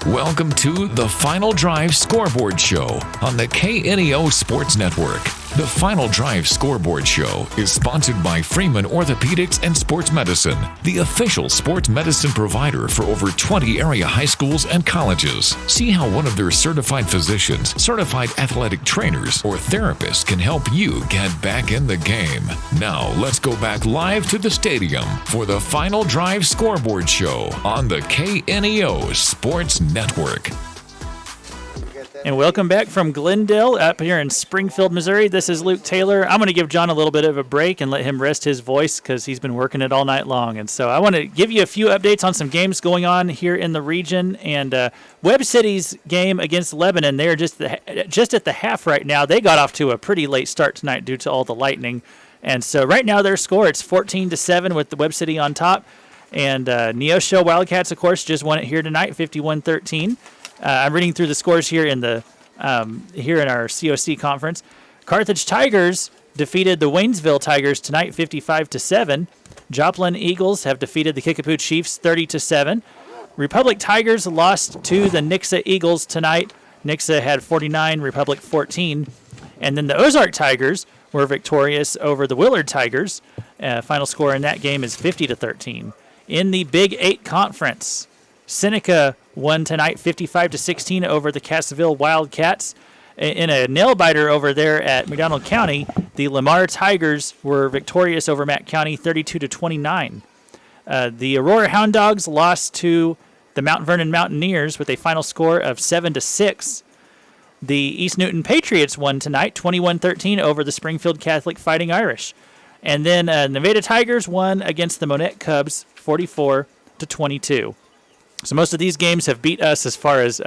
Welcome to the Final Drive Scoreboard Show on the KNEO Sports Network. The Final Drive Scoreboard Show is sponsored by Freeman Orthopedics and Sports Medicine, the official sports medicine provider for over 20 area high schools and colleges. See how one of their certified physicians, certified athletic trainers, or therapists can help you get back in the game. Now, let's go back live to the stadium for the Final Drive Scoreboard Show on the KNEO Sports Network. And welcome back from Glendale up here in Springfield, Missouri. This is Luke Taylor. I'm going to give John a little bit of a break and let him rest his voice because he's been working it all night long. And so I want to give you a few updates on some games going on here in the region. And Webb City's game against Lebanon, they're just at the half right now. They got off to a pretty late start tonight due to all the lightning. And so right now their score, it's 14-7 with the Webb City on top. And Neosho Wildcats, of course, just won it here tonight, 51-13. I'm reading through the scores here in the here in our COC conference. Carthage Tigers defeated the Waynesville Tigers tonight, 55-7. Joplin Eagles have defeated the Kickapoo Chiefs, 30-7. Republic Tigers lost to the Nixa Eagles tonight. Nixa had 49, Republic 14. And then the Ozark Tigers were victorious over the Willard Tigers. Final score in that game is 50-13. In the Big 8 Conference, Seneca won tonight 55-16 over the Cassville Wildcats. In a nail-biter over there at McDonald County, the Lamar Tigers were victorious over Mack County 32-29. The Aurora Hound Dogs lost to the Mount Vernon Mountaineers with a final score of 7-6. The East Newton Patriots won tonight 21-13 over the Springfield Catholic Fighting Irish. And then Nevada Tigers won against the Monette Cubs 44-22. So most of these games have beat us as far as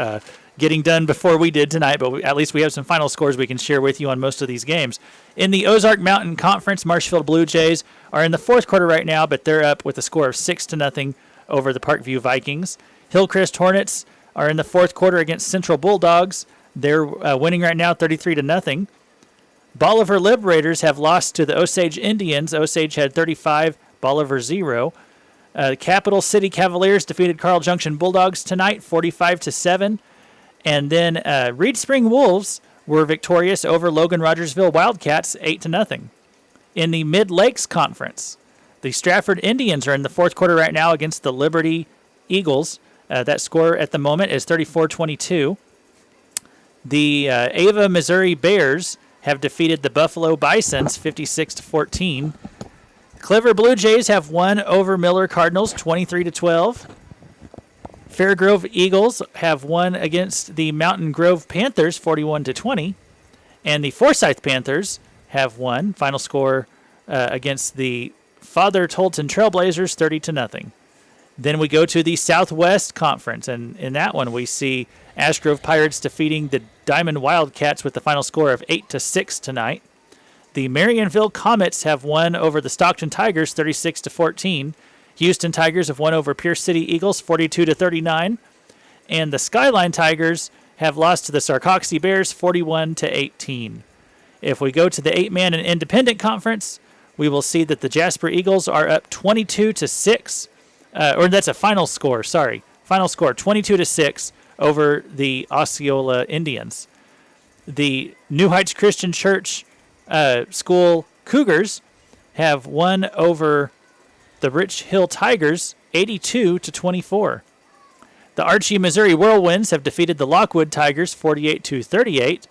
getting done before we did tonight, but at least we have some final scores we can share with you on most of these games. In the Ozark Mountain Conference, Marshfield Blue Jays are in the fourth quarter right now, but they're up with a score of 6-0 over the Parkview Vikings. Hillcrest Hornets are in the fourth quarter against Central Bulldogs. They're winning right now 33-0. Bolivar Liberators have lost to the Osage Indians. Osage had 35, Bolivar 0. Capital City Cavaliers defeated Carl Junction Bulldogs tonight, 45-7. And then Reed Spring Wolves were victorious over Logan Rogersville Wildcats, 8-0. In the Mid-Lakes Conference, the Stratford Indians are in the fourth quarter right now against the Liberty Eagles. That score at the moment is 34-22. The Ava, Missouri Bears have defeated the Buffalo Bisons, 56-14. Clever Blue Jays have won over Miller Cardinals 23-12. Fairgrove Eagles have won against the Mountain Grove Panthers 41-20. And the Forsyth Panthers have won. Final score against the Father Tolton Trailblazers 30-0. Then we go to the Southwest Conference, and in that one we see Ash Grove Pirates defeating the Diamond Wildcats with the final score of 8-6 tonight. The Marionville Comets have won over the Stockton Tigers 36-14. Houston Tigers have won over Pierce City Eagles 42-39. And the Skyline Tigers have lost to the Sarcoxy Bears 41-18. If we go to the 8-man and independent conference, we will see that the Jasper Eagles are up 22-6. Or that's a final score, sorry. Final score 22-6 over the Osceola Indians. The New Heights Christian Church School Cougars have won over the Rich Hill Tigers 82-24. The Archie, Missouri Whirlwinds have defeated the Lockwood Tigers 48-38.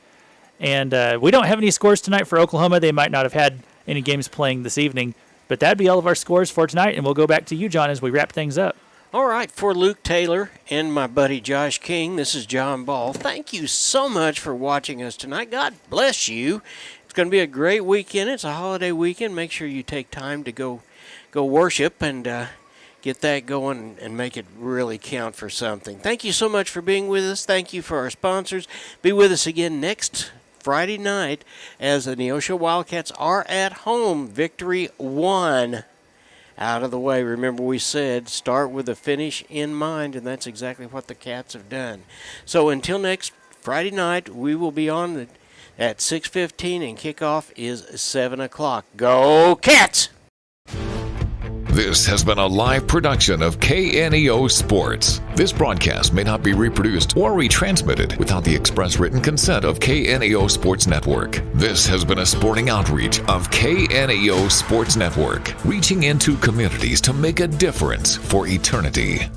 And we don't have any scores tonight for Oklahoma. They might not have had any games playing this evening. But that'd be all of our scores for tonight, and we'll go back to you, John, as we wrap things up. All right, for Luke Taylor and my buddy Josh King, this is John Ball. Thank you so much for watching us tonight. God bless you. It's going to be a great weekend. It's a holiday weekend. Make sure you take time to go worship and get that going and make it really count for something. Thank you so much for being with us. Thank you for our sponsors. Be with us again next Friday night as the Neosho Wildcats are at home. Victory 1 out of the way. Remember, we said start with the finish in mind, and that's exactly what the Cats have done. So until next Friday night, we will be on at 6:15, and kickoff is 7 o'clock. Go Cats! This has been a live production of KNEO Sports. This broadcast may not be reproduced or retransmitted without the express written consent of KNEO Sports Network. This has been a sporting outreach of KNEO Sports Network, reaching into communities to make a difference for eternity.